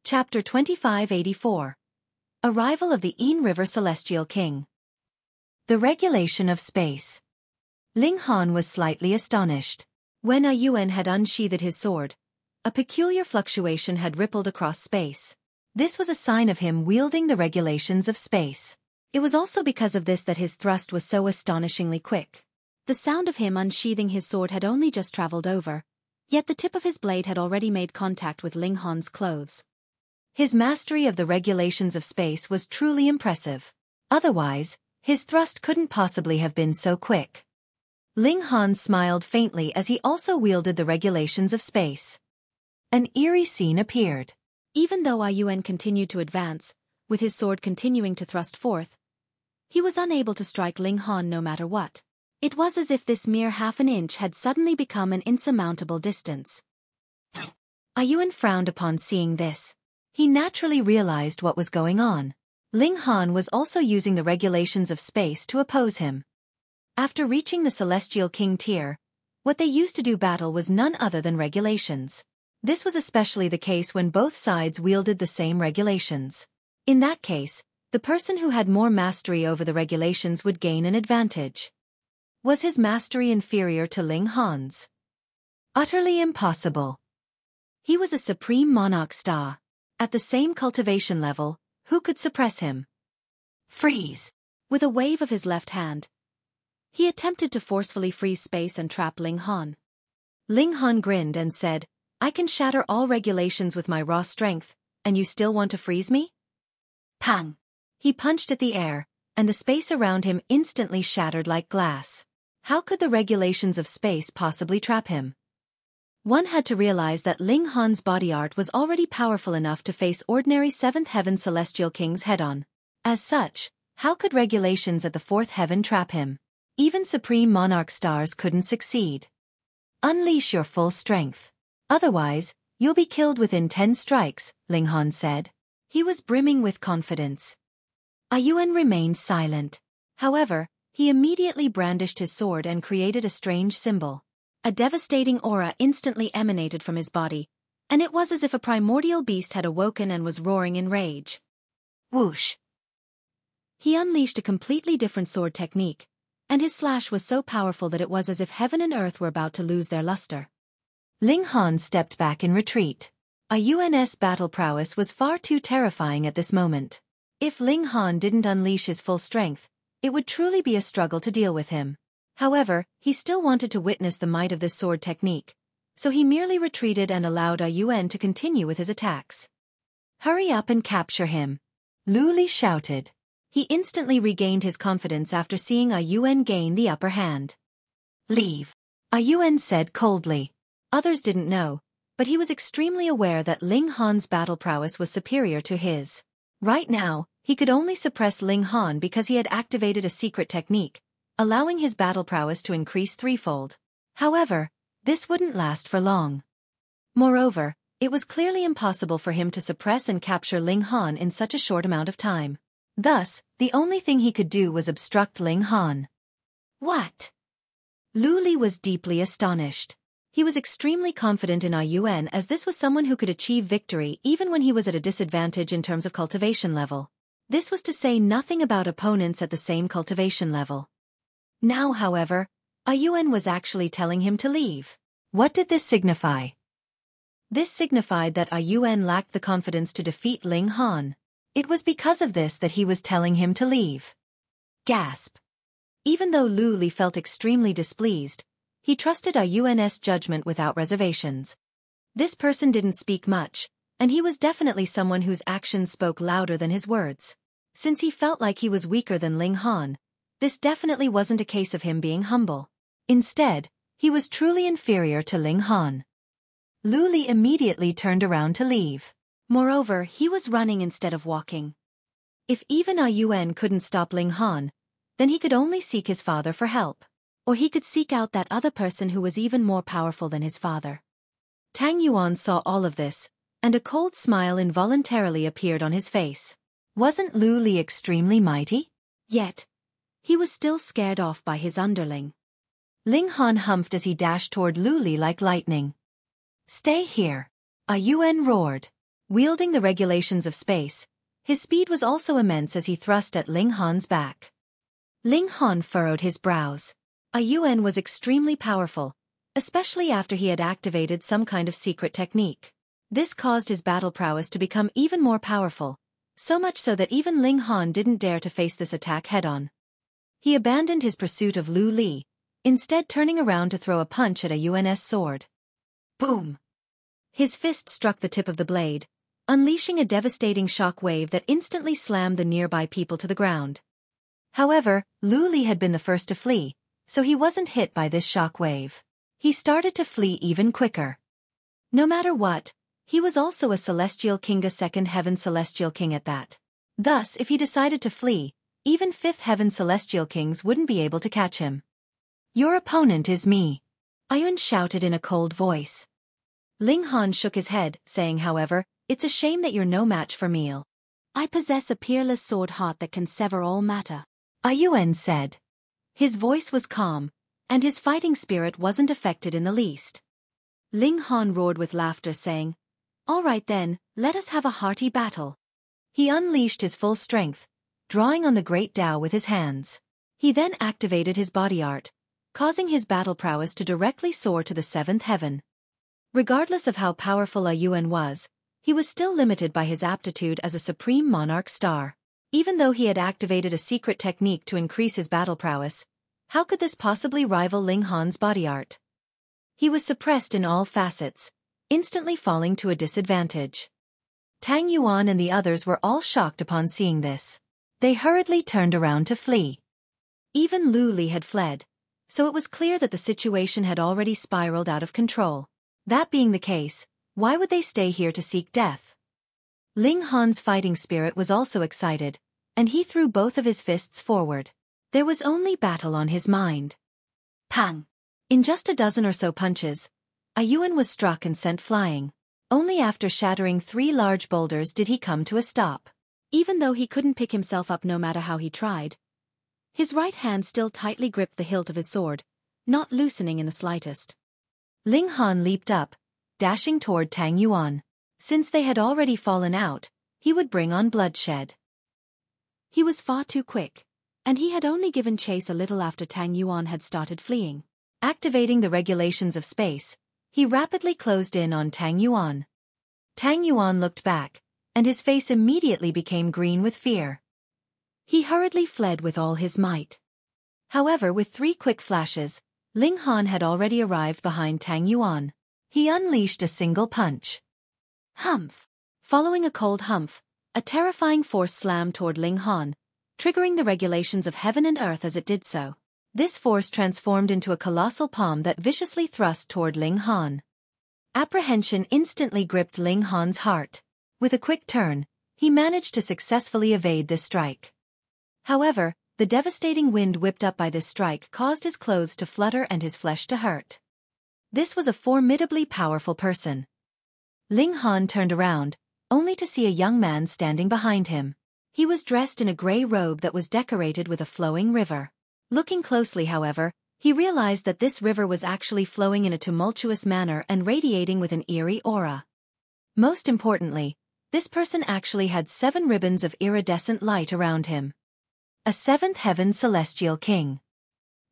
Chapter 2584. Arrival of the Ain River Celestial King. The regulation of space. Ling Han was slightly astonished. When Yun had unsheathed his sword, a peculiar fluctuation had rippled across space. This was a sign of him wielding the regulations of space. It was also because of this that his thrust was so astonishingly quick. The sound of him unsheathing his sword had only just traveled over, yet the tip of his blade had already made contact with Ling Han's clothes. His mastery of the regulations of space was truly impressive. Otherwise, his thrust couldn't possibly have been so quick. Ling Han smiled faintly as he also wielded the regulations of space. An eerie scene appeared. Even though Yun continued to advance, with his sword continuing to thrust forth, he was unable to strike Ling Han no matter what. It was as if this mere half an inch had suddenly become an insurmountable distance. Yun frowned upon seeing this. He naturally realized what was going on. Ling Han was also using the regulations of space to oppose him. After reaching the Celestial King tier, what they used to do battle was none other than regulations. This was especially the case when both sides wielded the same regulations. In that case, the person who had more mastery over the regulations would gain an advantage. Was his mastery inferior to Ling Han's? Utterly impossible. He was a supreme monarch star. At the same cultivation level, who could suppress him? Freeze! With a wave of his left hand, he attempted to forcefully freeze space and trap Ling Han. Ling Han grinned and said, "I can shatter all regulations with my raw strength, and you still want to freeze me?" Pang! He punched at the air, and the space around him instantly shattered like glass. How could the regulations of space possibly trap him? One had to realize that Ling Han's body art was already powerful enough to face ordinary 7th Heaven Celestial Kings head-on. As such, how could regulations at the 4th Heaven trap him? Even Supreme Monarch stars couldn't succeed. Unleash your full strength. Otherwise, you'll be killed within 10 strikes, Ling Han said. He was brimming with confidence. Yun remained silent. However, he immediately brandished his sword and created a strange symbol. A devastating aura instantly emanated from his body, and it was as if a primordial beast had awoken and was roaring in rage. Whoosh! He unleashed a completely different sword technique, and his slash was so powerful that it was as if heaven and earth were about to lose their luster. Ling Han stepped back in retreat. Yun's battle prowess was far too terrifying at this moment. If Ling Han didn't unleash his full strength, it would truly be a struggle to deal with him. However, he still wanted to witness the might of this sword technique, so he merely retreated and allowed Yun to continue with his attacks. "Hurry up and capture him," Lu Li shouted. He instantly regained his confidence after seeing Yun gain the upper hand. "Leave," Yun said coldly. Others didn't know, but he was extremely aware that Ling Han's battle prowess was superior to his. Right now, he could only suppress Ling Han because he had activated a secret technique, allowing his battle prowess to increase threefold. However, this wouldn't last for long. Moreover, it was clearly impossible for him to suppress and capture Ling Han in such a short amount of time. Thus, the only thing he could do was obstruct Ling Han. What? Lu Li was deeply astonished. He was extremely confident in Yun as this was someone who could achieve victory even when he was at a disadvantage in terms of cultivation level. This was to say nothing about opponents at the same cultivation level. Now, however, Yun was actually telling him to leave. What did this signify? This signified that Yun lacked the confidence to defeat Ling Han. It was because of this that he was telling him to leave. Gasp. Even though Lu Li felt extremely displeased, he trusted Yun's judgment without reservations. This person didn't speak much, and he was definitely someone whose actions spoke louder than his words. Since he felt like he was weaker than Ling Han, this definitely wasn't a case of him being humble. Instead, he was truly inferior to Ling Han. Lu Li immediately turned around to leave. Moreover, he was running instead of walking. If even Yun couldn't stop Ling Han, then he could only seek his father for help. Or he could seek out that other person who was even more powerful than his father. Tang Yuan saw all of this, and a cold smile involuntarily appeared on his face. Wasn't Lu Li extremely mighty? Yet, he was still scared off by his underling. Ling Han humphed as he dashed toward Lu Li like lightning. "Stay here," Yun roared. Wielding the regulations of space, his speed was also immense as he thrust at Ling Han's back. Ling Han furrowed his brows. Yuan was extremely powerful, especially after he had activated some kind of secret technique. This caused his battle prowess to become even more powerful, so much so that even Ling Han didn't dare to face this attack head-on. He abandoned his pursuit of Lu Li, instead turning around to throw a punch at Yuan's sword. Boom! His fist struck the tip of the blade, unleashing a devastating shock wave that instantly slammed the nearby people to the ground. However, Lu Li had been the first to flee, so he wasn't hit by this shock wave. He started to flee even quicker. No matter what, he was also a Celestial King, a second Heaven Celestial King at that. Thus, if he decided to flee, even fifth Heaven Celestial Kings wouldn't be able to catch him. Your opponent is me, Yuan shouted in a cold voice. Ling Han shook his head, saying, however, it's a shame that you're no match for me. I possess a peerless sword heart that can sever all matter, Yuan said. His voice was calm, and his fighting spirit wasn't affected in the least. Ling Han roared with laughter, saying, all right then, let us have a hearty battle. He unleashed his full strength, drawing on the great Tao with his hands. He then activated his body art, causing his battle prowess to directly soar to the seventh heaven. Regardless of how powerful Yuan was, he was still limited by his aptitude as a supreme monarch star. Even though he had activated a secret technique to increase his battle prowess, how could this possibly rival Ling Han's body art? He was suppressed in all facets, instantly falling to a disadvantage. Tang Yuan and the others were all shocked upon seeing this. They hurriedly turned around to flee. Even Lu Li had fled, so it was clear that the situation had already spiraled out of control. That being the case, why would they stay here to seek death? Ling Han's fighting spirit was also excited, and he threw both of his fists forward. There was only battle on his mind. Pang! In just a dozen or so punches, Yuan was struck and sent flying. Only after shattering 3 large boulders did he come to a stop. Even though he couldn't pick himself up no matter how he tried, his right hand still tightly gripped the hilt of his sword, not loosening in the slightest. Ling Han leaped up, dashing toward Tang Yuan. Since they had already fallen out, he would bring on bloodshed. He was far too quick, and he had only given chase a little after Tang Yuan had started fleeing. Activating the regulations of space, he rapidly closed in on Tang Yuan. Tang Yuan looked back, and his face immediately became green with fear. He hurriedly fled with all his might. However, with 3 quick flashes, Ling Han had already arrived behind Tang Yuan. He unleashed a single punch. Humph! Following a cold humph, a terrifying force slammed toward Ling Han, triggering the regulations of heaven and earth as it did so. This force transformed into a colossal palm that viciously thrust toward Ling Han. Apprehension instantly gripped Ling Han's heart. With a quick turn, he managed to successfully evade this strike. However, the devastating wind whipped up by this strike caused his clothes to flutter and his flesh to hurt. This was a formidably powerful person. Ling Han turned around, only to see a young man standing behind him. He was dressed in a gray robe that was decorated with a flowing river. Looking closely, however, he realized that this river was actually flowing in a tumultuous manner and radiating with an eerie aura. Most importantly, this person actually had 7 ribbons of iridescent light around him. A 7th Heaven Celestial King.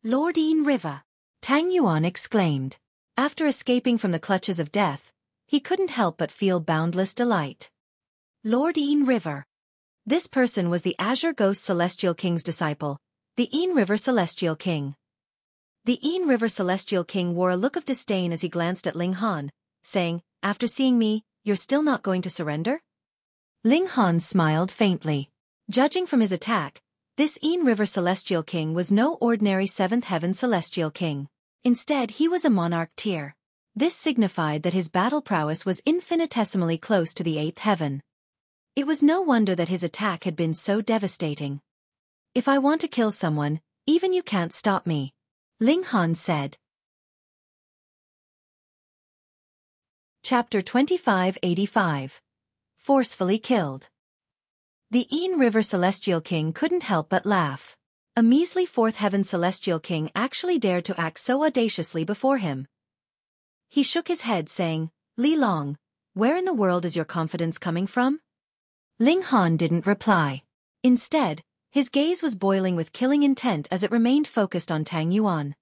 Lord Yin River! Tang Yuan exclaimed. After escaping from the clutches of death, he couldn't help but feel boundless delight. Lord Yin River! This person was the Azure Ghost Celestial King's disciple, the Yin River Celestial King. The Yin River Celestial King wore a look of disdain as he glanced at Ling Han, saying, after seeing me, you're still not going to surrender? Ling Han smiled faintly. Judging from his attack, this Yin River Celestial King was no ordinary 7th Heaven Celestial King. Instead, he was a monarch tier. This signified that his battle prowess was infinitesimally close to the 8th heaven. It was no wonder that his attack had been so devastating. If I want to kill someone, even you can't stop me, Ling Han said. Chapter 2585. Forcefully Killed. The Yin River Celestial King couldn't help but laugh. A measly 4th Heaven Celestial King actually dared to act so audaciously before him. He shook his head saying, Li Long, Where in the world is your confidence coming from? Ling Han didn't reply. Instead, his gaze was boiling with killing intent as it remained focused on Tang Yuan.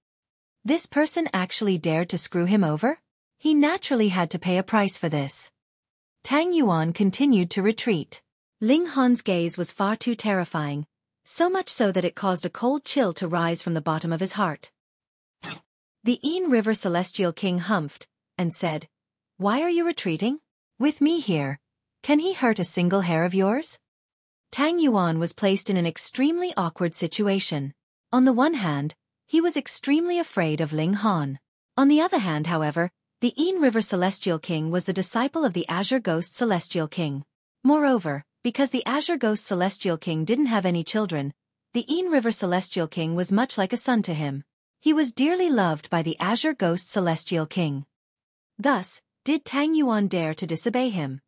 This person actually dared to screw him over? He naturally had to pay a price for this. Tang Yuan continued to retreat. Ling Han's gaze was far too terrifying, so much so that it caused a cold chill to rise from the bottom of his heart. The Yin River Celestial King humphed, and said, "Why are you retreating? With me here, can he hurt a single hair of yours?" Tang Yuan was placed in an extremely awkward situation. On the one hand, he was extremely afraid of Ling Han. On the other hand, however, the Yin River Celestial King was the disciple of the Azure Ghost Celestial King. Moreover, because the Azure Ghost Celestial King didn't have any children, the Yin River Celestial King was much like a son to him. He was dearly loved by the Azure Ghost Celestial King. Thus, did Tang Yuan dare to disobey him?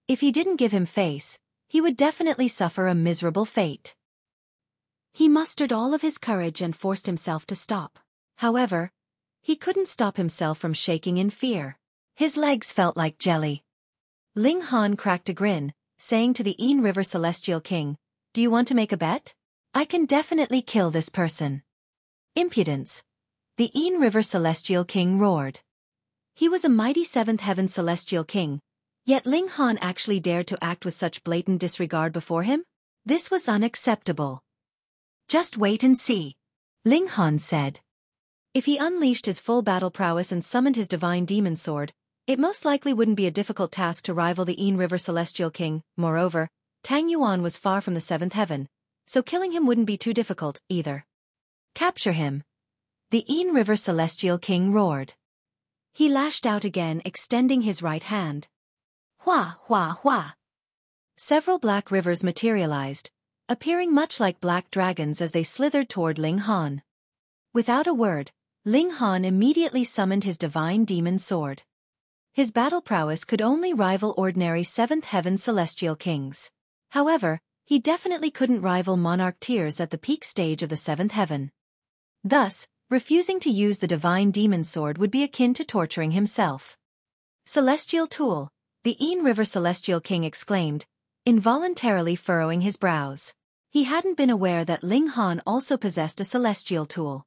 If he didn't give him face, he would definitely suffer a miserable fate. He mustered all of his courage and forced himself to stop. However, he couldn't stop himself from shaking in fear. His legs felt like jelly. Ling Han cracked a grin, saying to the Yin River Celestial King, "Do you want to make a bet? I can definitely kill this person." Impudence! The Yin River Celestial King roared. He was a mighty seventh heaven Celestial King, yet Ling Han actually dared to act with such blatant disregard before him? This was unacceptable. "Just wait and see," Ling Han said. If he unleashed his full battle prowess and summoned his divine demon sword, it most likely wouldn't be a difficult task to rival the Yin River Celestial King. Moreover, Tang Yuan was far from the seventh heaven, so killing him wouldn't be too difficult, either. "Capture him!" the Yin River Celestial King roared. He lashed out again, extending his right hand. Hua, hua, hua. Several black rivers materialized, appearing much like black dragons as they slithered toward Ling Han. Without a word, Ling Han immediately summoned his divine demon sword. His battle prowess could only rival ordinary seventh heaven celestial kings. However, he definitely couldn't rival monarch tiers at the peak stage of the seventh heaven. Thus, refusing to use the divine demon sword would be akin to torturing himself. "Celestial tool," the Yin River Celestial King exclaimed, involuntarily furrowing his brows. He hadn't been aware that Ling Han also possessed a celestial tool.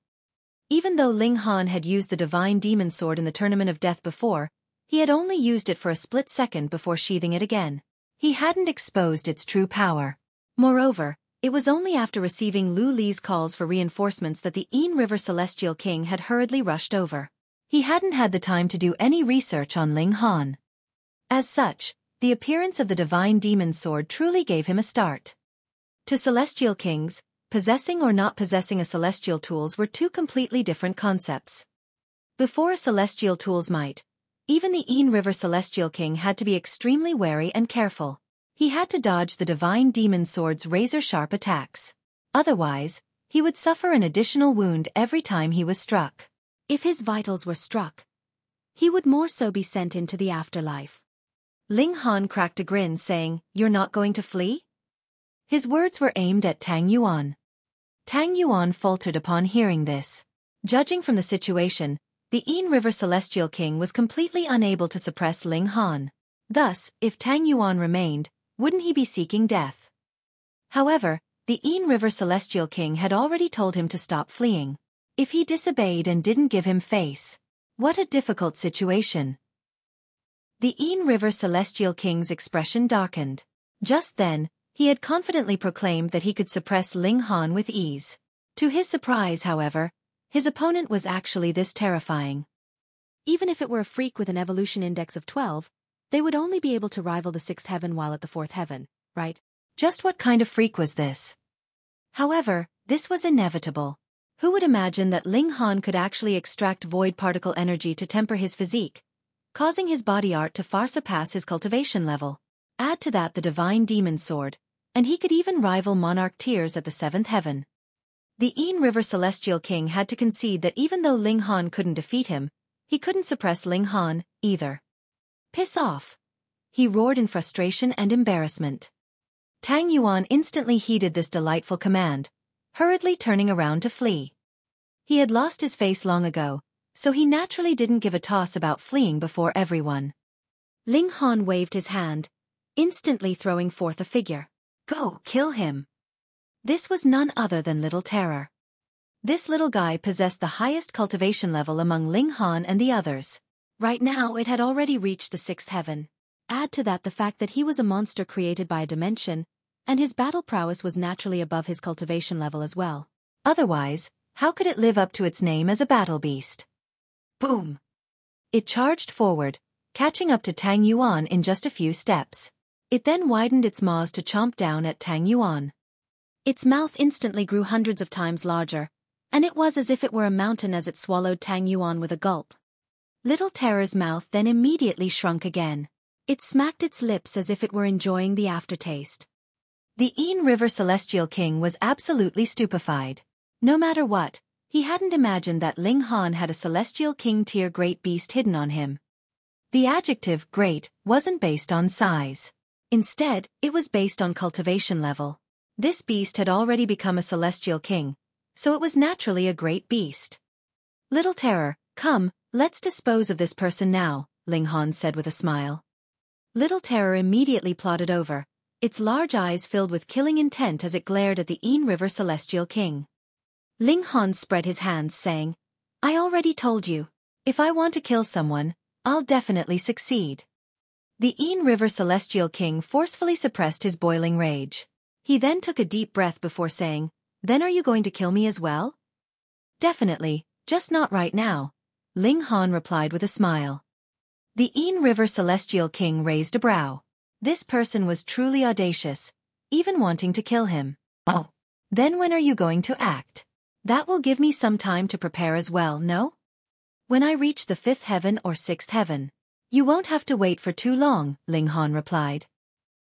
Even though Ling Han had used the divine demon sword in the Tournament of Death before, he had only used it for a split second before sheathing it again. He hadn't exposed its true power. Moreover, it was only after receiving Lu Li's calls for reinforcements that the Yin River Celestial King had hurriedly rushed over. He hadn't had the time to do any research on Ling Han. As such, the appearance of the divine demon sword truly gave him a start. To celestial kings, possessing or not possessing a celestial tools were two completely different concepts. Before a celestial tool's might, even the Yin River Celestial King had to be extremely wary and careful. He had to dodge the divine demon sword's razor-sharp attacks. Otherwise, he would suffer an additional wound every time he was struck. If his vitals were struck, he would more so be sent into the afterlife. Ling Han cracked a grin, saying, "You're not going to flee?" His words were aimed at Tang Yuan. Tang Yuan faltered upon hearing this. Judging from the situation, the Yin River Celestial King was completely unable to suppress Ling Han. Thus, if Tang Yuan remained, wouldn't he be seeking death? However, the Yin River Celestial King had already told him to stop fleeing. If he disobeyed and didn't give him face, what a difficult situation. The Yin River Celestial King's expression darkened. Just then, he had confidently proclaimed that he could suppress Ling Han with ease. To his surprise, however, his opponent was actually this terrifying. Even if it were a freak with an evolution index of 12, they would only be able to rival the sixth heaven while at the fourth heaven, right? Just what kind of freak was this? However, this was inevitable. Who would imagine that Ling Han could actually extract void particle energy to temper his physique, causing his body art to far surpass his cultivation level? Add to that the divine demon sword, and he could even rival monarch tiers at the seventh heaven. The Yin River Celestial King had to concede that even though Ling Han couldn't defeat him, he couldn't suppress Ling Han, either. "Piss off!" he roared in frustration and embarrassment. Tang Yuan instantly heeded this delightful command, hurriedly turning around to flee. He had lost his face long ago, so he naturally didn't give a toss about fleeing before everyone. Ling Han waved his hand, instantly throwing forth a figure. Go, kill him. This was none other than Little Terror. This little guy possessed the highest cultivation level among Ling Han and the others. Right now it had already reached the 6th heaven. Add to that the fact that he was a monster created by a dimension, and his battle prowess was naturally above his cultivation level as well. Otherwise, how could it live up to its name as a battle beast? Boom! It charged forward, catching up to Tang Yuan in just a few steps. It then widened its maws to chomp down at Tang Yuan. Its mouth instantly grew hundreds of times larger, and it was as if it were a mountain as it swallowed Tang Yuan with a gulp. Little Terror's mouth then immediately shrunk again. It smacked its lips as if it were enjoying the aftertaste. The Yin River Celestial King was absolutely stupefied. No matter what, he hadn't imagined that Ling Han had a Celestial King tier great beast hidden on him. The adjective great wasn't based on size. Instead, it was based on cultivation level. This beast had already become a Celestial King, so it was naturally a great beast. Little Terror, come, let's dispose of this person now, Ling Han said with a smile. Little Terror immediately plodded over, its large eyes filled with killing intent as it glared at the Yin River Celestial King. Ling Han spread his hands saying, I already told you, if I want to kill someone, I'll definitely succeed. The Yin River Celestial King forcefully suppressed his boiling rage. He then took a deep breath before saying, Then are you going to kill me as well? Definitely, just not right now, Ling Han replied with a smile. The Yin River Celestial King raised a brow. This person was truly audacious, even wanting to kill him. Oh, then when are you going to act? That will give me some time to prepare as well, no? When I reach the 5th heaven or 6th heaven. You won't have to wait for too long, Ling Han replied.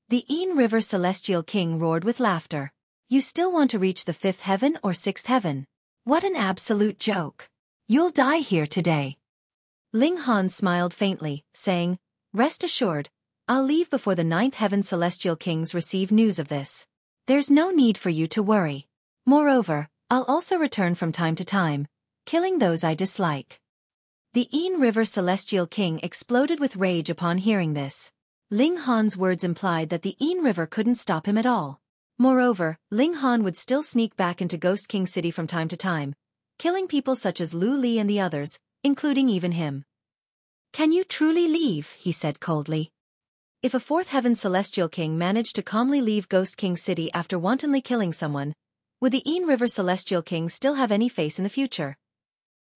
The Yin River Celestial King roared with laughter. You still want to reach the 5th heaven or 6th heaven? What an absolute joke. You'll die here today. Ling Han smiled faintly, saying, Rest assured, I'll leave before the 9th heaven Celestial Kings receive news of this. There's no need for you to worry. Moreover, I'll also return from time to time, killing those I dislike. The Yin River Celestial King exploded with rage upon hearing this. Ling Han's words implied that the Yin River couldn't stop him at all. Moreover, Ling Han would still sneak back into Ghost King City from time to time, killing people such as Lu Li and the others, including even him. Can you truly leave? He said coldly. If a 4th heaven Celestial King managed to calmly leave Ghost King City after wantonly killing someone, would the Yin River Celestial King still have any face in the future?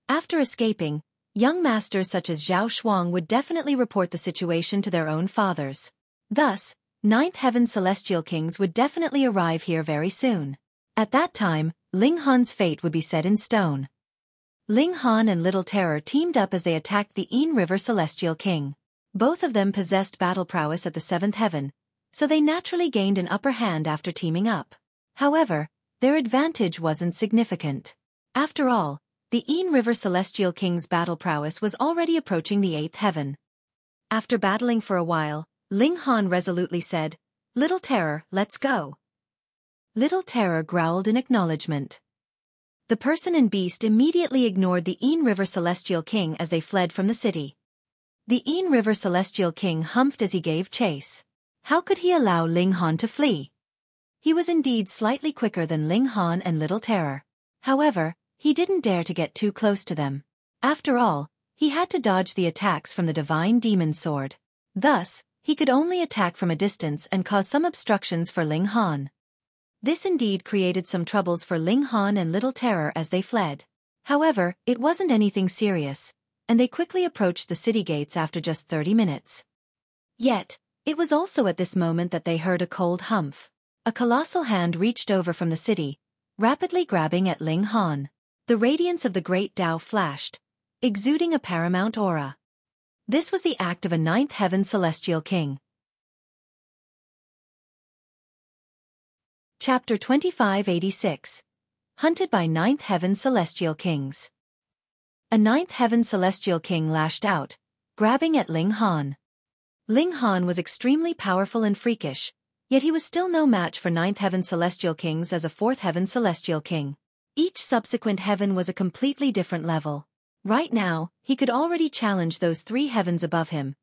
After escaping, young masters such as Zhao Shuang would definitely report the situation to their own fathers. Thus, 9th heaven Celestial Kings would definitely arrive here very soon. At that time, Ling Han's fate would be set in stone. Ling Han and Little Terror teamed up as they attacked the Yin River Celestial King. Both of them possessed battle prowess at the 7th heaven, so they naturally gained an upper hand after teaming up. However, their advantage wasn't significant. After all, the Yin River Celestial King's battle prowess was already approaching the 8th heaven. After battling for a while, Ling Han resolutely said, Little Terror, let's go. Little Terror growled in acknowledgement. The person and beast immediately ignored the Yin River Celestial King as they fled from the city. The Yin River Celestial King humphed as he gave chase. How could he allow Ling Han to flee? He was indeed slightly quicker than Ling Han and Little Terror. However, he didn't dare to get too close to them. After all, he had to dodge the attacks from the Divine Demon Sword. Thus, he could only attack from a distance and cause some obstructions for Ling Han. This indeed created some troubles for Ling Han and Little Terror as they fled. However, it wasn't anything serious, and they quickly approached the city gates after just 30 minutes. Yet, it was also at this moment that they heard a cold humph. A colossal hand reached over from the city, rapidly grabbing at Ling Han. The radiance of the great Tao flashed, exuding a paramount aura. This was the act of a 9th heaven Celestial King. Chapter 2586. Hunted by 9th heaven Celestial Kings. A 9th heaven Celestial King lashed out, grabbing at Ling Han. Ling Han was extremely powerful and freakish, yet he was still no match for 9th heaven Celestial Kings as a 4th heaven Celestial King. Each subsequent heaven was a completely different level. Right now, he could already challenge those 3 heavens above him,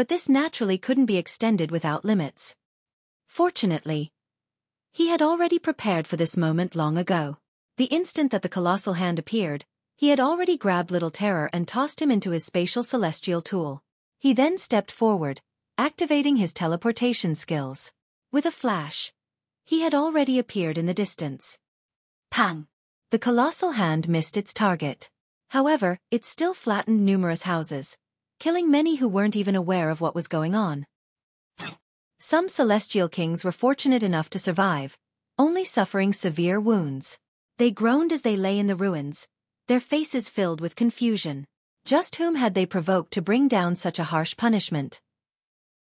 but this naturally couldn't be extended without limits. Fortunately, he had already prepared for this moment long ago. The instant that the colossal hand appeared, he had already grabbed Little Terror and tossed him into his spatial celestial tool. He then stepped forward, activating his teleportation skills. With a flash, he had already appeared in the distance. Pang! The colossal hand missed its target. However, it still flattened numerous houses, killing many who weren't even aware of what was going on. Some celestial kings were fortunate enough to survive, only suffering severe wounds. They groaned as they lay in the ruins, their faces filled with confusion. Just whom had they provoked to bring down such a harsh punishment?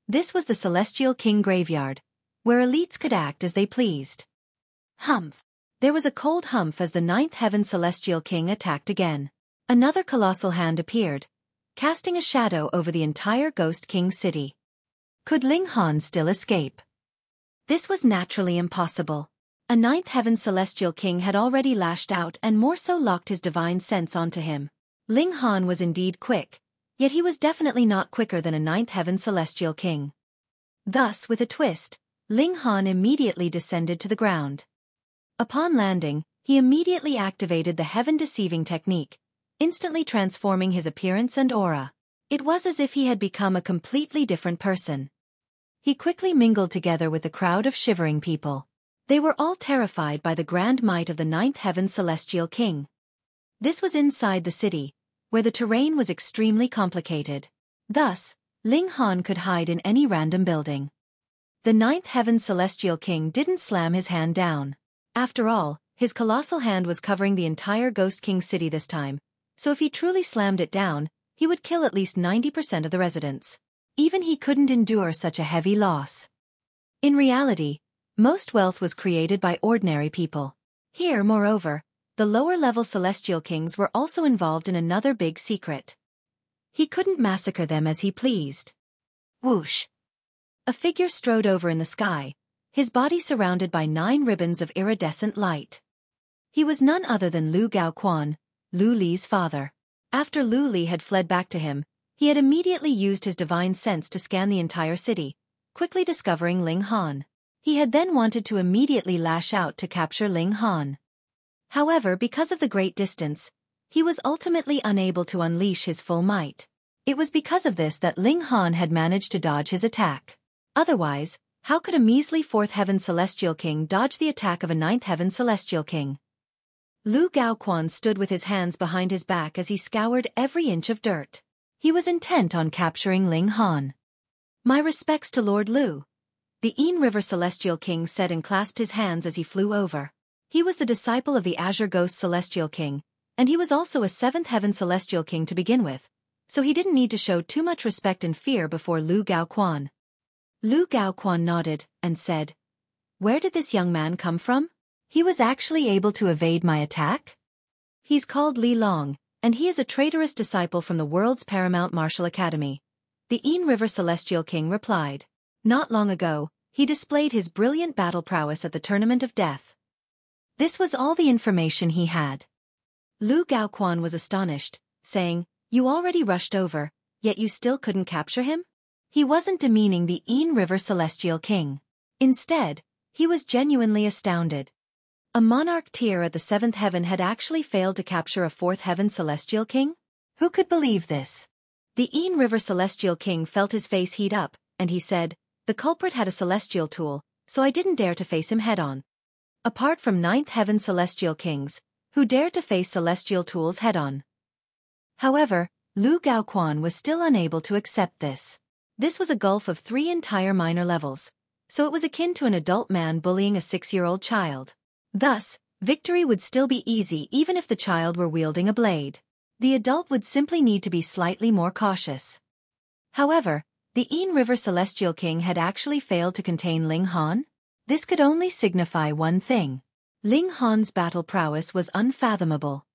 This was the Celestial King Graveyard, where elites could act as they pleased. Humph! There was a cold humph as the ninth heaven Celestial King attacked again. Another colossal hand appeared, casting a shadow over the entire Ghost King city. Could Ling Han still escape? This was naturally impossible. A ninth heaven Celestial King had already lashed out and more so locked his divine sense onto him. Ling Han was indeed quick, yet he was definitely not quicker than a ninth heaven Celestial King. Thus, with a twist, Ling Han immediately descended to the ground. Upon landing, he immediately activated the heaven-deceiving technique, instantly transforming his appearance and aura. It was as if he had become a completely different person. He quickly mingled together with the crowd of shivering people. They were all terrified by the grand might of the ninth heaven Celestial King. This was inside the city, where the terrain was extremely complicated. Thus, Ling Han could hide in any random building. The ninth heaven Celestial King didn't slam his hand down. After all, his colossal hand was covering the entire Ghost King city this time, so if he truly slammed it down, he would kill at least 90% of the residents. Even he couldn't endure such a heavy loss. In reality, most wealth was created by ordinary people. Here, moreover, the lower-level Celestial Kings were also involved in another big secret. He couldn't massacre them as he pleased. Whoosh! A figure strode over in the sky, his body surrounded by 9 ribbons of iridescent light. He was none other than Lu Gaoquan, Lu Li's father. After Lu Li had fled back to him, he had immediately used his divine sense to scan the entire city, quickly discovering Ling Han. He had then wanted to immediately lash out to capture Ling Han. However, because of the great distance, he was ultimately unable to unleash his full might. It was because of this that Ling Han had managed to dodge his attack. Otherwise, how could a measly 4th heaven Celestial King dodge the attack of a 9th heaven Celestial King? Lu Gaoquan stood with his hands behind his back as he scoured every inch of dirt. He was intent on capturing Ling Han. "My respects to Lord Lu," the Yin River Celestial King said and clasped his hands as he flew over. He was the disciple of the Azure Ghost Celestial King, and he was also a 7th heaven Celestial King to begin with, so he didn't need to show too much respect and fear before Lu Gaoquan. Lu Gaoquan nodded and said, "Where did this young man come from? He was actually able to evade my attack?" "He's called Li Long, and he is a traitorous disciple from the world's paramount martial academy," the Yin River Celestial King replied. "Not long ago, he displayed his brilliant battle prowess at the Tournament of Death." This was all the information he had. Lu Gaoquan was astonished, saying, "You already rushed over, yet you still couldn't capture him?" He wasn't demeaning the Yin River Celestial King. Instead, he was genuinely astounded. A monarch tier at the 7th heaven had actually failed to capture a 4th heaven Celestial King? Who could believe this? The Yin River Celestial King felt his face heat up, and he said, "The culprit had a celestial tool, so I didn't dare to face him head-on." Apart from 9th heaven Celestial Kings, who dared to face celestial tools head-on. However, Lu Gaoquan was still unable to accept this. This was a gulf of 3 entire minor levels, so it was akin to an adult man bullying a 6-year-old child. Thus, victory would still be easy even if the child were wielding a blade. The adult would simply need to be slightly more cautious. However, the Yin River Celestial King had actually failed to contain Ling Han? This could only signify one thing. Ling Han's battle prowess was unfathomable.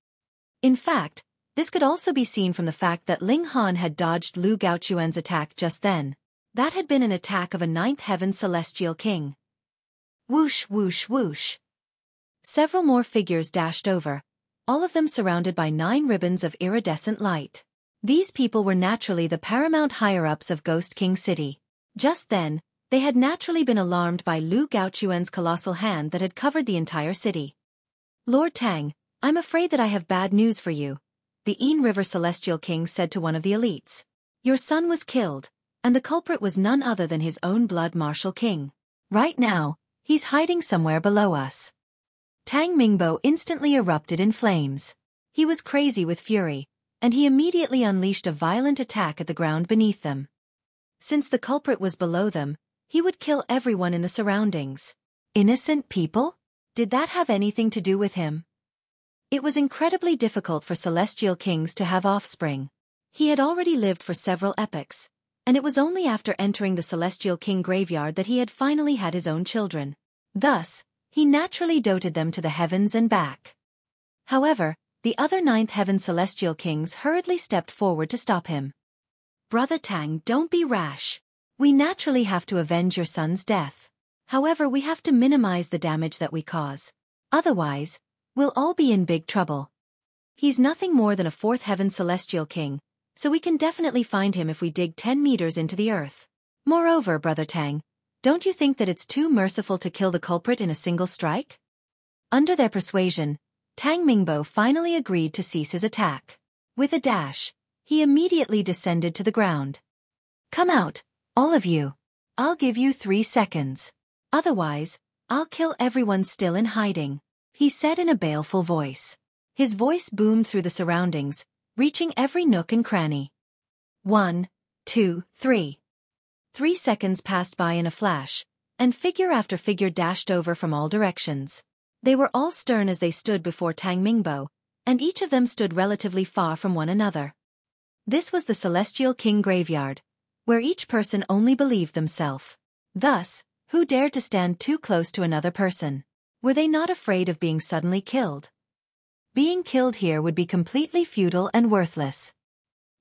In fact, this could also be seen from the fact that Ling Han had dodged Lu Gaoquan's attack just then. That had been an attack of a 9th heaven Celestial King. Whoosh whoosh whoosh. Several more figures dashed over, all of them surrounded by 9 ribbons of iridescent light. These people were naturally the paramount higher-ups of Ghost King City. Just then, they had naturally been alarmed by Lu Gaochuan's colossal hand that had covered the entire city. Lord Tang, I'm afraid that I have bad news for you, the Yin River Celestial King said to one of the elites. Your son was killed, and the culprit was none other than his own blood martial king. Right now, he's hiding somewhere below us. Tang Mingbo instantly erupted in flames. He was crazy with fury, and he immediately unleashed a violent attack at the ground beneath them. Since the culprit was below them, he would kill everyone in the surroundings. Innocent people? Did that have anything to do with him? It was incredibly difficult for celestial kings to have offspring. He had already lived for several epochs, and it was only after entering the celestial king graveyard that he had finally had his own children. Thus, he naturally doted them to the heavens and back. However, the other ninth heaven celestial kings hurriedly stepped forward to stop him. Brother Tang, don't be rash. We naturally have to avenge your son's death. However, we have to minimize the damage that we cause. Otherwise, we'll all be in big trouble. He's nothing more than a fourth heaven celestial king, so we can definitely find him if we dig 10 meters into the earth. Moreover, Brother Tang, don't you think that it's too merciful to kill the culprit in a single strike? Under their persuasion, Tang Mingbo finally agreed to cease his attack. With a dash, he immediately descended to the ground. Come out, all of you. I'll give you 3 seconds. Otherwise, I'll kill everyone still in hiding, he said in a baleful voice. His voice boomed through the surroundings, reaching every nook and cranny. 1, 2, 3. 3 seconds passed by in a flash, and figure after figure dashed over from all directions. They were all stern as they stood before Tang Mingbo, and each of them stood relatively far from one another. This was the Celestial King Graveyard, where each person only believed themselves. Thus, who dared to stand too close to another person? Were they not afraid of being suddenly killed? Being killed here would be completely futile and worthless.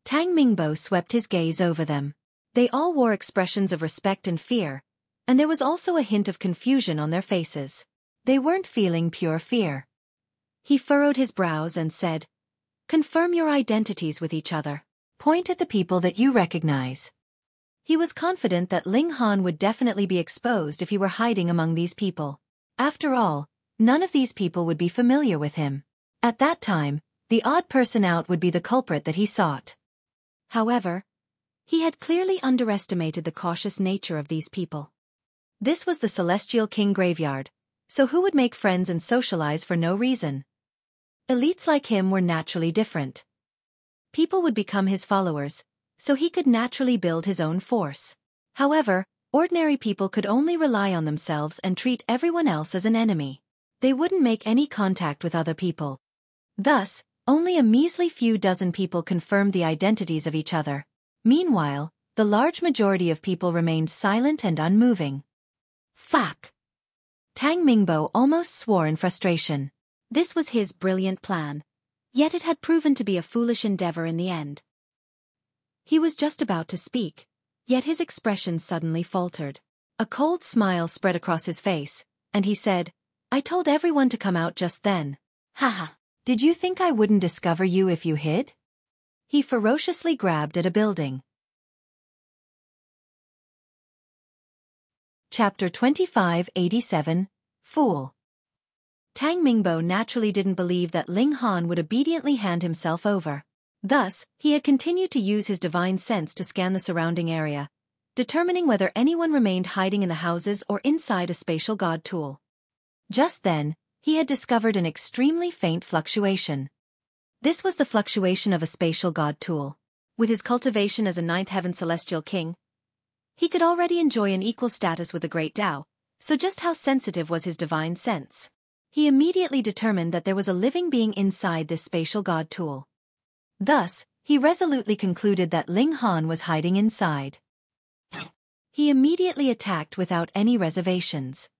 Tang Mingbo swept his gaze over them. They all wore expressions of respect and fear, and there was also a hint of confusion on their faces. They weren't feeling pure fear. He furrowed his brows and said, "Confirm your identities with each other. Point at the people that you recognize." He was confident that Ling Han would definitely be exposed if he were hiding among these people. After all, none of these people would be familiar with him. At that time, the odd person out would be the culprit that he sought. However, he had clearly underestimated the cautious nature of these people. This was the Celestial King Graveyard, so who would make friends and socialize for no reason? Elites like him were naturally different. People would become his followers, so he could naturally build his own force. However, ordinary people could only rely on themselves and treat everyone else as an enemy. They wouldn't make any contact with other people. Thus, only a measly few dozen people confirmed the identities of each other. Meanwhile, the large majority of people remained silent and unmoving. Fuck! Tang Mingbo almost swore in frustration. This was his brilliant plan, yet it had proven to be a foolish endeavor in the end. He was just about to speak, yet his expression suddenly faltered. A cold smile spread across his face, and he said, "I told everyone to come out just then. Haha, did you think I wouldn't discover you if you hid?" He ferociously grabbed at a building. Chapter 2587, Fool. Tang Mingbo naturally didn't believe that Ling Han would obediently hand himself over. Thus, he had continued to use his divine sense to scan the surrounding area, determining whether anyone remained hiding in the houses or inside a spatial god tool. Just then, he had discovered an extremely faint fluctuation. This was the fluctuation of a spatial god tool. With his cultivation as a ninth heaven celestial king, he could already enjoy an equal status with the great Tao, so just how sensitive was his divine sense? He immediately determined that there was a living being inside this spatial god tool. Thus, he resolutely concluded that Ling Han was hiding inside. He immediately attacked without any reservations.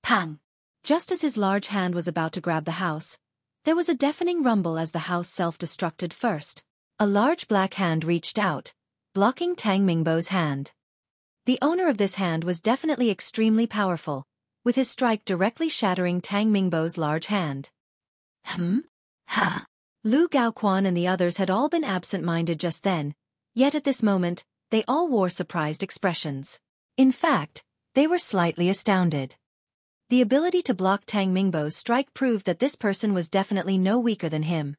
Pang! Just as his large hand was about to grab the house, there was a deafening rumble as the house self-destructed first. A large black hand reached out, blocking Tang Mingbo's hand. The owner of this hand was definitely extremely powerful, with his strike directly shattering Tang Mingbo's large hand. Ha! Lu Gaoquan and the others had all been absent-minded just then, yet at this moment, they all wore surprised expressions. In fact, they were slightly astounded. The ability to block Tang Mingbo's strike proved that this person was definitely no weaker than him.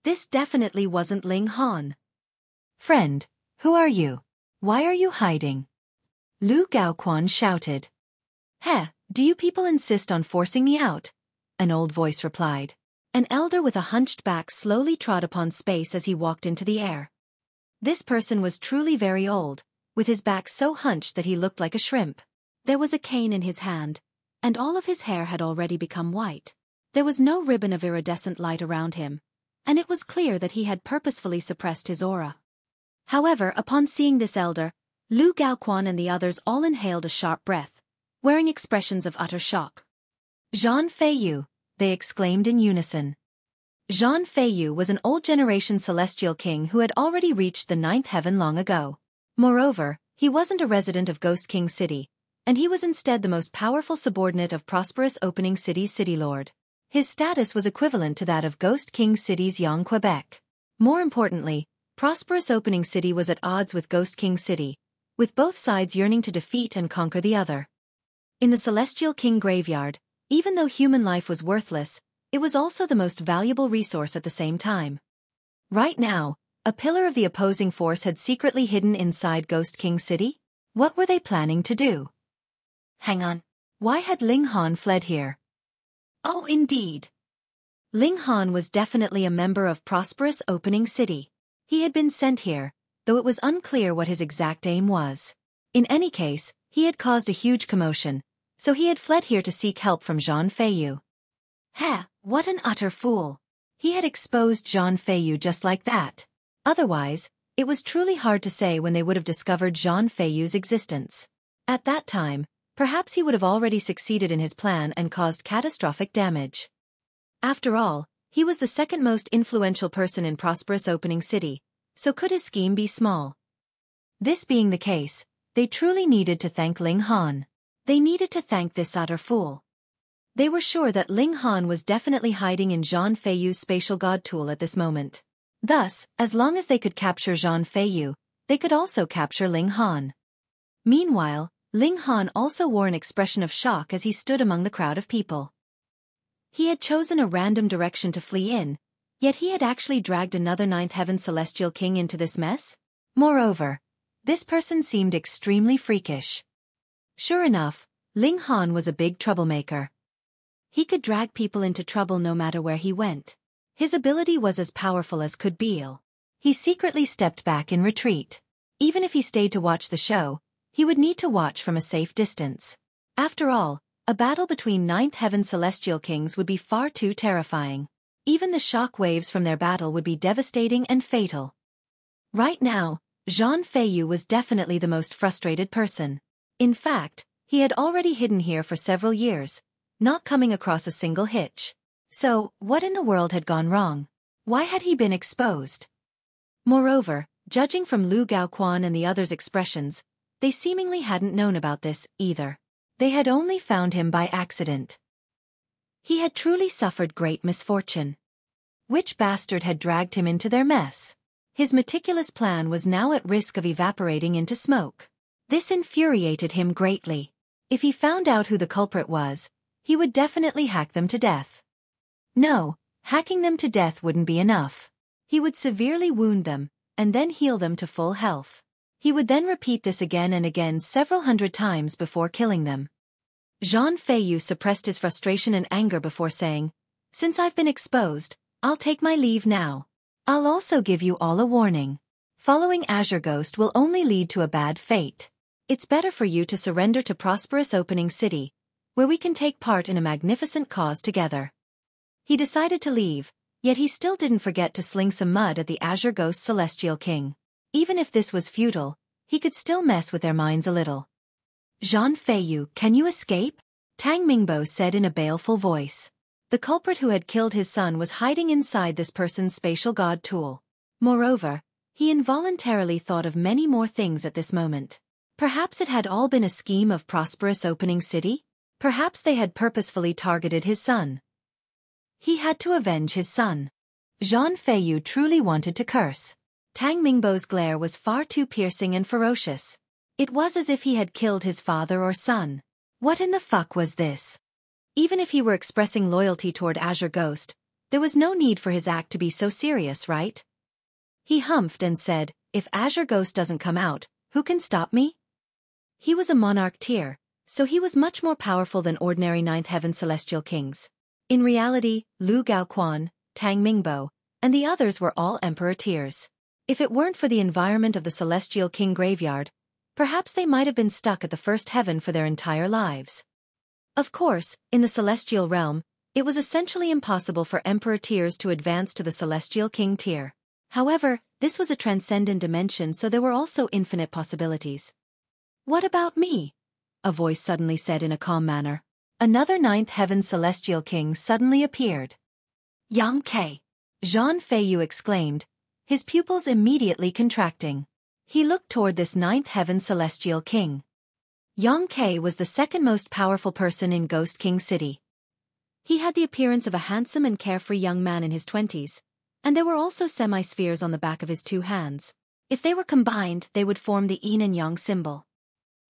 This definitely wasn't Ling Han. "Friend, who are you? Why are you hiding?" Lu Gaoquan shouted. "Heh, do you people insist on forcing me out?" an old voice replied. An elder with a hunched back slowly trod upon space as he walked into the air. This person was truly very old, with his back so hunched that he looked like a shrimp. There was a cane in his hand, and all of his hair had already become white. There was no ribbon of iridescent light around him, and it was clear that he had purposefully suppressed his aura. However, upon seeing this elder, Lu Gaoquan and the others all inhaled a sharp breath, wearing expressions of utter shock. "Zhan Feiyu," they exclaimed in unison. Zhan Feiyu was an old-generation celestial king who had already reached the 9th heaven long ago. Moreover, he wasn't a resident of Ghost King City, and he was instead the most powerful subordinate of prosperous Opening City's city lord. His status was equivalent to that of Ghost King City's Yang Quebec. More importantly, prosperous Opening City was at odds with Ghost King City, with both sides yearning to defeat and conquer the other. In the Celestial King graveyard, even though human life was worthless, it was also the most valuable resource at the same time. Right now, a pillar of the opposing force had secretly hidden inside Ghost King City. What were they planning to do? Hang on. Why had Ling Han fled here? Oh, indeed. Ling Han was definitely a member of prosperous Opening City. He had been sent here, though it was unclear what his exact aim was. In any case, he had caused a huge commotion, so he had fled here to seek help from Zhan Feiyu. Heh, what an utter fool. He had exposed Zhan Feiyu just like that. Otherwise, it was truly hard to say when they would have discovered Zhan Feiyu's existence. At that time, perhaps he would have already succeeded in his plan and caused catastrophic damage. After all, he was the second most influential person in prosperous Opening City, so could his scheme be small? This being the case, they truly needed to thank Ling Han. They needed to thank this utter fool. They were sure that Ling Han was definitely hiding in Zhan Feiyu's spatial god tool at this moment. Thus, as long as they could capture Zhan Feiyu, they could also capture Ling Han. Meanwhile, Ling Han also wore an expression of shock as he stood among the crowd of people. He had chosen a random direction to flee in, yet he had actually dragged another 9th heaven celestial king into this mess? Moreover, this person seemed extremely freakish. Sure enough, Ling Han was a big troublemaker. He could drag people into trouble no matter where he went. His ability was as powerful as could be. He secretly stepped back in retreat. Even if he stayed to watch the show, he would need to watch from a safe distance. After all, a battle between 9th heaven celestial kings would be far too terrifying. Even the shock waves from their battle would be devastating and fatal. Right now, Zhan Feiyu was definitely the most frustrated person. In fact, he had already hidden here for several years, not coming across a single hitch. So, what in the world had gone wrong? Why had he been exposed? Moreover, judging from Lu Gaoquan and the others' expressions, they seemingly hadn't known about this, either. They had only found him by accident. He had truly suffered great misfortune. Which bastard had dragged him into their mess? His meticulous plan was now at risk of evaporating into smoke. This infuriated him greatly. If he found out who the culprit was, he would definitely hack them to death. No, hacking them to death wouldn't be enough. He would severely wound them, and then heal them to full health. He would then repeat this again and again several hundred times before killing them. Zhan Feiyu suppressed his frustration and anger before saying, "Since I've been exposed, I'll take my leave now. I'll also give you all a warning. Following Azure Ghost will only lead to a bad fate. It's better for you to surrender to prosperous Opening City, where we can take part in a magnificent cause together." He decided to leave, yet he still didn't forget to sling some mud at the Azure Ghost Celestial King. Even if this was futile, he could still mess with their minds a little. "Zhan Feiyu, can you escape?" Tang Mingbo said in a baleful voice. The culprit who had killed his son was hiding inside this person's spatial god tool. Moreover, he involuntarily thought of many more things at this moment. Perhaps it had all been a scheme of prosperous Opening City? Perhaps they had purposefully targeted his son. He had to avenge his son. Zhang Feiyu truly wanted to curse. Tang Mingbo's glare was far too piercing and ferocious. It was as if he had killed his father or son. What in the fuck was this? Even if he were expressing loyalty toward Azure Ghost, there was no need for his act to be so serious, right? He humphed and said, "If Azure Ghost doesn't come out, who can stop me?" He was a monarch tier, so he was much more powerful than ordinary Ninth Heaven Celestial Kings. In reality, Lu Gaoquan, Tang Mingbo, and the others were all Emperor tiers. If it weren't for the environment of the Celestial King graveyard, perhaps they might have been stuck at the first heaven for their entire lives. Of course, in the Celestial realm, it was essentially impossible for Emperor tiers to advance to the Celestial King tier. However, this was a transcendent dimension, so there were also infinite possibilities. "What about me?" a voice suddenly said in a calm manner. Another Ninth Heaven Celestial King suddenly appeared. "Yang Ke!" Zhang Feiyu exclaimed, his pupils immediately contracting. He looked toward this Ninth Heaven Celestial King. Yang Ke was the second most powerful person in Ghost King City. He had the appearance of a handsome and carefree young man in his 20s, and there were also semi-spheres on the back of his two hands. If they were combined, they would form the yin and yang symbol.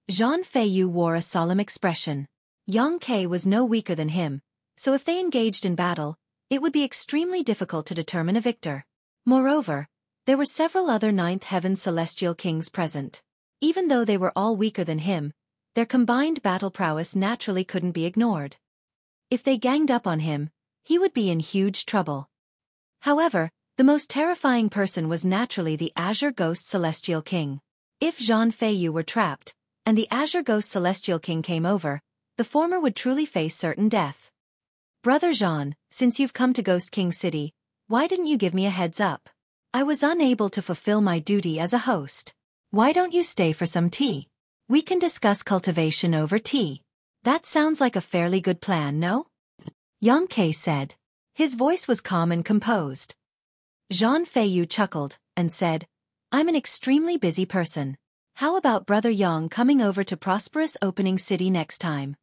Zhang Feiyu wore a solemn expression. Yang Ke was no weaker than him, so if they engaged in battle, it would be extremely difficult to determine a victor. Moreover, there were several other Ninth Heaven Celestial Kings present. Even though they were all weaker than him, their combined battle prowess naturally couldn't be ignored. If they ganged up on him, he would be in huge trouble. However, the most terrifying person was naturally the Azure Ghost Celestial King. If Zhang Feiyu were trapped, and the Azure Ghost Celestial King came over, the former would truly face certain death. "Brother Zhang, since you've come to Ghost King City, why didn't you give me a heads up? I was unable to fulfill my duty as a host. Why don't you stay for some tea? We can discuss cultivation over tea. That sounds like a fairly good plan, no?" Yang Ke said. His voice was calm and composed. Zhang Feiyu chuckled and said, "I'm an extremely busy person. How about Brother Yang coming over to prosperous opening city next time?"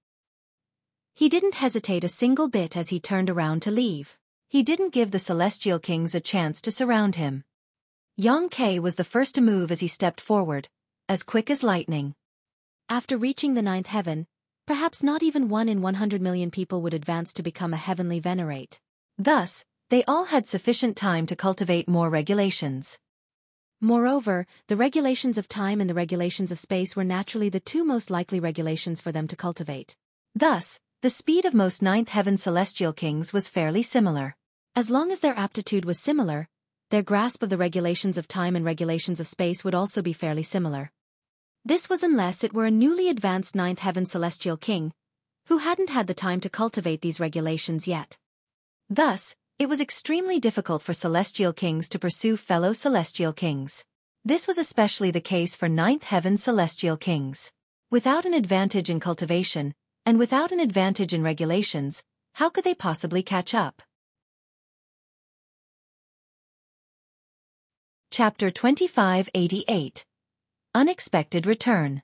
He didn't hesitate a single bit as he turned around to leave. He didn't give the Celestial Kings a chance to surround him. Yang Ke was the first to move as he stepped forward, as quick as lightning. After reaching the Ninth Heaven, perhaps not even 1 in 100 million people would advance to become a heavenly venerate. Thus, they all had sufficient time to cultivate more regulations. Moreover, the regulations of time and the regulations of space were naturally the two most likely regulations for them to cultivate. Thus, the speed of most Ninth Heaven Celestial Kings was fairly similar. As long as their aptitude was similar, their grasp of the regulations of time and regulations of space would also be fairly similar. This was unless it were a newly advanced Ninth Heaven Celestial King, who hadn't had the time to cultivate these regulations yet. Thus, it was extremely difficult for Celestial Kings to pursue fellow Celestial Kings. This was especially the case for Ninth Heaven Celestial Kings. Without an advantage in cultivation, and without an advantage in regulations, how could they possibly catch up? Chapter 2588. Unexpected Return.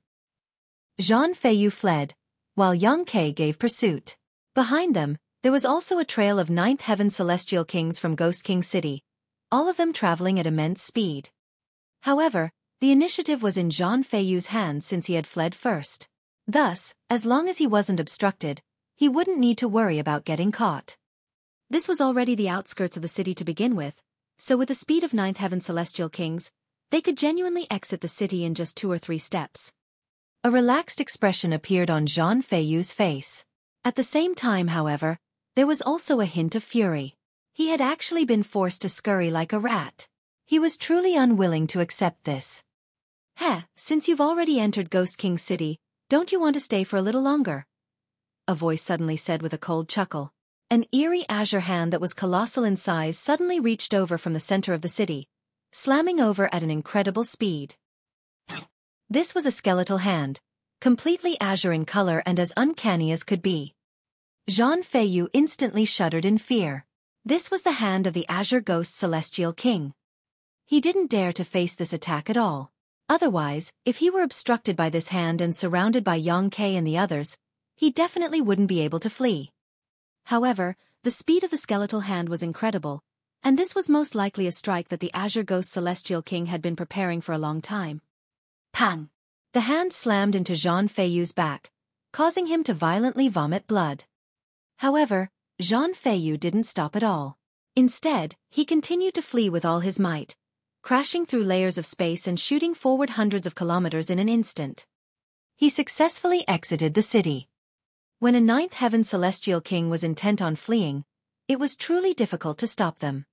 Zhang Feiyu fled, while Yang Ke gave pursuit. Behind them, there was also a trail of Ninth Heaven Celestial Kings from Ghost King City, all of them traveling at immense speed. However, the initiative was in Zhang Feiyu's hands since he had fled first. Thus, as long as he wasn't obstructed, he wouldn't need to worry about getting caught. This was already the outskirts of the city to begin with, so with the speed of Ninth Heaven Celestial Kings, they could genuinely exit the city in just 2 or 3 steps. A relaxed expression appeared on Zhang Feiyu's face. At the same time, however, there was also a hint of fury. He had actually been forced to scurry like a rat. He was truly unwilling to accept this. Since you've already entered Ghost King City, don't you want to stay for a little longer?" a voice suddenly said with a cold chuckle. An eerie azure hand that was colossal in size suddenly reached over from the center of the city, slamming over at an incredible speed. This was a skeletal hand, completely azure in color and as uncanny as could be. Zhang Feiyu instantly shuddered in fear. This was the hand of the Azure Ghost Celestial King. He didn't dare to face this attack at all. Otherwise, if he were obstructed by this hand and surrounded by Yang Ke and the others, he definitely wouldn't be able to flee. However, the speed of the skeletal hand was incredible, And this was most likely a strike that the Azure Ghost Celestial King had been preparing for a long time. Pang! The hand slammed into Zhang Feiyu's back, causing him to violently vomit blood. However, Zhang Feiyu didn't stop at all. Instead, he continued to flee with all his might, crashing through layers of space and shooting forward hundreds of kilometers in an instant. He successfully exited the city. When a ninth heaven celestial king was intent on fleeing, it was truly difficult to stop them.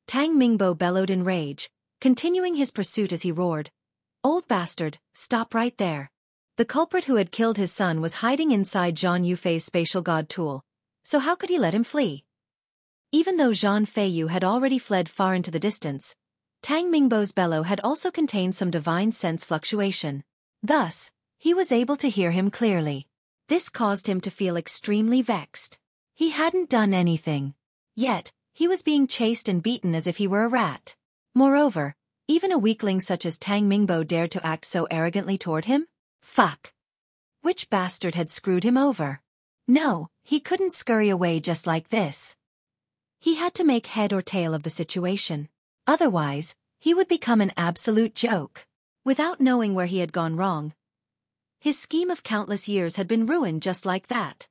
Tang Mingbo bellowed in rage, continuing his pursuit as he roared, "Old bastard, stop right there." The culprit who had killed his son was hiding inside Zhang Yufei's spatial god tool, so how could he let him flee? Even though Zhang Feiyu had already fled far into the distance, Tang Mingbo's bellow had also contained some divine sense fluctuation. Thus, he was able to hear him clearly. This caused him to feel extremely vexed. He hadn't done anything. Yet, he was being chased and beaten as if he were a rat. Moreover, even a weakling such as Tang Mingbo dared to act so arrogantly toward him? Fuck! Which bastard had screwed him over? No, he couldn't scurry away just like this. He had to make head or tail of the situation. Otherwise, he would become an absolute joke. Without knowing where he had gone wrong, his scheme of countless years had been ruined just like that.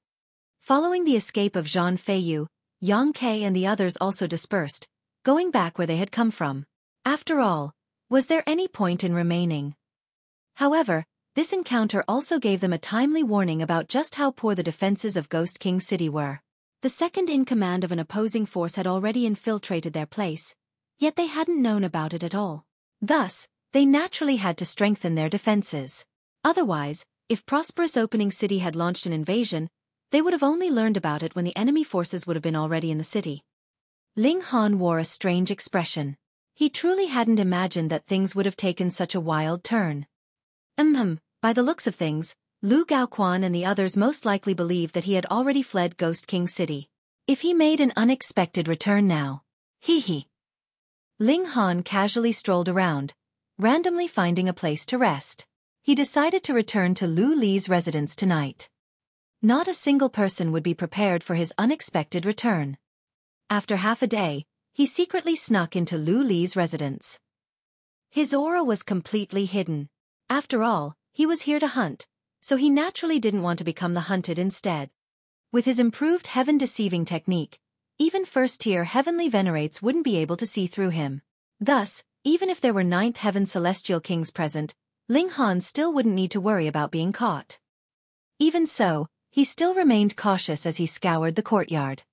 Following the escape of Zhang Feiyu, Yang Ke and the others also dispersed, going back where they had come from. After all, was there any point in remaining? However, this encounter also gave them a timely warning about just how poor the defenses of Ghost King City were. The second-in-command of an opposing force had already infiltrated their place, yet they hadn't known about it at all. Thus, they naturally had to strengthen their defenses. Otherwise, if Prosperous Opening City had launched an invasion, they would have only learned about it when the enemy forces would have been already in the city. Ling Han wore a strange expression. He truly hadn't imagined that things would have taken such a wild turn. By the looks of things, Lu Gaoquan and the others most likely believed that he had already fled Ghost King City. If he made an unexpected return now. Hee. Ling Han casually strolled around, randomly finding a place to rest. He decided to return to Lu Li's residence tonight. Not a single person would be prepared for his unexpected return. After half a day, he secretly snuck into Lu Li's residence. His aura was completely hidden. After all, he was here to hunt, so he naturally didn't want to become the hunted instead. With his improved heaven-deceiving technique, even first-tier heavenly venerates wouldn't be able to see through him. Thus, even if there were ninth heaven celestial kings present, Ling Han still wouldn't need to worry about being caught. Even so, he still remained cautious as he scoured the courtyard.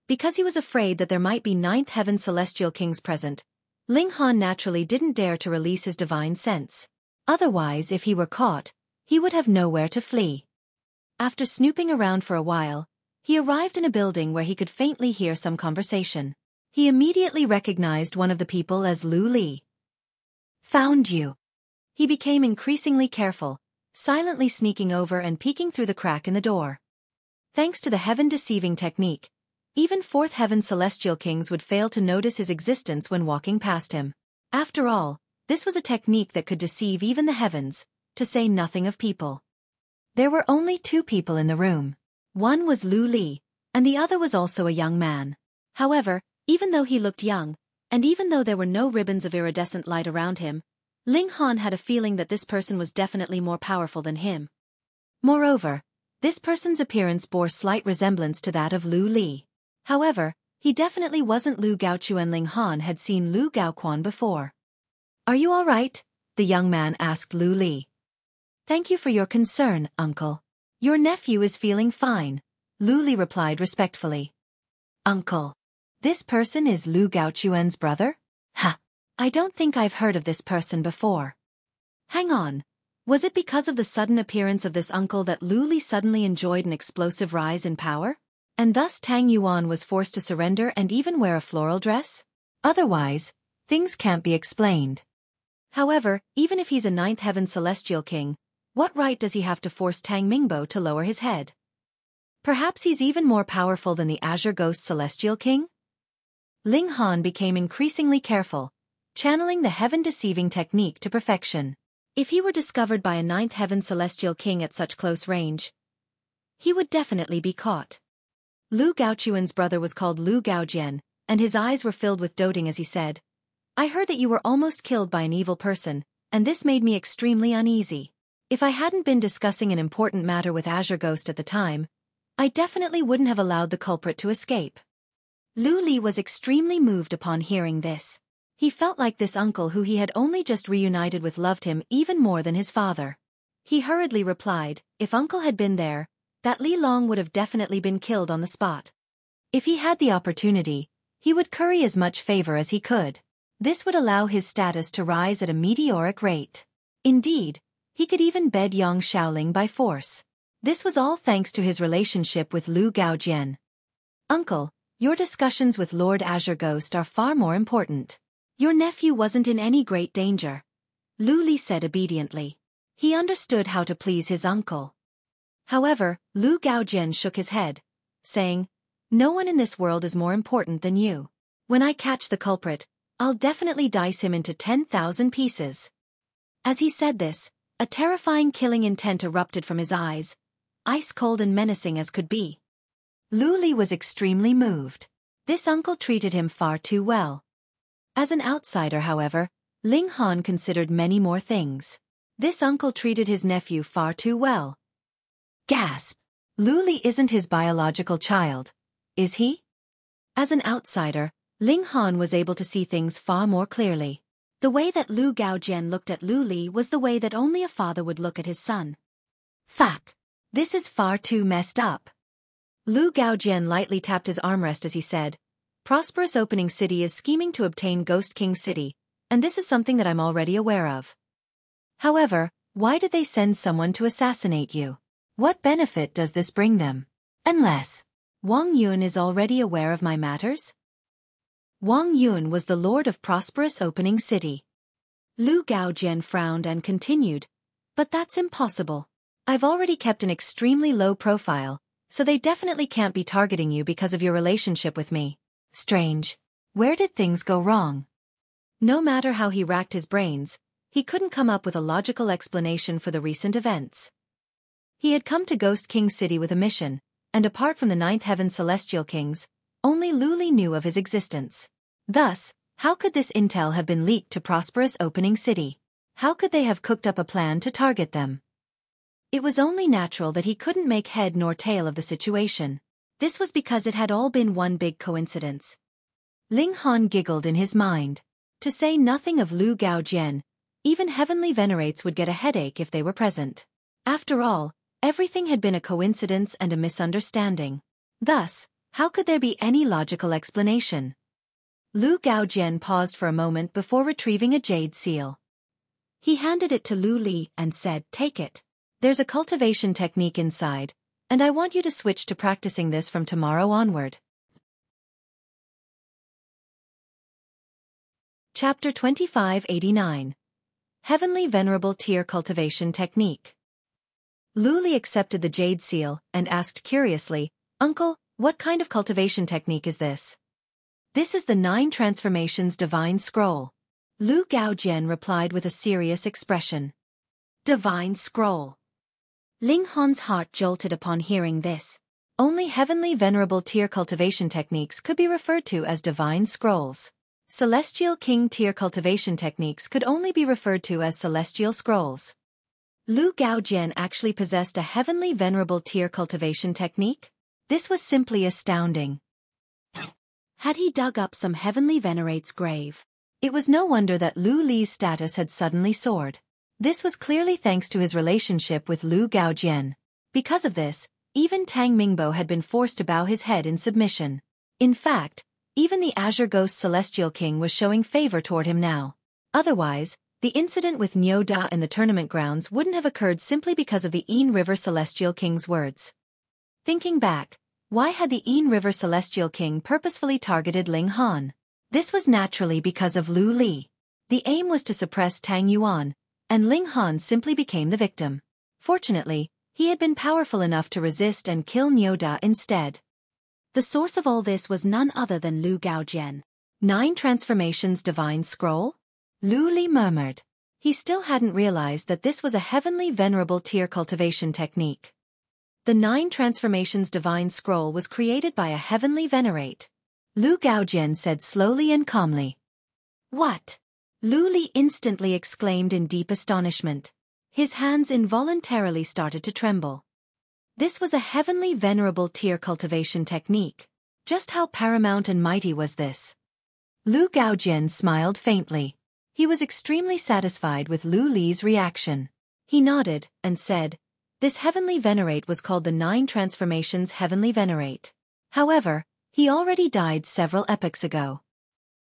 Because he was afraid that there might be ninth heaven celestial kings present, Ling Han naturally didn't dare to release his divine sense. Otherwise, if he were caught, he would have nowhere to flee. After snooping around for a while, he arrived in a building where he could faintly hear some conversation. He immediately recognized one of the people as Lu Li. "Found you." He became increasingly careful, silently sneaking over and peeking through the crack in the door. Thanks to the heaven-deceiving technique, even fourth heaven celestial kings would fail to notice his existence when walking past him. After all, this was a technique that could deceive even the heavens, to say nothing of people. There were only two people in the room. One was Lu Li, and the other was also a young man. However, even though he looked young, and even though there were no ribbons of iridescent light around him, Ling Han had a feeling that this person was definitely more powerful than him. Moreover, this person's appearance bore slight resemblance to that of Lu Li. However, he definitely wasn't Lu Gaochu, and Ling Han had seen Lu Gaoquan before. "Are you all right?" the young man asked Lu Li. "Thank you for your concern, uncle. Your nephew is feeling fine," Lu Li replied respectfully. "Uncle, this person is Lu Gaochuan's brother? Ha! I don't think I've heard of this person before." Hang on. Was it because of the sudden appearance of this uncle that Lu Li suddenly enjoyed an explosive rise in power? And thus Tang Yuan was forced to surrender and even wear a floral dress? Otherwise, things can't be explained. However, even if he's a ninth heaven celestial king, what right does he have to force Tang Mingbo to lower his head? Perhaps he's even more powerful than the Azure Ghost Celestial King? Ling Han became increasingly careful, channeling the heaven-deceiving technique to perfection. If he were discovered by a ninth heaven celestial king at such close range, he would definitely be caught. Lu Gaochuan's brother was called Lu Gaojian, and his eyes were filled with doting as he said, "I heard that you were almost killed by an evil person, and this made me extremely uneasy. If I hadn't been discussing an important matter with Azure Ghost at the time, I definitely wouldn't have allowed the culprit to escape." Lu Li was extremely moved upon hearing this. He felt like this uncle who he had only just reunited with loved him even more than his father. He hurriedly replied, if uncle had been there, that Li Long would have definitely been killed on the spot. If he had the opportunity, he would curry as much favor as he could. This would allow his status to rise at a meteoric rate. Indeed, he could even bed Yang Shaoling by force. This was all thanks to his relationship with Lu Gaojian. "Uncle, your discussions with Lord Azure Ghost are far more important. Your nephew wasn't in any great danger," Lu Li said obediently. He understood how to please his uncle. However, Lu Gaojian shook his head, saying, "No one in this world is more important than you. When I catch the culprit, I'll definitely dice him into 10,000 pieces." As he said this, a terrifying killing intent erupted from his eyes, ice-cold and menacing as could be. Lu Li was extremely moved. This uncle treated him far too well. As an outsider, however, Ling Han considered many more things. This uncle treated his nephew far too well. Gasp! Lu Li isn't his biological child, is he? As an outsider, Ling Han was able to see things far more clearly. The way that Lu Gaojian looked at Lu Li was the way that only a father would look at his son. Fuck! This is far too messed up. Lu Gaojian lightly tapped his armrest as he said, "Prosperous Opening City is scheming to obtain Ghost King City, and this is something that I'm already aware of. However, why did they send someone to assassinate you? What benefit does this bring them? Unless Wang Yun is already aware of my matters?" Wang Yun was the lord of Prosperous Opening City. Lu Gaojian frowned and continued, "But that's impossible. I've already kept an extremely low profile, so they definitely can't be targeting you because of your relationship with me. Strange. Where did things go wrong?" No matter how he racked his brains, he couldn't come up with a logical explanation for the recent events. He had come to Ghost King City with a mission, and apart from the Ninth Heaven Celestial Kings, only Lu Li knew of his existence. Thus, how could this intel have been leaked to Prosperous Opening City? How could they have cooked up a plan to target them? It was only natural that he couldn't make head nor tail of the situation. This was because it had all been one big coincidence. Ling Han giggled in his mind. To say nothing of Lu Gaojian, even heavenly venerates would get a headache if they were present. After all, everything had been a coincidence and a misunderstanding. Thus, how could there be any logical explanation? Lu Gaojian paused for a moment before retrieving a jade seal. He handed it to Lu Li and said, "Take it. There's a cultivation technique inside, and I want you to switch to practicing this from tomorrow onward." Chapter 2589. Heavenly Venerable Tier Cultivation Technique. Lu Li accepted the jade seal and asked curiously, "Uncle, what kind of cultivation technique is this?" "This is the 9 Transformations Divine Scroll." Lu Gaojian replied with a serious expression. Divine Scroll. Ling Han's heart jolted upon hearing this. Only Heavenly Venerable Tier cultivation techniques could be referred to as Divine Scrolls. Celestial King Tier cultivation techniques could only be referred to as Celestial Scrolls. Lu Gaojian actually possessed a Heavenly Venerable Tier cultivation technique? This was simply astounding. Had he dug up some Heavenly Venerate's grave? It was no wonder that Lu Li's status had suddenly soared. This was clearly thanks to his relationship with Lu Gaojian. Because of this, even Tang Mingbo had been forced to bow his head in submission. In fact, even the Azure Ghost Celestial King was showing favor toward him now. Otherwise, the incident with Niu Da in the tournament grounds wouldn't have occurred simply because of the Yin River Celestial King's words. Thinking back, why had the Yin River Celestial King purposefully targeted Ling Han? This was naturally because of Lu Li. The aim was to suppress Tang Yuan, and Ling Han simply became the victim. Fortunately, he had been powerful enough to resist and kill Niu Da instead. The source of all this was none other than Lu Gaojian. 9 Transformations Divine Scroll? Lu Li murmured. He still hadn't realized that this was a Heavenly Venerable Tier cultivation technique. The 9 Transformations Divine Scroll was created by a Heavenly Venerate. Lu Gaojian said slowly and calmly. What? Lu Li instantly exclaimed in deep astonishment. His hands involuntarily started to tremble. This was a heavenly venerable tier cultivation technique. Just how paramount and mighty was this? Lu Gaojian smiled faintly. He was extremely satisfied with Lu Li's reaction. He nodded and said, "This heavenly venerate was called the 9 Transformations Heavenly Venerate. However, he already died several epochs ago."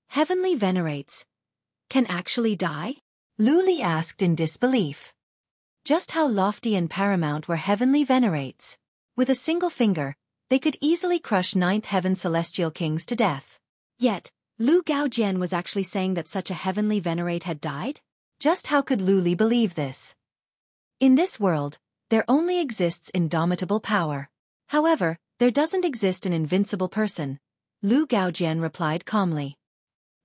Heavenly venerates can actually die? Lu Li asked in disbelief. Just how lofty and paramount were heavenly venerates? With a single finger, they could easily crush 9th heaven celestial kings to death. Yet, Lu Gaojian was actually saying that such a heavenly venerate had died? Just how could Lu Li believe this? In this world, there only exists indomitable power. However, there doesn't exist an invincible person, Lu Gaojian replied calmly.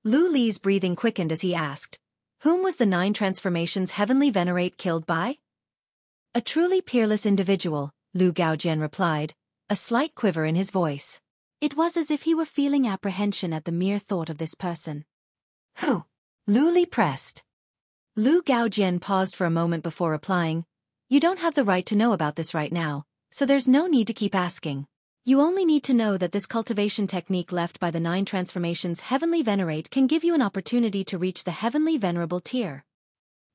Lu Li's breathing quickened as he asked, "Whom was the 9 Transformations Heavenly Venerate killed by?" "A truly peerless individual," Lu Gaojian replied, a slight quiver in his voice. It was as if he were feeling apprehension at the mere thought of this person. "Who?" Lu Li pressed. Lu Gaojian paused for a moment before replying, "You don't have the right to know about this right now, so there's no need to keep asking. You only need to know that this cultivation technique left by the 9 Transformations Heavenly Venerate can give you an opportunity to reach the Heavenly Venerable tier."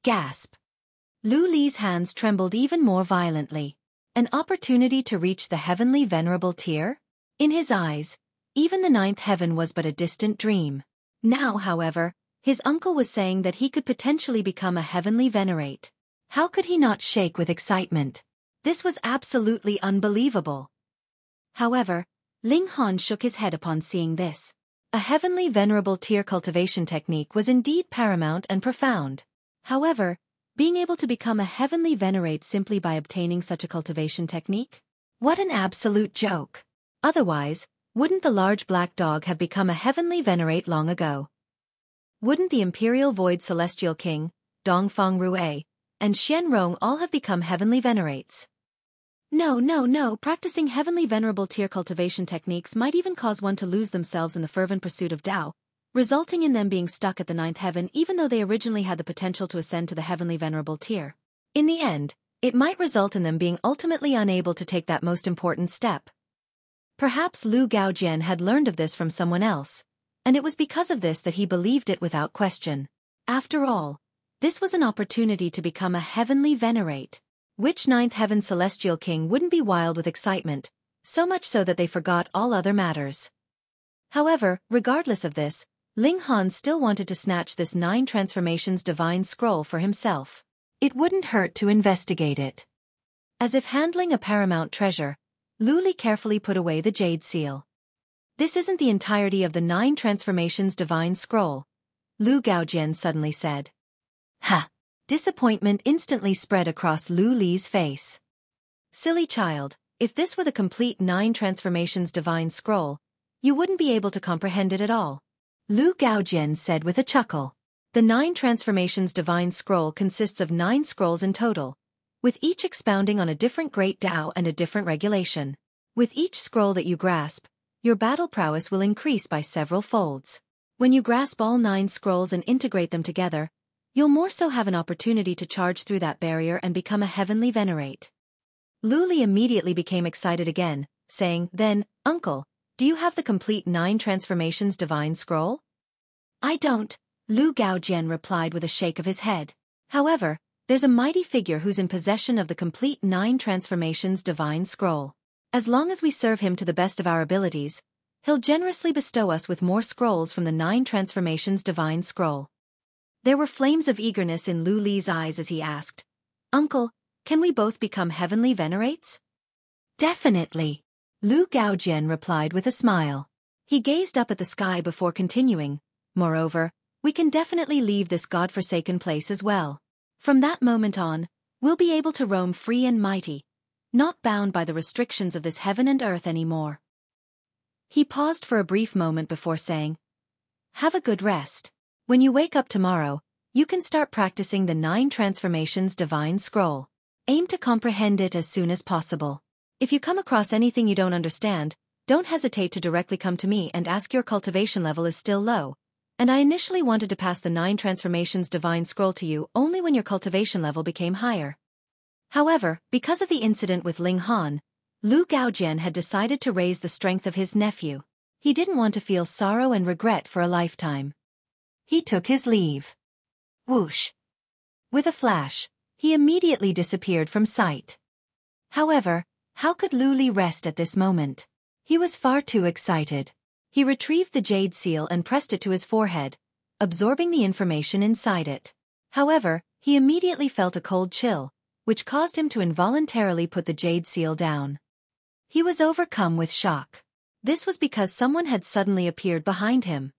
Gasp. Lu Li's hands trembled even more violently. An opportunity to reach the Heavenly Venerable tier? In his eyes, even the 9th heaven was but a distant dream. Now, however, his uncle was saying that he could potentially become a Heavenly Venerate. How could he not shake with excitement? This was absolutely unbelievable. However, Ling Han shook his head upon seeing this. A Heavenly Venerable tier cultivation technique was indeed paramount and profound. However, being able to become a Heavenly Venerate simply by obtaining such a cultivation technique? What an absolute joke! Otherwise, wouldn't the large black dog have become a Heavenly Venerate long ago? Wouldn't the Imperial Void Celestial King, Dongfang Rue, and Xian Rong all have become Heavenly Venerates? No, practicing Heavenly Venerable tier cultivation techniques might even cause one to lose themselves in the fervent pursuit of Tao, resulting in them being stuck at the 9th heaven even though they originally had the potential to ascend to the Heavenly Venerable tier. In the end, it might result in them being ultimately unable to take that most important step. Perhaps Lu Gaojian had learned of this from someone else, and it was because of this that he believed it without question. After all, this was an opportunity to become a Heavenly Venerate. Which 9th heaven celestial king wouldn't be wild with excitement, so much so that they forgot all other matters? However, regardless of this, Ling Han still wanted to snatch this 9 Transformations Divine Scroll for himself. It wouldn't hurt to investigate it. As if handling a paramount treasure, Lu Li carefully put away the jade seal. "This isn't the entirety of the 9 Transformations Divine Scroll," Lu Gaojian suddenly said. "Ha!" Disappointment instantly spread across Lu Li's face. "Silly child, if this were the complete 9 Transformations Divine Scroll, you wouldn't be able to comprehend it at all," Lu Gaojian said with a chuckle. The 9 Transformations Divine Scroll consists of 9 scrolls in total, with each expounding on a different great Tao and a different regulation. With each scroll that you grasp, your battle prowess will increase by several folds. When you grasp all 9 scrolls and integrate them together, you'll more so have an opportunity to charge through that barrier and become a Heavenly Venerate. Lu Li immediately became excited again, saying, "Then, uncle, do you have the complete 9 Transformations Divine Scroll?" "I don't," Lu Gaojian replied with a shake of his head. "However, there's a mighty figure who's in possession of the complete 9 Transformations Divine Scroll. As long as we serve him to the best of our abilities, he'll generously bestow us with more scrolls from the 9 Transformations Divine Scroll." There were flames of eagerness in Lu Li's eyes as he asked, "Uncle, can we both become Heavenly Venerates?" "Definitely," Lu Gaojian replied with a smile. He gazed up at the sky before continuing, "Moreover, we can definitely leave this godforsaken place as well. From that moment on, we'll be able to roam free and mighty, not bound by the restrictions of this heaven and earth anymore." He paused for a brief moment before saying, "Have a good rest. When you wake up tomorrow, you can start practicing the 9 Transformations Divine Scroll. Aim to comprehend it as soon as possible. If you come across anything you don't understand, don't hesitate to directly come to me and ask. Your cultivation level is still low, and I initially wanted to pass the 9 transformations divine scroll to you only when your cultivation level became higher. However, because of the incident with Ling Han, Lu Gaojian had decided to raise the strength of his nephew. He didn't want to feel sorrow and regret for a lifetime. He took his leave. Whoosh! With a flash, he immediately disappeared from sight. However, how could Lu Li rest at this moment? He was far too excited. He retrieved the jade seal and pressed it to his forehead, absorbing the information inside it. However, he immediately felt a cold chill, which caused him to involuntarily put the jade seal down. He was overcome with shock. This was because someone had suddenly appeared behind him.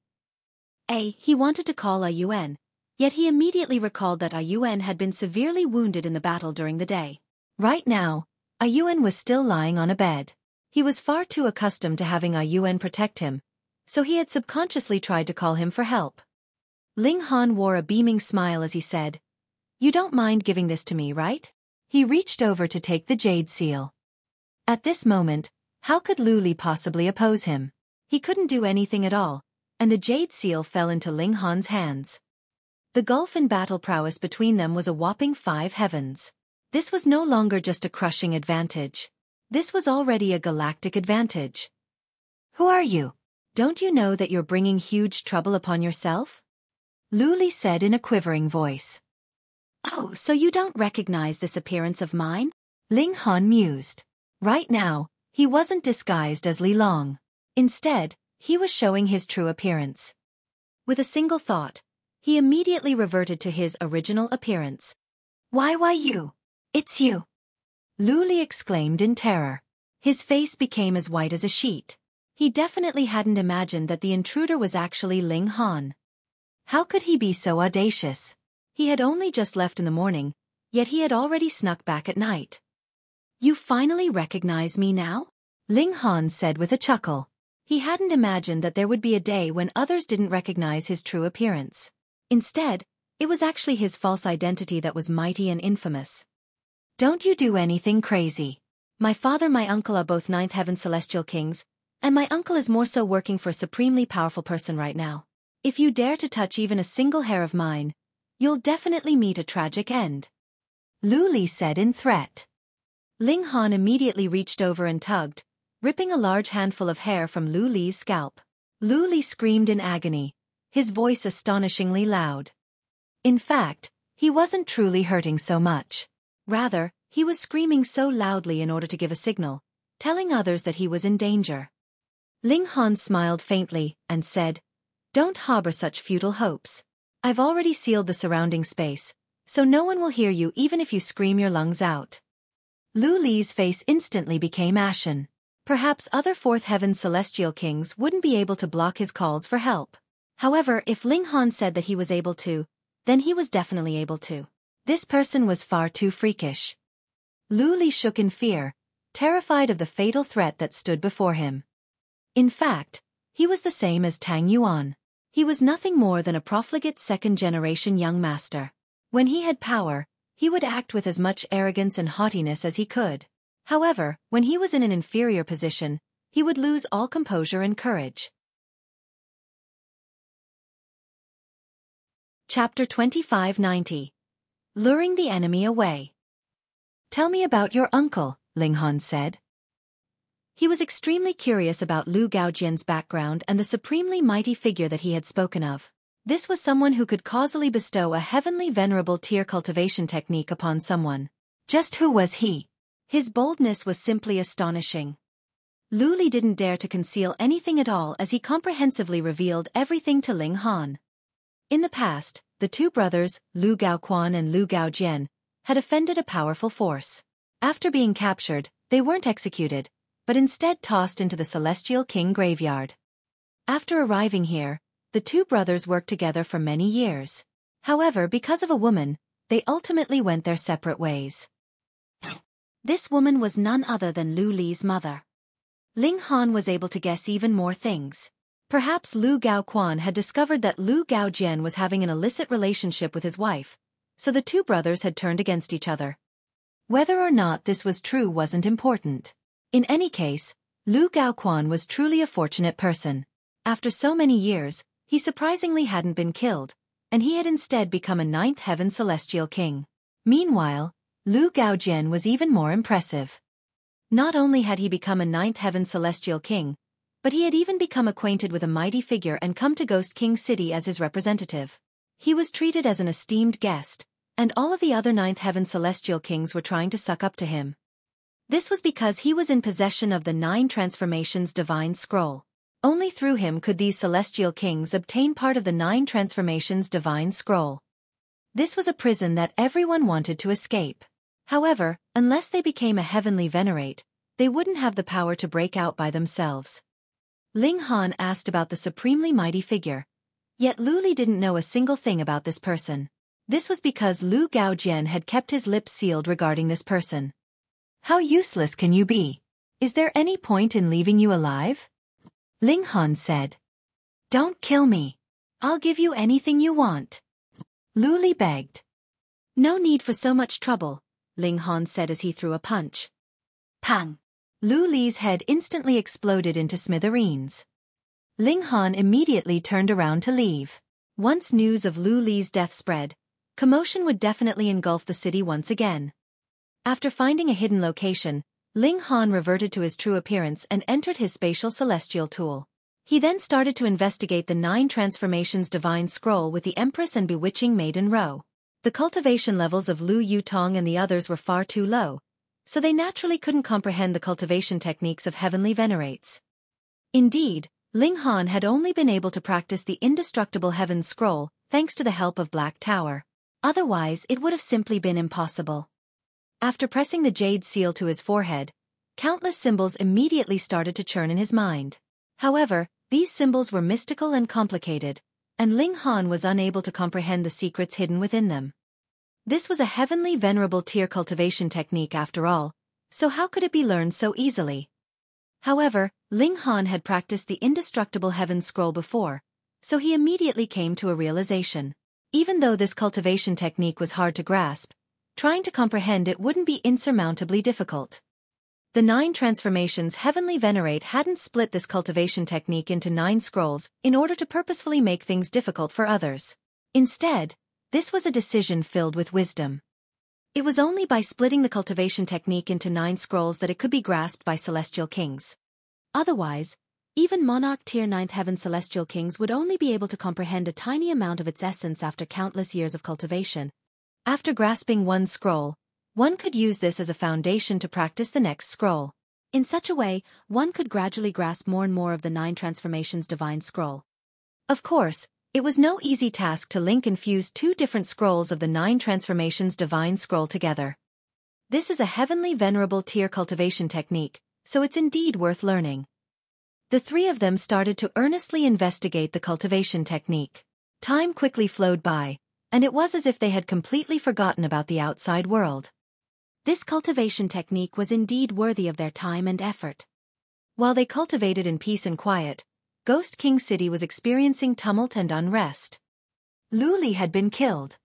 He wanted to call Yuen, yet he immediately recalled that Yuen had been severely wounded in the battle during the day. Right now, Yuen was still lying on a bed. He was far too accustomed to having Yuen protect him, so he had subconsciously tried to call him for help. Ling Han wore a beaming smile as he said, "You don't mind giving this to me, right?" He reached over to take the jade seal. At this moment, how could Lu Li possibly oppose him? He couldn't do anything at all, and the jade seal fell into Ling Han's hands. The gulf in battle prowess between them was a whopping 5 heavens. This was no longer just a crushing advantage. This was already a galactic advantage. "Who are you? Don't you know that you're bringing huge trouble upon yourself?" Lu Li said in a quivering voice. "Oh, so you don't recognize this appearance of mine?" Ling Han mused. Right now, he wasn't disguised as Li Long. Instead, he was showing his true appearance. With a single thought, he immediately reverted to his original appearance. Why you? It's you!" Lu Li exclaimed in terror. His face became as white as a sheet. He definitely hadn't imagined that the intruder was actually Ling Han. How could he be so audacious? He had only just left in the morning, yet he had already snuck back at night. "You finally recognize me now?" Ling Han said with a chuckle. He hadn't imagined that there would be a day when others didn't recognize his true appearance. Instead, it was actually his false identity that was mighty and infamous. "Don't you do anything crazy. My father and my uncle are both 9th Heaven Celestial Kings, and my uncle is more so working for a supremely powerful person right now. If you dare to touch even a single hair of mine, you'll definitely meet a tragic end," Lu Li said in threat. Ling Han immediately reached over and tugged, ripping a large handful of hair from Lu Li's scalp. Lu Li screamed in agony, his voice astonishingly loud. In fact, he wasn't truly hurting so much. Rather, he was screaming so loudly in order to give a signal, telling others that he was in danger. Ling Han smiled faintly and said, "Don't harbor such futile hopes. I've already sealed the surrounding space, so no one will hear you even if you scream your lungs out." Lu Li's face instantly became ashen. Perhaps other 4th Heaven Celestial Kings wouldn't be able to block his calls for help. However, if Ling Han said that he was able to, then he was definitely able to. This person was far too freakish. Lu Li shook in fear, terrified of the fatal threat that stood before him. In fact, he was the same as Tang Yuan. He was nothing more than a profligate 2nd-generation young master. When he had power, he would act with as much arrogance and haughtiness as he could. However, when he was in an inferior position, he would lose all composure and courage. Chapter 2590. Luring the enemy away. "Tell me about your uncle," Ling Han said. He was extremely curious about Lu Gaojian's background and the supremely mighty figure that he had spoken of. This was someone who could causally bestow a heavenly venerable tier cultivation technique upon someone. Just who was he? His boldness was simply astonishing. Lu Li didn't dare to conceal anything at all as he comprehensively revealed everything to Ling Han. In the past, the 2 brothers, Lu Gaoquan and Lu Gaojian, had offended a powerful force. After being captured, they weren't executed, but instead tossed into the Celestial King graveyard. After arriving here, the 2 brothers worked together for many years. However, because of a woman, they ultimately went their separate ways. This woman was none other than Lu Li's mother. Ling Han was able to guess even more things. Perhaps Lu Gaoquan had discovered that Lu Gaojian was having an illicit relationship with his wife, so the 2 brothers had turned against each other. Whether or not this was true wasn't important. In any case, Lu Gaoquan was truly a fortunate person. After so many years, he surprisingly hadn't been killed, and he had instead become a ninth heaven celestial king. Meanwhile, Lu Gaojian was even more impressive. Not only had he become a ninth heaven celestial king, but he had even become acquainted with a mighty figure and come to Ghost King City as his representative. He was treated as an esteemed guest, and all of the other ninth heaven celestial kings were trying to suck up to him. This was because he was in possession of the 9 transformations divine scroll. Only through him could these celestial kings obtain part of the 9 transformations divine scroll. This was a prison that everyone wanted to escape. However, unless they became a heavenly venerate, they wouldn't have the power to break out by themselves. Ling Han asked about the supremely mighty figure. Yet Lu Li didn't know a single thing about this person. This was because Lu Gaojian had kept his lips sealed regarding this person. How useless can you be? Is there any point in leaving you alive? Ling Han said. Don't kill me. I'll give you anything you want. Lu Li begged. No need for so much trouble, Ling Han said as he threw a punch. Pang! Lu Li's head instantly exploded into smithereens. Ling Han immediately turned around to leave. Once news of Lu Li's death spread, commotion would definitely engulf the city once again. After finding a hidden location, Ling Han reverted to his true appearance and entered his spatial celestial tool. He then started to investigate the 9 transformations divine scroll with the Empress and bewitching Maiden Ro. The cultivation levels of Lu Yutong and the others were far too low, so they naturally couldn't comprehend the cultivation techniques of heavenly venerates. Indeed, Ling Han had only been able to practice the indestructible heaven scroll thanks to the help of Black Tower. Otherwise it would have simply been impossible. After pressing the jade seal to his forehead, countless symbols immediately started to churn in his mind. However, these symbols were mystical and complicated, and Ling Han was unable to comprehend the secrets hidden within them. This was a heavenly venerable tier cultivation technique after all, so how could it be learned so easily? However, Ling Han had practiced the indestructible heaven scroll before, so he immediately came to a realization. Even though this cultivation technique was hard to grasp, trying to comprehend it wouldn't be insurmountably difficult. The 9 transformations heavenly venerate hadn't split this cultivation technique into 9 scrolls in order to purposefully make things difficult for others. Instead, this was a decision filled with wisdom. It was only by splitting the cultivation technique into 9 scrolls that it could be grasped by celestial kings. Otherwise, even monarch tier 9th heaven celestial kings would only be able to comprehend a tiny amount of its essence after countless years of cultivation. After grasping one scroll, one could use this as a foundation to practice the next scroll. In such a way, one could gradually grasp more and more of the 9 transformations divine scroll. Of course, it was no easy task to link and fuse 2 different scrolls of the 9 transformations divine scroll together. This is a heavenly venerable tier cultivation technique, so it's indeed worth learning. The 3 of them started to earnestly investigate the cultivation technique. Time quickly flowed by, and it was as if they had completely forgotten about the outside world. This cultivation technique was indeed worthy of their time and effort. While they cultivated in peace and quiet, Ghost King City was experiencing tumult and unrest. Lu Li had been killed.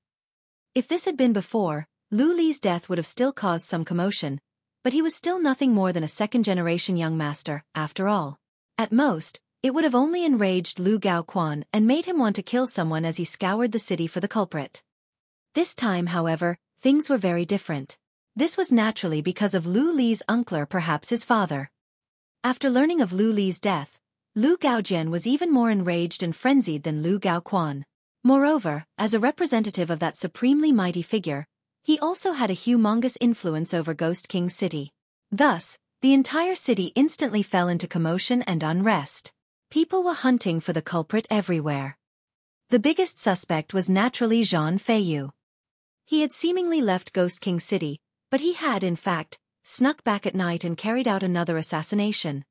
If this had been before, Lu Li's death would have still caused some commotion, but he was still nothing more than a second-generation young master, after all. At most, it would have only enraged Lu Gaoquan and made him want to kill someone as he scoured the city for the culprit. This time, however, things were very different. This was naturally because of Lu Li's uncle, or perhaps his father. After learning of Lu Li's death, Lu Gaojian was even more enraged and frenzied than Lu Gaoquan. Moreover, as a representative of that supremely mighty figure, he also had a humongous influence over Ghost King City. Thus, the entire city instantly fell into commotion and unrest. People were hunting for the culprit everywhere. The biggest suspect was naturally Zhang Feiyu. He had seemingly left Ghost King City, but he had, in fact, snuck back at night and carried out another assassination.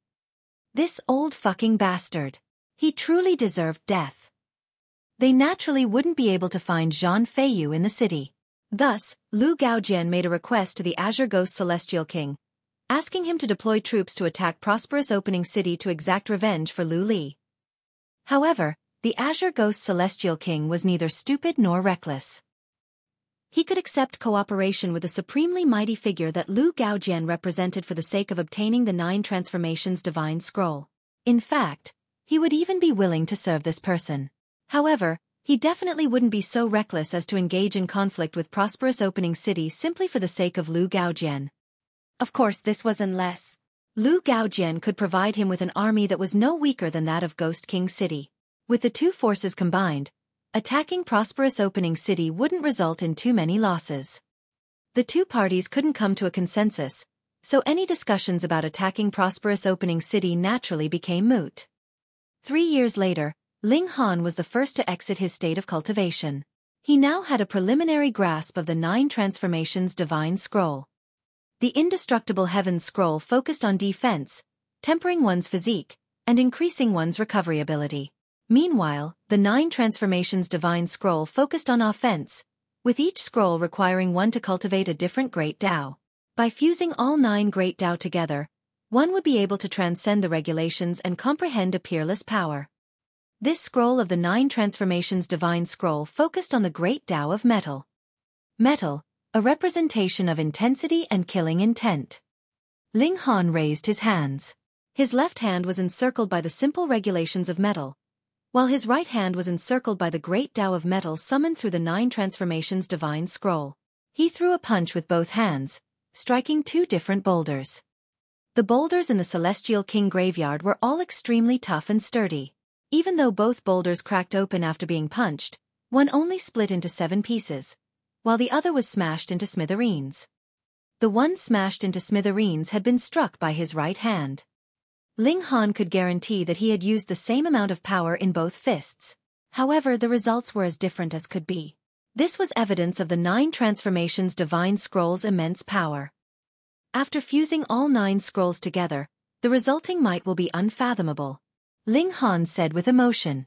This old fucking bastard. He truly deserved death. They naturally wouldn't be able to find Zhang Feiyu in the city. Thus, Lu Gaojian made a request to the Azure Ghost Celestial King, asking him to deploy troops to attack prosperous opening city to exact revenge for Lu Li. However, the Azure Ghost Celestial King was neither stupid nor reckless. He could accept cooperation with the supremely mighty figure that Lu Gaojian represented for the sake of obtaining the 9 transformations divine scroll. In fact, he would even be willing to serve this person. However, he definitely wouldn't be so reckless as to engage in conflict with prosperous opening city simply for the sake of Lu Gaojian. Of course, this was unless Lu Gaojian could provide him with an army that was no weaker than that of Ghost King City. With the two forces combined, attacking prosperous opening city wouldn't result in too many losses. The two parties couldn't come to a consensus, so any discussions about attacking prosperous opening city naturally became moot. 3 years later, Ling Han was the first to exit his state of cultivation. He now had a preliminary grasp of the 9 transformations divine scroll. The indestructible heavens scroll focused on defense, tempering one's physique, and increasing one's recovery ability. Meanwhile, the 9 transformations divine scroll focused on offense, with each scroll requiring one to cultivate a different great Tao. By fusing all 9 great Tao together, one would be able to transcend the regulations and comprehend a peerless power. This scroll of the 9 transformations divine scroll focused on the great Tao of metal. Metal, a representation of intensity and killing intent. Ling Han raised his hands. His left hand was encircled by the simple regulations of metal, while his right hand was encircled by the great Tao of metal summoned through the 9 transformations divine scroll. He threw a punch with both hands, striking 2 different boulders. The boulders in the Celestial King graveyard were all extremely tough and sturdy. Even though both boulders cracked open after being punched, one only split into 7 pieces, while the other was smashed into smithereens. The one smashed into smithereens had been struck by his right hand. Ling Han could guarantee that he had used the same amount of power in both fists. However, the results were as different as could be. This was evidence of the 9 transformations divine scroll's immense power. After fusing all 9 scrolls together, the resulting might will be unfathomable, Ling Han said with emotion.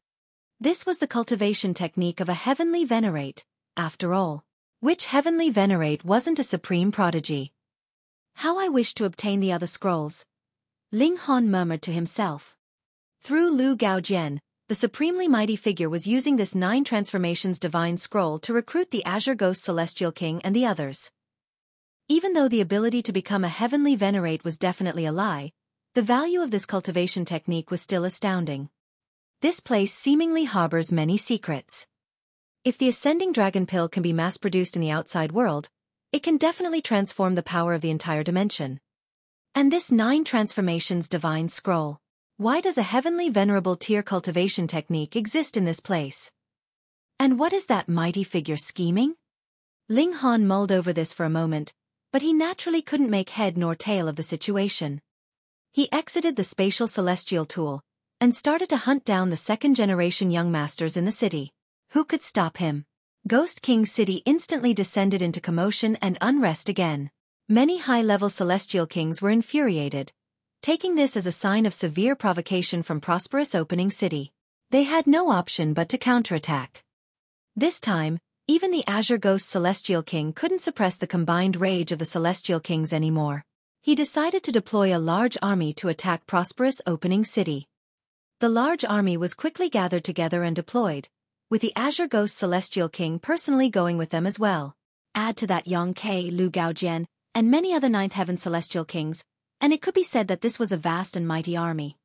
This was the cultivation technique of a heavenly venerate, after all. Which heavenly venerate wasn't a supreme prodigy? How I wish to obtain the other scrolls, Ling Han murmured to himself. Through Lu Gaojian, the supremely mighty figure was using this 9 transformations divine scroll to recruit the Azure Ghost Celestial King and the others. Even though the ability to become a heavenly venerate was definitely a lie, the value of this cultivation technique was still astounding. This place seemingly harbors many secrets. If the ascending dragon pill can be mass-produced in the outside world, it can definitely transform the power of the entire dimension. And this 9 transformations divine scroll. Why does a heavenly venerable tier cultivation technique exist in this place? And what is that mighty figure scheming? Ling Han mulled over this for a moment, but he naturally couldn't make head nor tail of the situation. He exited the spatial celestial tool, and started to hunt down the 2nd-generation young masters in the city. Who could stop him? Ghost King City instantly descended into commotion and unrest again. Many high-level celestial kings were infuriated, taking this as a sign of severe provocation from prosperous opening city. They had no option but to counterattack. This time, even the Azure Ghost Celestial King couldn't suppress the combined rage of the Celestial Kings anymore. He decided to deploy a large army to attack prosperous opening city. The large army was quickly gathered together and deployed, with the Azure Ghost Celestial King personally going with them as well. Add to that Yongke, Lu Gaojian, and many other 9th Heaven Celestial Kings, and it could be said that this was a vast and mighty army.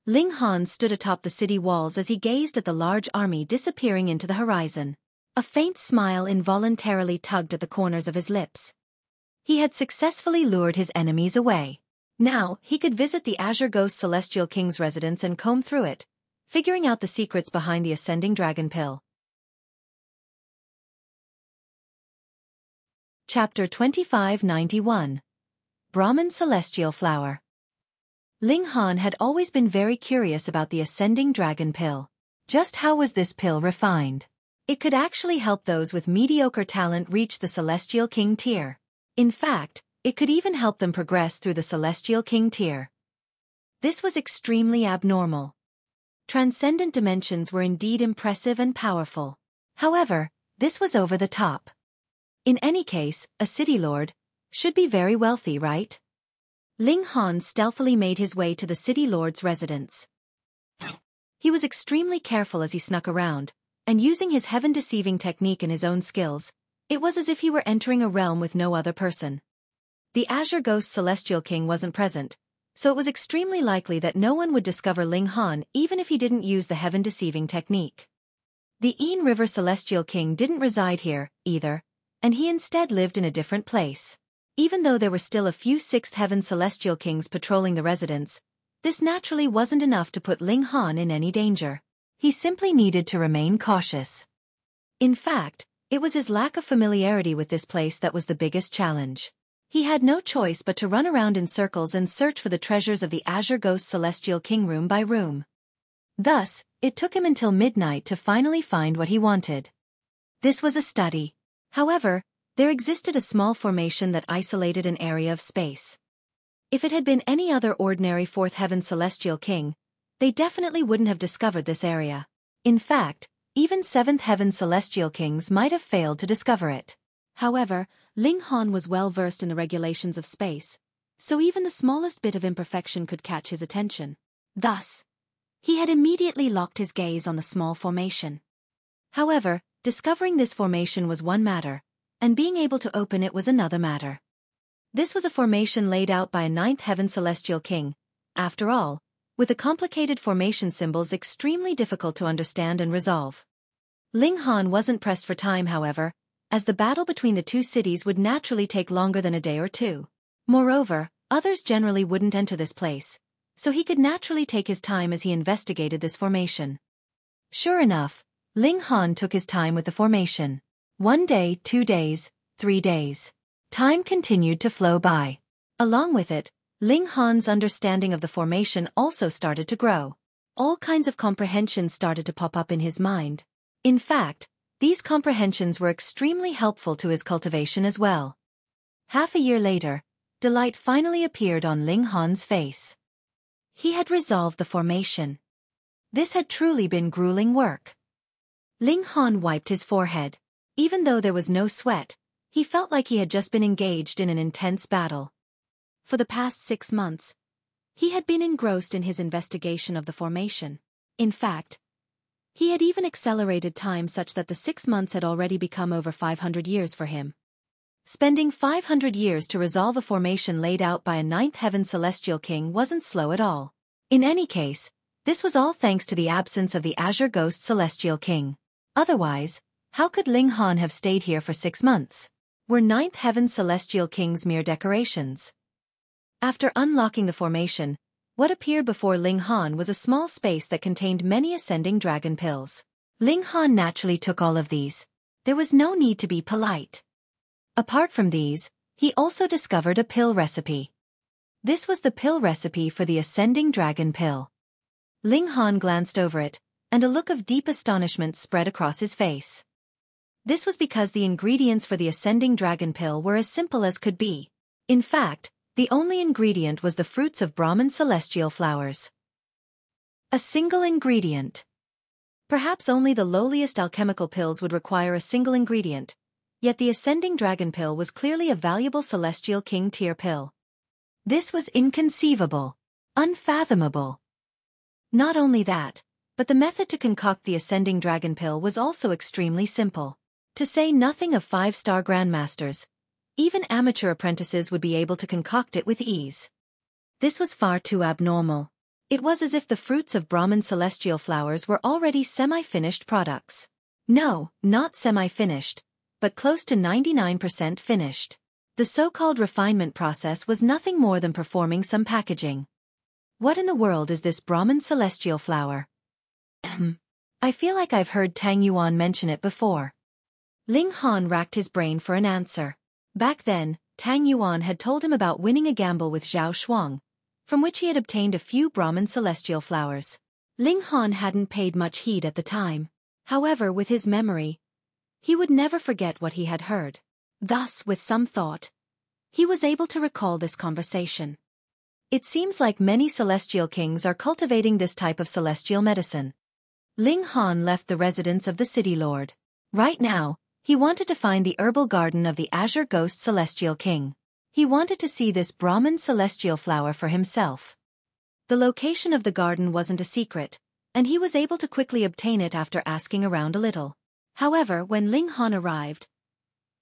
Ling Han stood atop the city walls as he gazed at the large army disappearing into the horizon. A faint smile involuntarily tugged at the corners of his lips. He had successfully lured his enemies away. Now, he could visit the Azure Ghost Celestial King's residence and comb through it, figuring out the secrets behind the ascending dragon pill. Chapter 2591. Brahman Celestial Flower. Ling Han had always been very curious about the ascending dragon pill. Just how was this pill refined? It could actually help those with mediocre talent reach the Celestial King tier. In fact, it could even help them progress through the Celestial King tier. This was extremely abnormal. Transcendent dimensions were indeed impressive and powerful. However, this was over the top. In any case, a city lord should be very wealthy, right? Ling Han stealthily made his way to the city lord's residence. He was extremely careful as he snuck around, and using his heaven-deceiving technique and his own skills, It was as if he were entering a realm with no other person. The Azure Ghost Celestial King wasn't present, so it was extremely likely that no one would discover Ling Han even if he didn't use the heaven-deceiving technique. The Ain River Celestial King didn't reside here, either, and he instead lived in a different place. Even though there were still a few Sixth Heaven Celestial Kings patrolling the residence, this naturally wasn't enough to put Ling Han in any danger. He simply needed to remain cautious. In fact, it was his lack of familiarity with this place that was the biggest challenge. He had no choice but to run around in circles and search for the treasures of the Azure Ghost Celestial King room by room. Thus, it took him until midnight to finally find what he wanted. This was a study. However, there existed a small formation that isolated an area of space. If it had been any other ordinary Fourth Heaven Celestial King, they definitely wouldn't have discovered this area. In fact, even Seventh Heaven Celestial Kings might have failed to discover it. However, Ling Han was well versed in the regulations of space, so even the smallest bit of imperfection could catch his attention. Thus, he had immediately locked his gaze on the small formation. However, discovering this formation was one matter, and being able to open it was another matter. This was a formation laid out by a Ninth Heaven Celestial King. After all, with the complicated formation symbols extremely difficult to understand and resolve. Ling Han wasn't pressed for time, however, as the battle between the two cities would naturally take longer than a day or two. Moreover, others generally wouldn't enter this place, so he could naturally take his time as he investigated this formation. Sure enough, Ling Han took his time with the formation. 1 day, 2 days, 3 days. Time continued to flow by. Along with it, Ling Han's understanding of the formation also started to grow. All kinds of comprehensions started to pop up in his mind. In fact, these comprehensions were extremely helpful to his cultivation as well. Half a year later, delight finally appeared on Ling Han's face. He had resolved the formation. This had truly been grueling work. Ling Han wiped his forehead. Even though there was no sweat, he felt like he had just been engaged in an intense battle. For the past 6 months, he had been engrossed in his investigation of the formation. In fact, he had even accelerated time such that the 6 months had already become over 500 years for him. Spending 500 years to resolve a formation laid out by a Ninth Heaven Celestial King wasn't slow at all. In any case, this was all thanks to the absence of the Azure Ghost Celestial King. Otherwise, how could Ling Han have stayed here for 6 months? Were Ninth Heaven Celestial Kings mere decorations? After unlocking the formation, what appeared before Ling Han was a small space that contained many ascending dragon pills. Ling Han naturally took all of these. There was no need to be polite. Apart from these, he also discovered a pill recipe. This was the pill recipe for the ascending dragon pill. Ling Han glanced over it, and a look of deep astonishment spread across his face. This was because the ingredients for the ascending dragon pill were as simple as could be. In fact, the only ingredient was the fruits of Brahman celestial flowers. A single ingredient. Perhaps only the lowliest alchemical pills would require a single ingredient, yet the ascending dragon pill was clearly a valuable celestial king tier pill. This was inconceivable. Unfathomable. Not only that, but the method to concoct the ascending dragon pill was also extremely simple. To say nothing of 5-star grandmasters, even amateur apprentices would be able to concoct it with ease. This was far too abnormal. It was as if the fruits of Brahman celestial flowers were already semi-finished products. No, not semi-finished, but close to 99% finished. The so-called refinement process was nothing more than performing some packaging. What in the world is this Brahman celestial flower? I feel like I've heard Tang Yuan mention it before. Ling Han racked his brain for an answer. Back then, Tang Yuan had told him about winning a gamble with Zhao Shuang, from which he had obtained a few Brahman celestial flowers. Ling Han hadn't paid much heed at the time. However, with his memory, he would never forget what he had heard. Thus, with some thought, he was able to recall this conversation. It seems like many celestial kings are cultivating this type of celestial medicine. Ling Han left the residence of the city lord. Right now, he wanted to find the herbal garden of the Azure Ghost Celestial King. He wanted to see this Brahman celestial flower for himself. The location of the garden wasn't a secret, and he was able to quickly obtain it after asking around a little. However, when Ling Han arrived,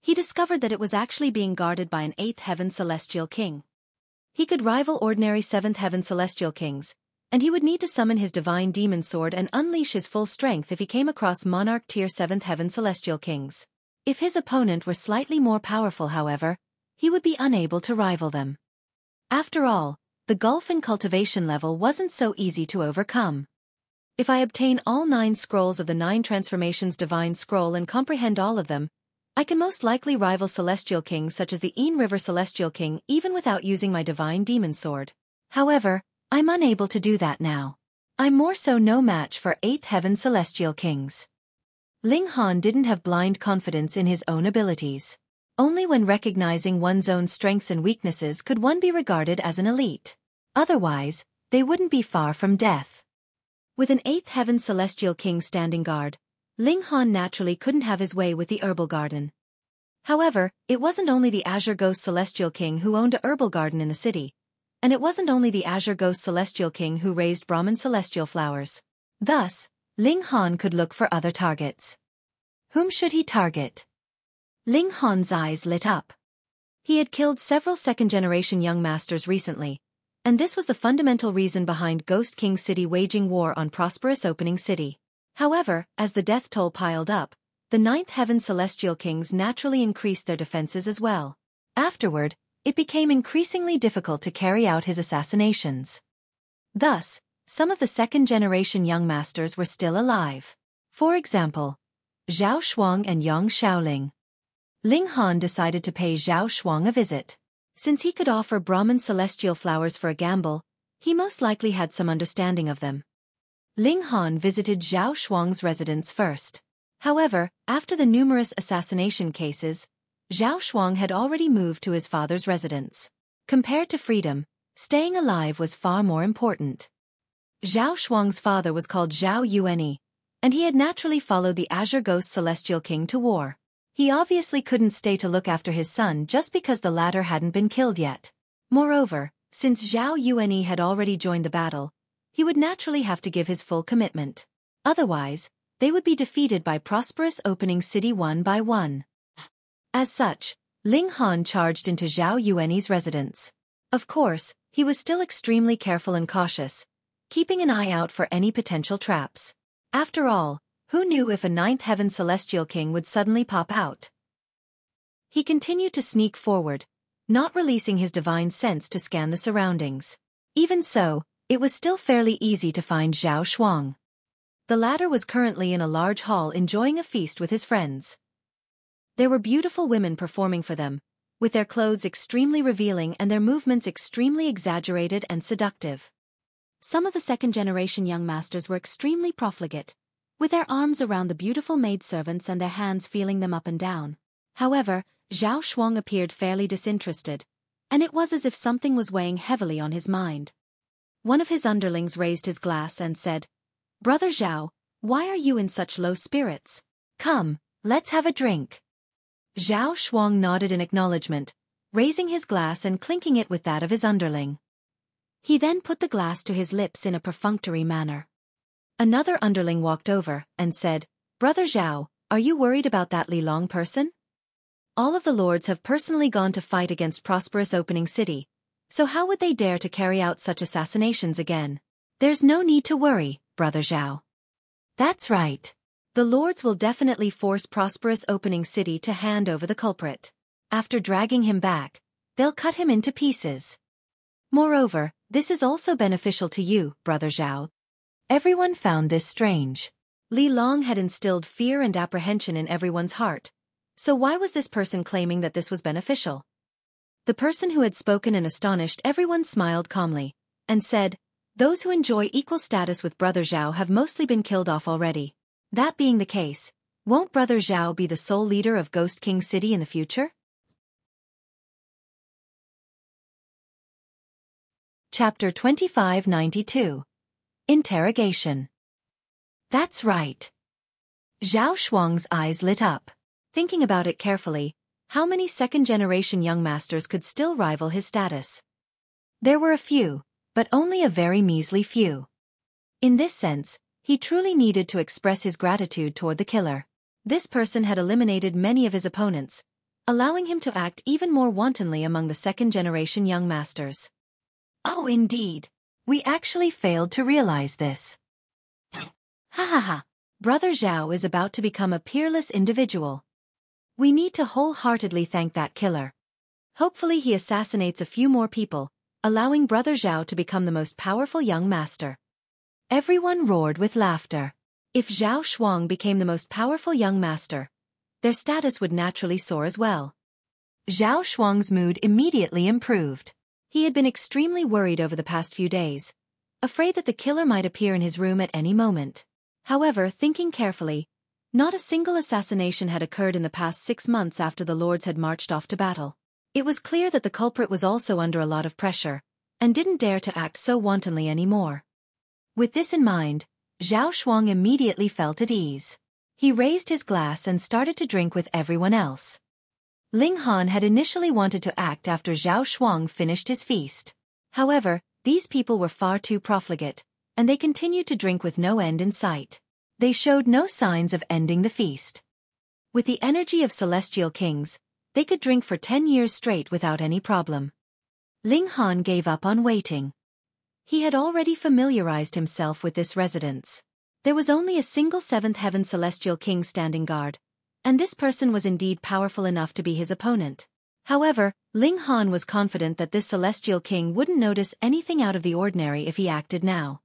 he discovered that it was actually being guarded by an 8th Heaven Celestial King. He could rival ordinary 7th Heaven Celestial Kings, and he would need to summon his divine demon sword and unleash his full strength if he came across Monarch Tier 7th Heaven Celestial Kings. If his opponent were slightly more powerful, however, he would be unable to rival them. After all, the gulf in cultivation level wasn't so easy to overcome. If I obtain all 9 scrolls of the 9 transformations divine scroll and comprehend all of them, I can most likely rival celestial kings such as the Ain River Celestial King even without using my divine demon sword. However, I'm unable to do that now. I'm more so no match for 8th Heaven Celestial Kings. Ling Han didn't have blind confidence in his own abilities. Only when recognizing one's own strengths and weaknesses could one be regarded as an elite. Otherwise, they wouldn't be far from death. With an 8th Heaven Celestial King standing guard, Ling Han naturally couldn't have his way with the herbal garden. However, it wasn't only the Azure Ghost Celestial King who owned a herbal garden in the city, and it wasn't only the Azure Ghost Celestial King who raised Brahman celestial flowers. Thus, Ling Han could look for other targets. Whom should he target? Ling Han's eyes lit up. He had killed several second-generation young masters recently, and this was the fundamental reason behind Ghost King City waging war on prosperous opening city. However, as the death toll piled up, the 9th Heaven Celestial Kings naturally increased their defenses as well. Afterward, it became increasingly difficult to carry out his assassinations. Thus, some of the second-generation young masters were still alive. For example, Zhao Shuang and Yang Shaoling. Ling Han decided to pay Zhao Shuang a visit. Since he could offer Brahman celestial flowers for a gamble, he most likely had some understanding of them. Ling Han visited Zhao Shuang's residence first. However, after the numerous assassination cases, Zhao Shuang had already moved to his father's residence. Compared to freedom, staying alive was far more important. Zhao Shuang's father was called Zhao Yuanyi, and he had naturally followed the Azure Ghost Celestial King to war. He obviously couldn't stay to look after his son just because the latter hadn't been killed yet. Moreover, since Zhao Yuanyi had already joined the battle, he would naturally have to give his full commitment. Otherwise, they would be defeated by prosperous opening city one by one. As such, Ling Han charged into Zhao Yuanyi's residence. Of course, he was still extremely careful and cautious, keeping an eye out for any potential traps. After all, who knew if a 9th Heaven Celestial King would suddenly pop out? He continued to sneak forward, not releasing his divine sense to scan the surroundings. Even so, it was still fairly easy to find Zhao Shuang. The latter was currently in a large hall enjoying a feast with his friends. There were beautiful women performing for them, with their clothes extremely revealing and their movements extremely exaggerated and seductive. Some of the second-generation young masters were extremely profligate, with their arms around the beautiful maidservants and their hands feeling them up and down. However, Zhao Shuang appeared fairly disinterested, and it was as if something was weighing heavily on his mind. One of his underlings raised his glass and said, "Brother Zhao, why are you in such low spirits? Come, let's have a drink." Zhao Shuang nodded in acknowledgement, raising his glass and clinking it with that of his underling. He then put the glass to his lips in a perfunctory manner. Another underling walked over and said, "Brother Zhao, are you worried about that Li Long person? All of the lords have personally gone to fight against prosperous opening city, so how would they dare to carry out such assassinations again? There's no need to worry, Brother Zhao. That's right. The lords will definitely force prosperous opening city to hand over the culprit. After dragging him back, they'll cut him into pieces. Moreover, this is also beneficial to you, Brother Zhao." Everyone found this strange. Li Long had instilled fear and apprehension in everyone's heart, so why was this person claiming that this was beneficial? The person who had spoken and astonished everyone smiled calmly, and said, "Those who enjoy equal status with Brother Zhao have mostly been killed off already. That being the case, won't Brother Zhao be the sole leader of Ghost King City in the future?" Chapter 2592. Interrogation. That's right. Zhao Shuang's eyes lit up. Thinking about it carefully, how many second-generation young masters could still rival his status? There were a few, but only a very measly few. In this sense, he truly needed to express his gratitude toward the killer. This person had eliminated many of his opponents, allowing him to act even more wantonly among the second-generation young masters. Oh indeed. We actually failed to realize this. Ha ha ha. Brother Zhao is about to become a peerless individual. We need to wholeheartedly thank that killer. Hopefully he assassinates a few more people, allowing Brother Zhao to become the most powerful young master. Everyone roared with laughter. If Zhao Shuang became the most powerful young master, their status would naturally soar as well. Zhao Shuang's mood immediately improved. He had been extremely worried over the past few days, afraid that the killer might appear in his room at any moment. However, thinking carefully, not a single assassination had occurred in the past 6 months after the lords had marched off to battle. It was clear that the culprit was also under a lot of pressure, and didn't dare to act so wantonly anymore. With this in mind, Zhao Shuang immediately felt at ease. He raised his glass and started to drink with everyone else. Ling Han had initially wanted to act after Zhao Shuang finished his feast. However, these people were far too profligate, and they continued to drink with no end in sight. They showed no signs of ending the feast. With the energy of celestial kings, they could drink for 10 years straight without any problem. Ling Han gave up on waiting. He had already familiarized himself with this residence. There was only a single 7th heaven celestial king standing guard, and this person was indeed powerful enough to be his opponent. However, Ling Han was confident that this celestial king wouldn't notice anything out of the ordinary if he acted now.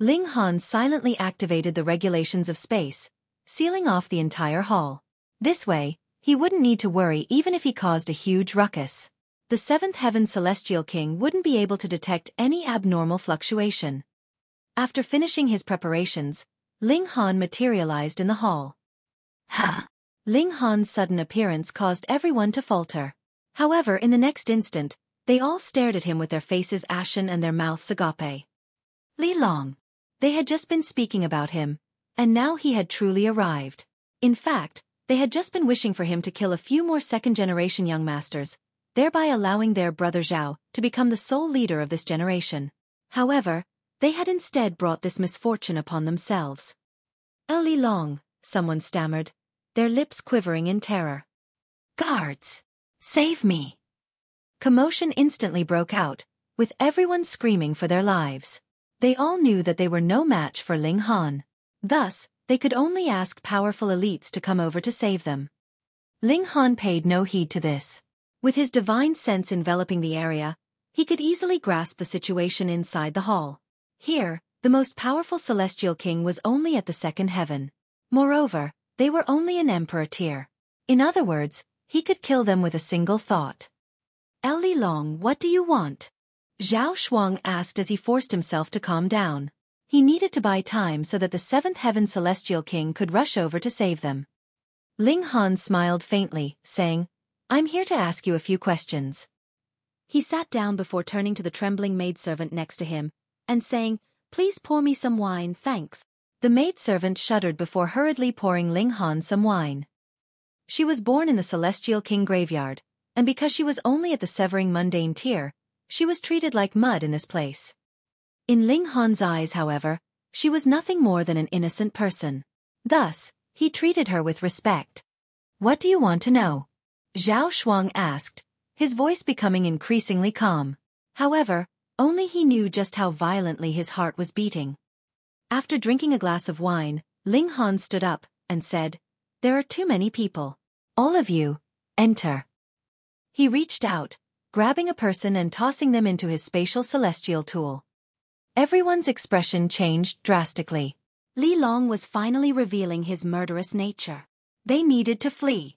Ling Han silently activated the regulations of space, sealing off the entire hall. This way, he wouldn't need to worry even if he caused a huge ruckus. The 7th heaven celestial king wouldn't be able to detect any abnormal fluctuation. After finishing his preparations, Ling Han materialized in the hall. Ha! Ling Han's sudden appearance caused everyone to falter. However, in the next instant, they all stared at him with their faces ashen and their mouths agape. Li Long. They had just been speaking about him, and now he had truly arrived. In fact, they had just been wishing for him to kill a few more second-generation young masters, thereby allowing their brother Zhao to become the sole leader of this generation. However, they had instead brought this misfortune upon themselves. Li Long, someone stammered, their lips quivering in terror. Guards! Save me! Commotion instantly broke out, with everyone screaming for their lives. They all knew that they were no match for Ling Han. Thus, they could only ask powerful elites to come over to save them. Ling Han paid no heed to this. With his divine sense enveloping the area, he could easily grasp the situation inside the hall. Here, the most powerful celestial king was only at the 2nd heaven. Moreover, they were only an emperor tier. In other words, he could kill them with a single thought. Li Long, what do you want? Zhao Shuang asked as he forced himself to calm down. He needed to buy time so that the 7th heaven celestial king could rush over to save them. Ling Han smiled faintly, saying, I'm here to ask you a few questions. He sat down before turning to the trembling maidservant next to him, and saying, Please pour me some wine, thanks. The maidservant shuddered before hurriedly pouring Ling Han some wine. She was born in the Celestial King graveyard, and because she was only at the severing mundane tier, she was treated like mud in this place. In Ling Han's eyes, however, she was nothing more than an innocent person. Thus, he treated her with respect. What do you want to know? Zhao Shuang asked, his voice becoming increasingly calm. However, only he knew just how violently his heart was beating. After drinking a glass of wine, Ling Han stood up and said, There are too many people. All of you, enter. He reached out, grabbing a person and tossing them into his spatial celestial tool. Everyone's expression changed drastically. Li Long was finally revealing his murderous nature. They needed to flee.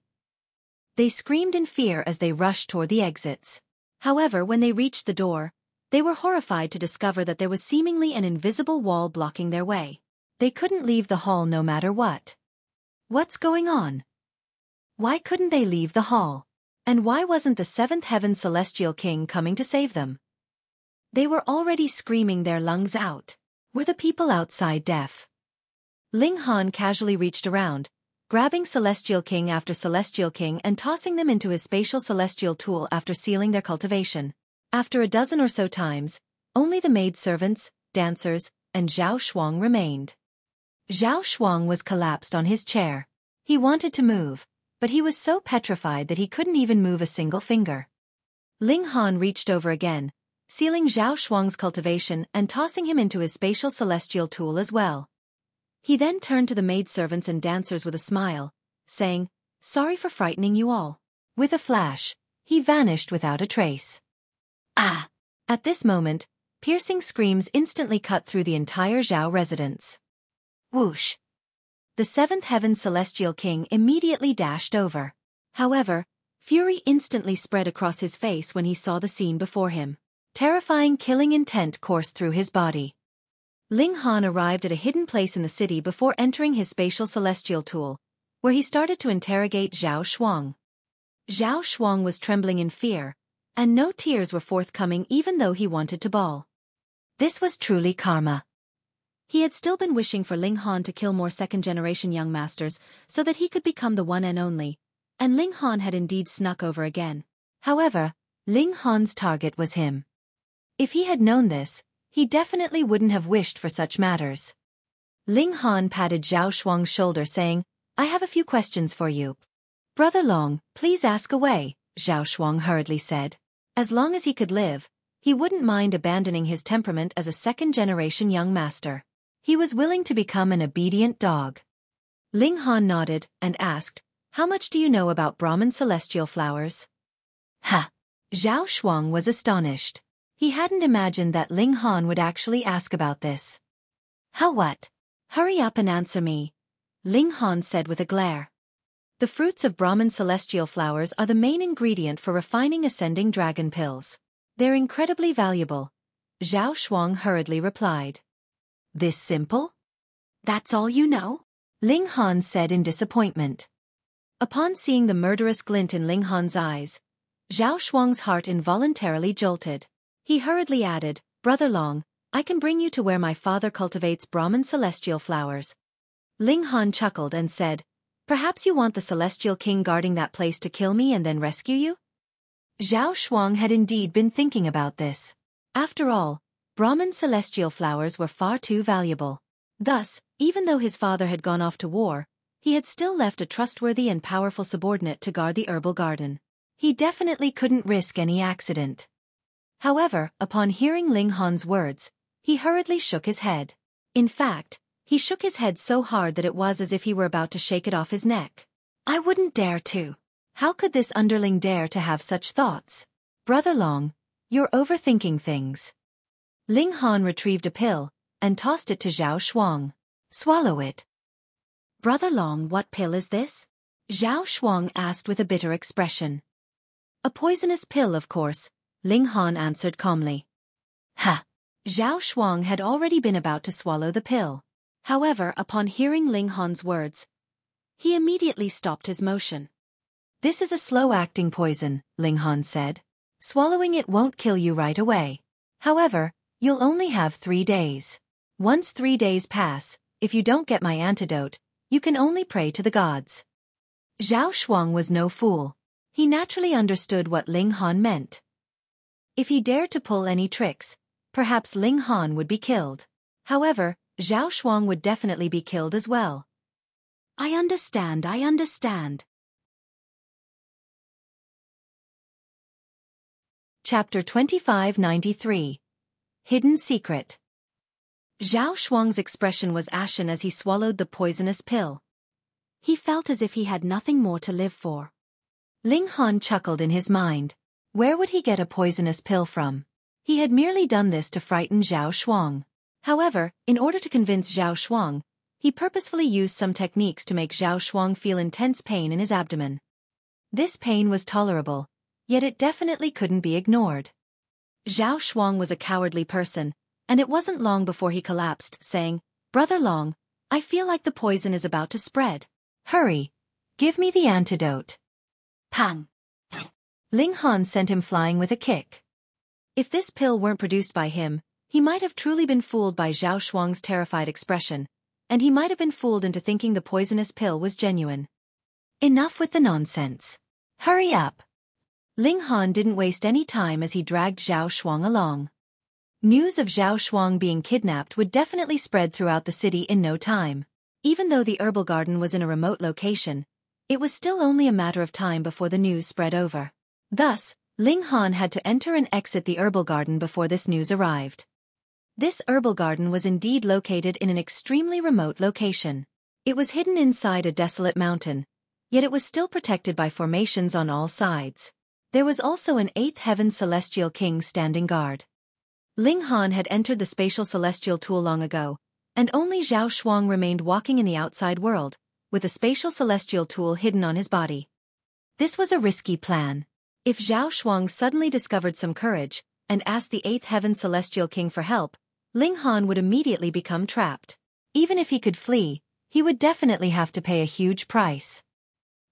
They screamed in fear as they rushed toward the exits. However, when they reached the door, they were horrified to discover that there was seemingly an invisible wall blocking their way. They couldn't leave the hall no matter what. What's going on? Why couldn't they leave the hall? And why wasn't the 7th heaven celestial king coming to save them? They were already screaming their lungs out. Were the people outside deaf? Ling Han casually reached around, grabbing Celestial King after Celestial King and tossing them into his spatial celestial tool after sealing their cultivation. After a dozen or so times, only the maidservants, dancers, and Zhao Shuang remained. Zhao Shuang was collapsed on his chair. He wanted to move, but he was so petrified that he couldn't even move a single finger. Ling Han reached over again, sealing Zhao Shuang's cultivation and tossing him into his spatial celestial tool as well. He then turned to the maidservants and dancers with a smile, saying, "Sorry for frightening you all." With a flash, he vanished without a trace. Ah! At this moment, piercing screams instantly cut through the entire Zhao residence. Whoosh! The seventh heaven celestial king immediately dashed over. However, fury instantly spread across his face when he saw the scene before him. Terrifying killing intent coursed through his body. Ling Han arrived at a hidden place in the city before entering his spatial celestial tool, where he started to interrogate Zhao Shuang. Zhao Shuang was trembling in fear, and no tears were forthcoming even though he wanted to bawl. This was truly karma. He had still been wishing for Ling Han to kill more second-generation young masters so that he could become the one and only, and Ling Han had indeed snuck over again. However, Ling Han's target was him. If he had known this, he definitely wouldn't have wished for such matters. Ling Han patted Zhao Shuang's shoulder saying, "I have a few questions for you." "Brother Long, please ask away," Zhao Shuang hurriedly said. As long as he could live, he wouldn't mind abandoning his temperament as a second-generation young master. He was willing to become an obedient dog. Ling Han nodded and asked, "How much do you know about Brahman celestial flowers?" Ha! Zhao Shuang was astonished. He hadn't imagined that Ling Han would actually ask about this. "How what? Hurry up and answer me," Ling Han said with a glare. "The fruits of Brahman celestial flowers are the main ingredient for refining ascending dragon pills. They're incredibly valuable," Zhao Shuang hurriedly replied. "This simple? That's all you know?" Ling Han said in disappointment. Upon seeing the murderous glint in Ling Han's eyes, Zhao Shuang's heart involuntarily jolted. He hurriedly added, "Brother Long, I can bring you to where my father cultivates Brahman celestial flowers." Ling Han chuckled and said, "Perhaps you want the celestial king guarding that place to kill me and then rescue you?" Zhao Shuang had indeed been thinking about this. After all, Brahman celestial flowers were far too valuable. Thus, even though his father had gone off to war, he had still left a trustworthy and powerful subordinate to guard the herbal garden. He definitely couldn't risk any accident. However, upon hearing Ling Han's words, he hurriedly shook his head. In fact, he shook his head so hard that it was as if he were about to shake it off his neck. "I wouldn't dare to. How could this underling dare to have such thoughts? Brother Long, you're overthinking things." Ling Han retrieved a pill and tossed it to Zhao Shuang. "Swallow it." "Brother Long, what pill is this?" Zhao Shuang asked with a bitter expression. "A poisonous pill, of course," Ling Han answered calmly. Ha! Zhao Shuang had already been about to swallow the pill. However, upon hearing Ling Han's words, he immediately stopped his motion. "This is a slow-acting poison," Ling Han said. "Swallowing it won't kill you right away. However, you'll only have 3 days. Once 3 days pass, if you don't get my antidote, you can only pray to the gods." Zhao Shuang was no fool. He naturally understood what Ling Han meant. If he dared to pull any tricks, perhaps Ling Han would be killed. However, Zhao Shuang would definitely be killed as well. I understand. Chapter 2593. Hidden Secret. Zhao Shuang's expression was ashen as he swallowed the poisonous pill. He felt as if he had nothing more to live for. Ling Han chuckled in his mind. Where would he get a poisonous pill from? He had merely done this to frighten Zhao Shuang. However, in order to convince Zhao Shuang, he purposefully used some techniques to make Zhao Shuang feel intense pain in his abdomen. This pain was tolerable, yet it definitely couldn't be ignored. Zhao Shuang was a cowardly person, and it wasn't long before he collapsed, saying, "Brother Long, I feel like the poison is about to spread. Hurry! Give me the antidote." Pang! Ling Han sent him flying with a kick. If this pill weren't produced by him, he might have truly been fooled by Zhao Shuang's terrified expression, and he might have been fooled into thinking the poisonous pill was genuine. Enough with the nonsense. Hurry up! Ling Han didn't waste any time as he dragged Zhao Shuang along. News of Zhao Shuang being kidnapped would definitely spread throughout the city in no time. Even though the herbal garden was in a remote location, It was still only a matter of time before the news spread over. Thus, Ling Han had to enter and exit the herbal garden before this news arrived. This herbal garden was indeed located in an extremely remote location. It was hidden inside a desolate mountain, yet it was still protected by formations on all sides. There was also an eighth heaven celestial king standing guard. Ling Han had entered the spatial celestial tool long ago, and only Zhao Shuang remained walking in the outside world, with the spatial celestial tool hidden on his body. This was a risky plan. If Zhao Shuang suddenly discovered some courage, and asked the eighth heaven celestial king for help, Ling Han would immediately become trapped. Even if he could flee, he would definitely have to pay a huge price.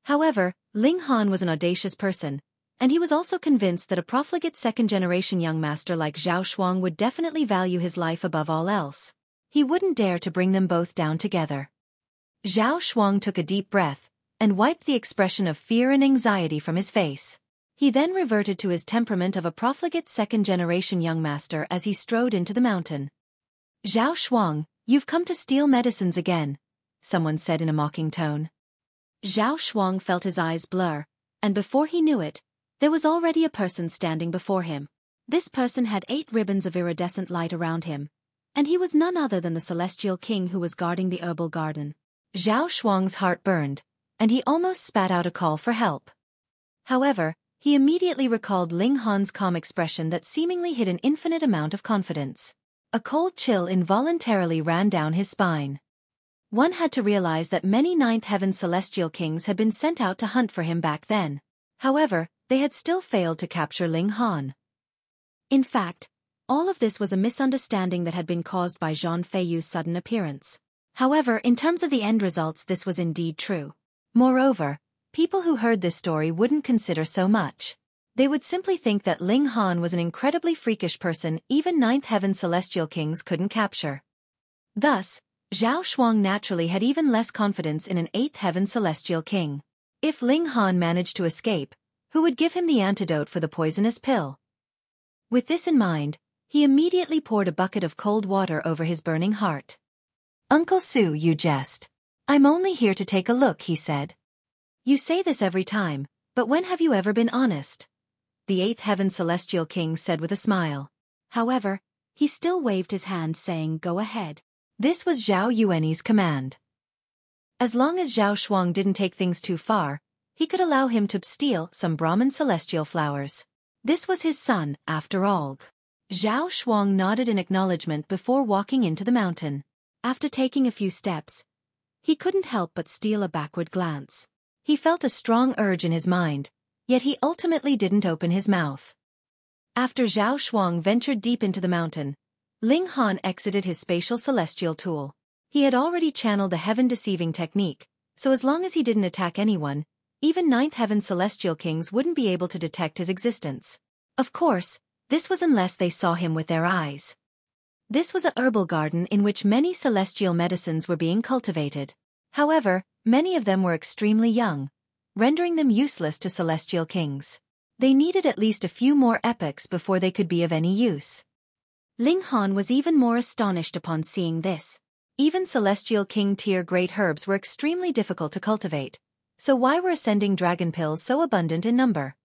However, Ling Han was an audacious person, and he was also convinced that a profligate second-generation young master like Zhao Shuang would definitely value his life above all else. He wouldn't dare to bring them both down together. Zhao Shuang took a deep breath, and wiped the expression of fear and anxiety from his face. He then reverted to his temperament of a profligate second-generation young master as he strode into the mountain. "Zhao Shuang, you've come to steal medicines again," someone said in a mocking tone. Zhao Shuang felt his eyes blur, and before he knew it, there was already a person standing before him. This person had 8 ribbons of iridescent light around him, and he was none other than the celestial king who was guarding the herbal garden. Zhao Shuang's heart burned, and he almost spat out a call for help. However, he immediately recalled Ling Han's calm expression that seemingly hid an infinite amount of confidence. A cold chill involuntarily ran down his spine. One had to realize that many ninth heaven celestial kings had been sent out to hunt for him back then. However, they had still failed to capture Ling Han. In fact, all of this was a misunderstanding that had been caused by Zhang Feiyu's sudden appearance. However, in terms of the end results, this was indeed true. Moreover, people who heard this story wouldn't consider so much. They would simply think that Ling Han was an incredibly freakish person even ninth heaven celestial kings couldn't capture. Thus, Zhao Shuang naturally had even less confidence in an eighth heaven celestial king. If Ling Han managed to escape, who would give him the antidote for the poisonous pill? With this in mind, he immediately poured a bucket of cold water over his burning heart. "Uncle Su, you jest. I'm only here to take a look," he said. "You say this every time, but when have you ever been honest?" The eighth heaven celestial king said with a smile. However, he still waved his hand saying, "Go ahead." This was Zhao Yuanyi's command. As long as Zhao Shuang didn't take things too far, he could allow him to steal some Brahman celestial flowers. This was his son, after all. Zhao Shuang nodded in acknowledgement before walking into the mountain. After taking a few steps, he couldn't help but steal a backward glance. He felt a strong urge in his mind, yet he ultimately didn't open his mouth. After Zhao Shuang ventured deep into the mountain, Ling Han exited his spatial celestial tool. He had already channeled the heaven-deceiving technique, so as long as he didn't attack anyone, even ninth heaven celestial kings wouldn't be able to detect his existence. Of course, this was unless they saw him with their eyes. This was a herbal garden in which many celestial medicines were being cultivated. However, many of them were extremely young, rendering them useless to celestial kings. They needed at least a few more epochs before they could be of any use. Ling Han was even more astonished upon seeing this. Even celestial king tier great herbs were extremely difficult to cultivate, so why were ascending dragon pills so abundant in number?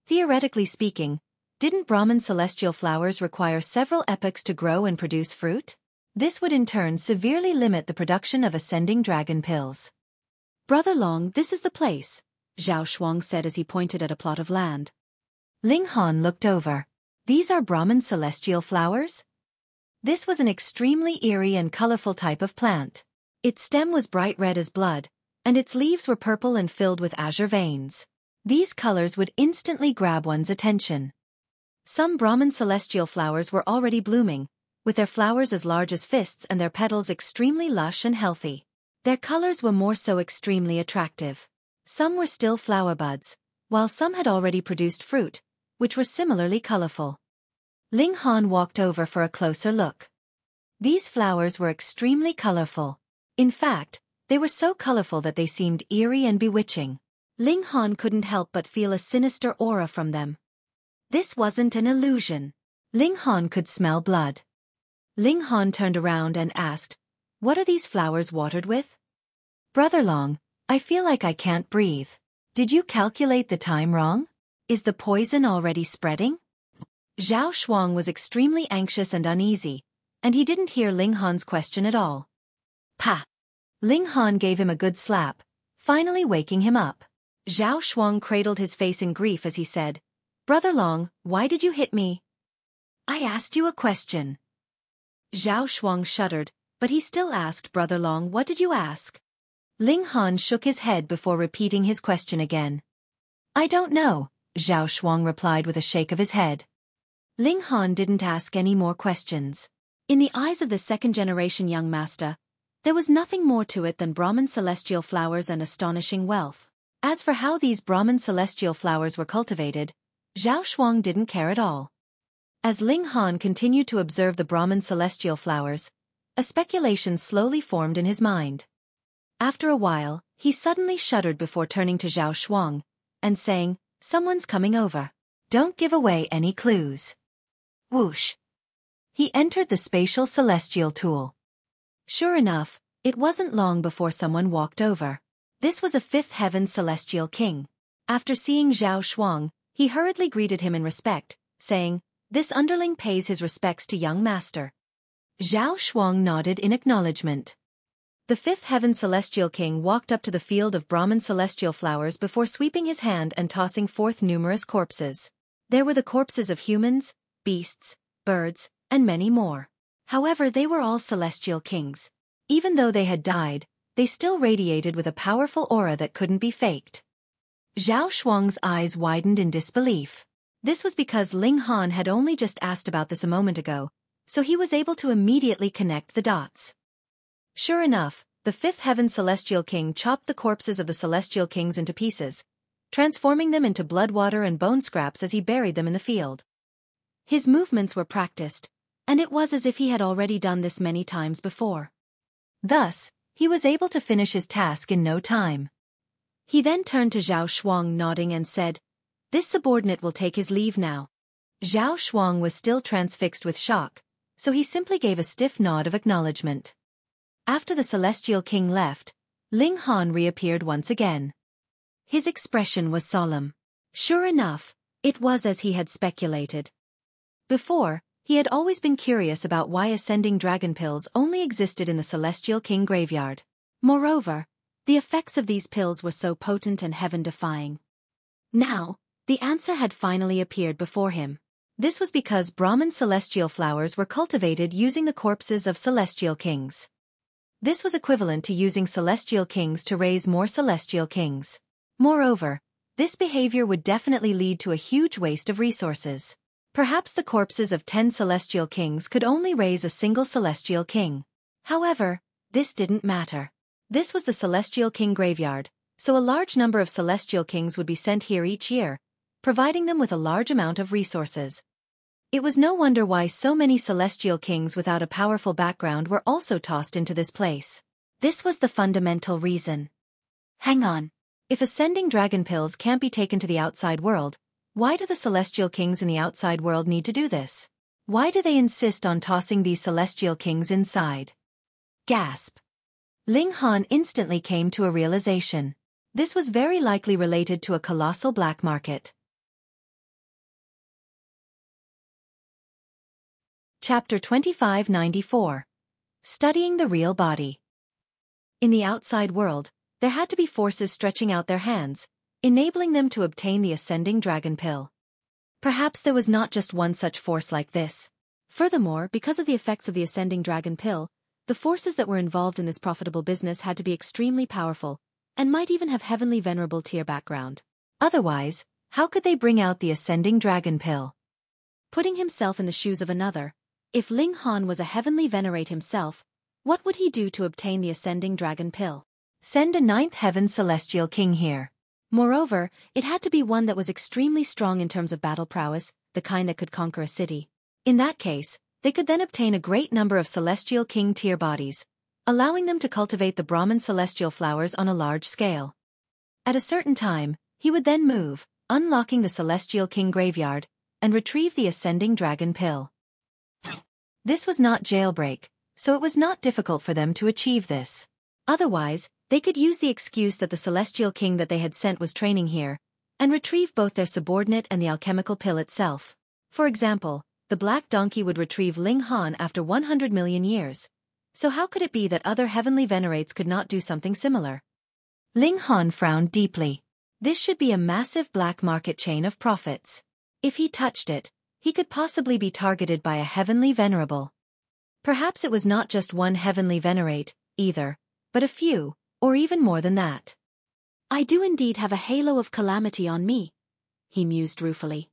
Theoretically speaking, didn't Brahman celestial flowers require several epochs to grow and produce fruit? This would in turn severely limit the production of ascending dragon pills. "Brother Long, this is the place," Zhao Shuang said as he pointed at a plot of land. Ling Han looked over. "These are Brahman celestial flowers?" This was an extremely eerie and colorful type of plant. Its stem was bright red as blood, and its leaves were purple and filled with azure veins. These colors would instantly grab one's attention. Some Brahman celestial flowers were already blooming, with their flowers as large as fists and their petals extremely lush and healthy. Their colors were more so extremely attractive. Some were still flower buds, while some had already produced fruit, which were similarly colorful. Ling Han walked over for a closer look. These flowers were extremely colorful. In fact, they were so colorful that they seemed eerie and bewitching. Ling Han couldn't help but feel a sinister aura from them. This wasn't an illusion. Ling Han could smell blood. Ling Han turned around and asked, "What are these flowers watered with?" "Brother Long, I feel like I can't breathe. Did you calculate the time wrong? Is the poison already spreading? Zhao Shuang was extremely anxious and uneasy, and he didn't hear Ling Han's question at all. Pa! Ling Han gave him a good slap, finally waking him up. Zhao Shuang cradled his face in grief as he said, Brother Long, why did you hit me? I asked you a question. Zhao Shuang shuddered, but he still asked Brother Long, what did you ask? Ling Han shook his head before repeating his question again. I don't know, Zhao Shuang replied with a shake of his head. Ling Han didn't ask any more questions. In the eyes of the second-generation young master, there was nothing more to it than Brahman celestial flowers and astonishing wealth. As for how these Brahman celestial flowers were cultivated, Zhao Shuang didn't care at all. As Ling Han continued to observe the Brahman celestial flowers, a speculation slowly formed in his mind. After a while, he suddenly shuddered before turning to Zhao Shuang and saying, Someone's coming over. Don't give away any clues. Whoosh! He entered the spatial celestial tool. Sure enough, it wasn't long before someone walked over. This was a fifth heaven celestial king. After seeing Zhao Shuang, he hurriedly greeted him in respect, saying, This underling pays his respects to young master. Zhao Shuang nodded in acknowledgement. The fifth heaven celestial king walked up to the field of Brahman celestial flowers before sweeping his hand and tossing forth numerous corpses. There were the corpses of humans, beasts, birds, and many more. However, they were all celestial kings. Even though they had died, they still radiated with a powerful aura that couldn't be faked. Zhao Shuang's eyes widened in disbelief. This was because Ling Han had only just asked about this a moment ago, so he was able to immediately connect the dots. Sure enough, the fifth heaven celestial king chopped the corpses of the celestial kings into pieces, transforming them into blood, water, and bone scraps as he buried them in the field. His movements were practiced, and it was as if he had already done this many times before. Thus, he was able to finish his task in no time. He then turned to Zhao Shuang nodding and said, This subordinate will take his leave now. Zhao Shuang was still transfixed with shock, so he simply gave a stiff nod of acknowledgement. After the celestial king left, Ling Han reappeared once again. His expression was solemn. Sure enough, it was as he had speculated. Before, he had always been curious about why ascending dragon pills only existed in the celestial king graveyard. Moreover, the effects of these pills were so potent and heaven-defying. Now, the answer had finally appeared before him. This was because Brahman celestial flowers were cultivated using the corpses of celestial kings. This was equivalent to using celestial kings to raise more celestial kings. Moreover, this behavior would definitely lead to a huge waste of resources. Perhaps the corpses of 10 celestial kings could only raise a single celestial king. However, this didn't matter. This was the celestial king graveyard, so a large number of celestial kings would be sent here each year, providing them with a large amount of resources. It was no wonder why so many celestial kings without a powerful background were also tossed into this place. This was the fundamental reason. Hang on. If ascending dragon pills can't be taken to the outside world, why do the celestial kings in the outside world need to do this? Why do they insist on tossing these celestial kings inside? Gasp. Ling Han instantly came to a realization. This was very likely related to a colossal black market. Chapter 2594. Studying the Real Body. In the outside world, there had to be forces stretching out their hands, enabling them to obtain the ascending dragon pill. Perhaps there was not just one such force like this. Furthermore, because of the effects of the ascending dragon pill, the forces that were involved in this profitable business had to be extremely powerful, and might even have heavenly venerable tier background. Otherwise, how could they bring out the ascending dragon pill? Putting himself in the shoes of another, if Ling Han was a heavenly venerate himself, what would he do to obtain the ascending dragon pill? Send a 9th heaven celestial king here. Moreover, it had to be one that was extremely strong in terms of battle prowess, the kind that could conquer a city. In that case, they could then obtain a great number of celestial king tier bodies, allowing them to cultivate the Brahman celestial flowers on a large scale. At a certain time, he would then move, unlocking the celestial king graveyard, and retrieve the ascending dragon pill. This was not jailbreak, so it was not difficult for them to achieve this. Otherwise, They could use the excuse that the celestial king that they had sent was training here, and retrieve both their subordinate and the alchemical pill itself. For example, the black donkey would retrieve Ling Han after 100 million years. So how could it be that other heavenly venerates could not do something similar? Ling Han frowned deeply. This should be a massive black market chain of profits. If he touched it, he could possibly be targeted by a heavenly venerable. Perhaps it was not just one heavenly venerate, either, but a few, or even more than that. I do indeed have a halo of calamity on me, he mused ruefully.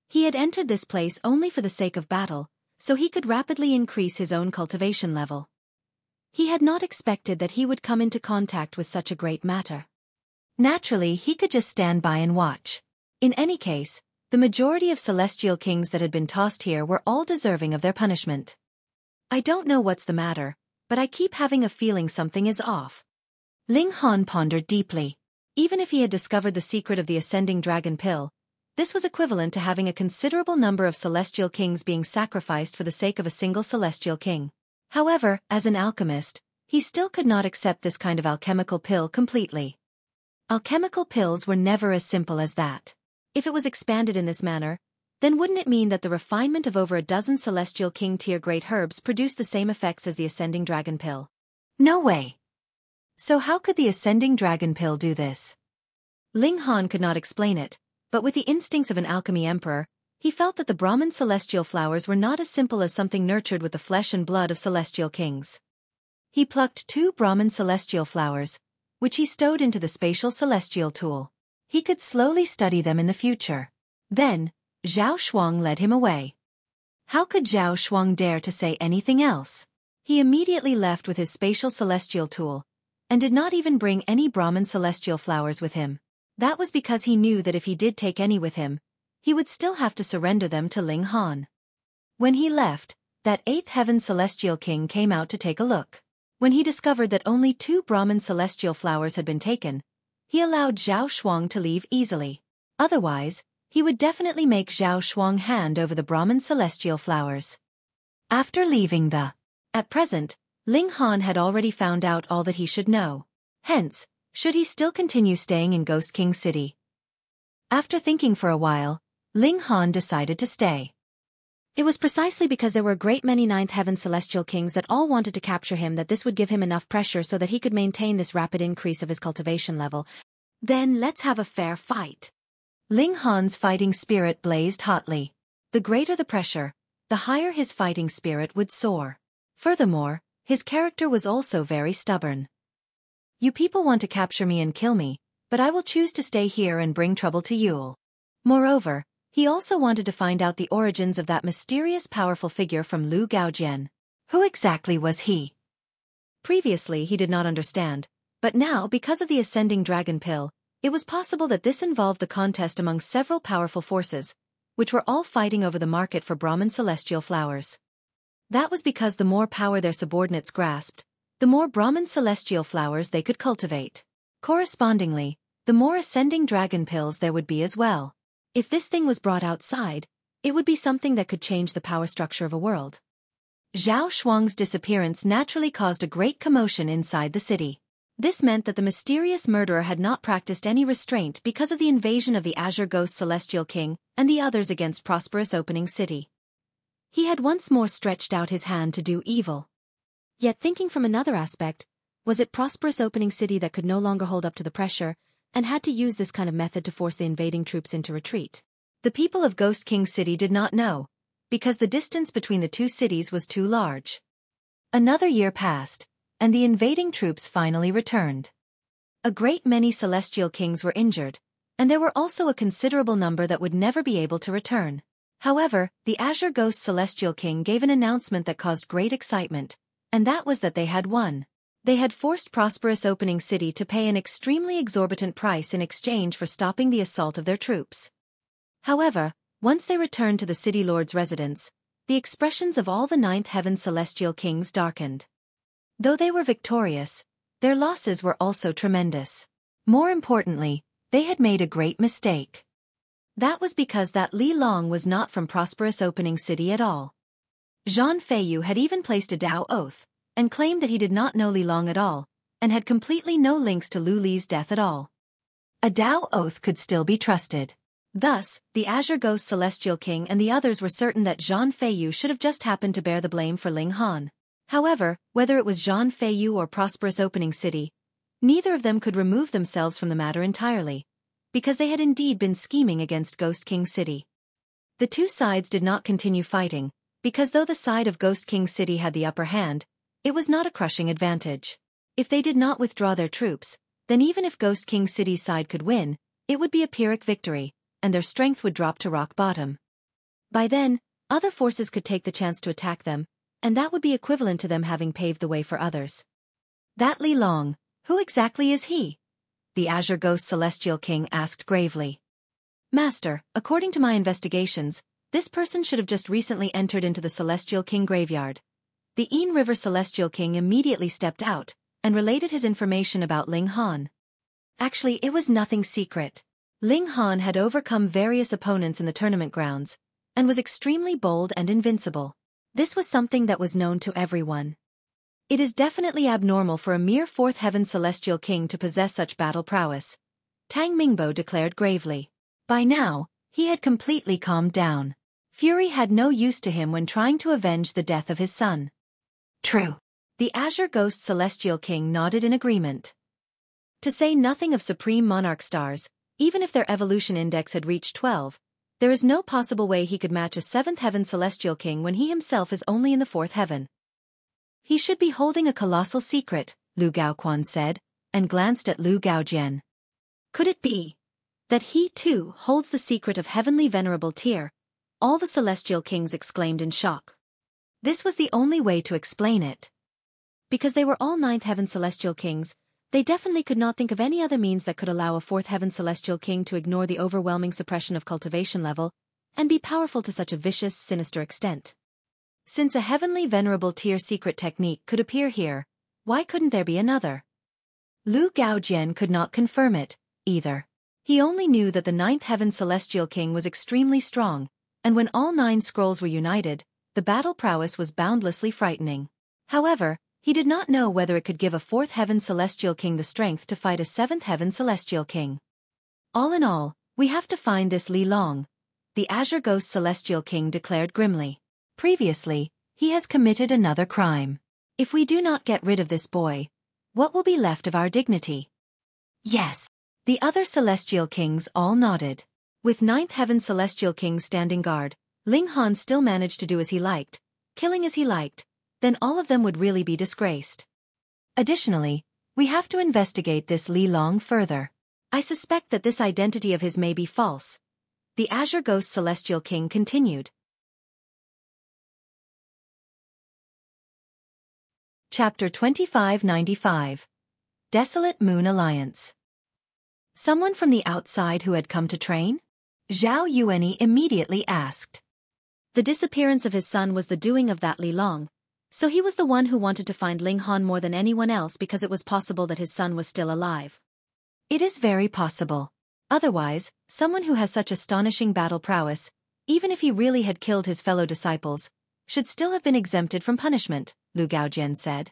He had entered this place only for the sake of battle, so he could rapidly increase his own cultivation level. He had not expected that he would come into contact with such a great matter. Naturally, he could just stand by and watch. In any case, the majority of celestial kings that had been tossed here were all deserving of their punishment. I don't know what's the matter, but I keep having a feeling something is off. Ling Han pondered deeply. Even if he had discovered the secret of the ascending dragon pill, this was equivalent to having a considerable number of celestial kings being sacrificed for the sake of a single celestial king. However, as an alchemist, he still could not accept this kind of alchemical pill completely. Alchemical pills were never as simple as that. If it was expanded in this manner, then wouldn't it mean that the refinement of over a dozen celestial king-tier great herbs produced the same effects as the ascending dragon pill? No way. So how could the ascending dragon pill do this? Ling Han could not explain it, but with the instincts of an alchemy emperor, he felt that the Brahman celestial flowers were not as simple as something nurtured with the flesh and blood of celestial kings. He plucked 2 Brahman celestial flowers, which he stowed into the spatial celestial tool. He could slowly study them in the future. Then, Zhao Shuang led him away. How could Zhao Shuang dare to say anything else? He immediately left with his spatial celestial tool, and did not even bring any Brahman celestial flowers with him. That was because he knew that if he did take any with him, he would still have to surrender them to Ling Han. When he left, that 8th heaven celestial king came out to take a look. When he discovered that only 2 Brahman celestial flowers had been taken, he allowed Zhao Shuang to leave easily. Otherwise, he would definitely make Zhao Shuang hand over the Brahman celestial flowers. After leaving At present, Ling Han had already found out all that he should know. Hence, should he still continue staying in Ghost King City? After thinking for a while, Ling Han decided to stay. It was precisely because there were a great many 9th heaven celestial kings that all wanted to capture him that this would give him enough pressure so that he could maintain this rapid increase of his cultivation level. Then let's have a fair fight. Ling Han's fighting spirit blazed hotly. The greater the pressure, the higher his fighting spirit would soar. Furthermore, his character was also very stubborn. You people want to capture me and kill me, but I will choose to stay here and bring trouble to you. Moreover, he also wanted to find out the origins of that mysterious powerful figure from Lu Gaojian. Who exactly was he? Previously he did not understand, but now because of the ascending dragon pill, it was possible that this involved the contest among several powerful forces, which were all fighting over the market for Brahman celestial flowers. That was because the more power their subordinates grasped, the more Brahman celestial flowers they could cultivate. Correspondingly, the more ascending dragon pills there would be as well. If this thing was brought outside, it would be something that could change the power structure of a world. Zhao Shuang's disappearance naturally caused a great commotion inside the city. This meant that the mysterious murderer had not practiced any restraint because of the invasion of the Azure Ghost Celestial King and the others against prosperous opening city. He had once more stretched out his hand to do evil. Yet thinking from another aspect, was it prosperous opening city that could no longer hold up to the pressure, and had to use this kind of method to force the invading troops into retreat? The people of Ghost King City did not know, because the distance between the two cities was too large. Another year passed, and the invading troops finally returned. A great many celestial kings were injured, and there were also a considerable number that would never be able to return. However, the Azure Ghost Celestial King gave an announcement that caused great excitement, and that was that they had won. They had forced prosperous opening city to pay an extremely exorbitant price in exchange for stopping the assault of their troops. However, once they returned to the city lord's residence, the expressions of all the 9th heaven celestial kings darkened. Though they were victorious, their losses were also tremendous. More importantly, they had made a great mistake. That was because that Li Long was not from prosperous opening city at all. Zhang Feiyu had even placed a Dao oath, and claimed that he did not know Li Long at all, and had completely no links to Lu Li's death at all. A Dao oath could still be trusted. Thus, the Azure Ghost Celestial King and the others were certain that Zhang Feiyu should have just happened to bear the blame for Ling Han. However, whether it was Zhang Feiyu or Prosperous Opening City, neither of them could remove themselves from the matter entirely, because they had indeed been scheming against Ghost King City. The two sides did not continue fighting, because though the side of Ghost King City had the upper hand, it was not a crushing advantage. If they did not withdraw their troops, then even if Ghost King City's side could win, it would be a Pyrrhic victory, and their strength would drop to rock bottom. By then, other forces could take the chance to attack them, and that would be equivalent to them having paved the way for others. That Li Long, who exactly is he? The Azure Ghost Celestial King asked gravely. Master, according to my investigations, this person should have just recently entered into the Celestial King graveyard. The Yin River Celestial King immediately stepped out, and related his information about Ling Han. Actually, it was nothing secret. Ling Han had overcome various opponents in the tournament grounds, and was extremely bold and invincible. This was something that was known to everyone. It is definitely abnormal for a mere fourth heaven celestial king to possess such battle prowess, Tang Mingbo declared gravely. By now, he had completely calmed down. Fury had no use to him when trying to avenge the death of his son. True. The Azure Ghost Celestial King nodded in agreement. To say nothing of Supreme Monarch stars, even if their evolution index had reached 12, there is no possible way he could match a 7th heaven Celestial King when he himself is only in the 4th heaven. He should be holding a colossal secret, Lu Gaoquan said, and glanced at Lu Gaojian. Could it be that he too holds the secret of heavenly venerable tier? All the Celestial Kings exclaimed in shock. This was the only way to explain it. Because they were all 9th heaven Celestial Kings, they definitely could not think of any other means that could allow a 4th heaven Celestial King to ignore the overwhelming suppression of cultivation level, and be powerful to such a vicious, sinister extent. Since a heavenly venerable tier secret technique could appear here, why couldn't there be another? Lu Gaojian could not confirm it, either. He only knew that the 9th heaven Celestial King was extremely strong, and when all 9 scrolls were united, the battle prowess was boundlessly frightening. However, he did not know whether it could give a 4th heaven Celestial King the strength to fight a 7th heaven Celestial King. All in all, we have to find this Li Long, the Azure Ghost Celestial King declared grimly. Previously, he has committed another crime. If we do not get rid of this boy, what will be left of our dignity? Yes. The other Celestial Kings all nodded. With 9th heaven Celestial King standing guard, Ling Han still managed to do as he liked, killing as he liked, then all of them would really be disgraced. Additionally, we have to investigate this Li Long further. I suspect that this identity of his may be false. The Azure Ghost Celestial King continued. Chapter 2595. Desolate Moon Alliance. Someone from the outside who had come to train? Zhao Yuanyi immediately asked. The disappearance of his son was the doing of that Li Long, so he was the one who wanted to find Ling Han more than anyone else because it was possible that his son was still alive. It is very possible. Otherwise, someone who has such astonishing battle prowess, even if he really had killed his fellow disciples, should still have been exempted from punishment, Lu Gaojian said.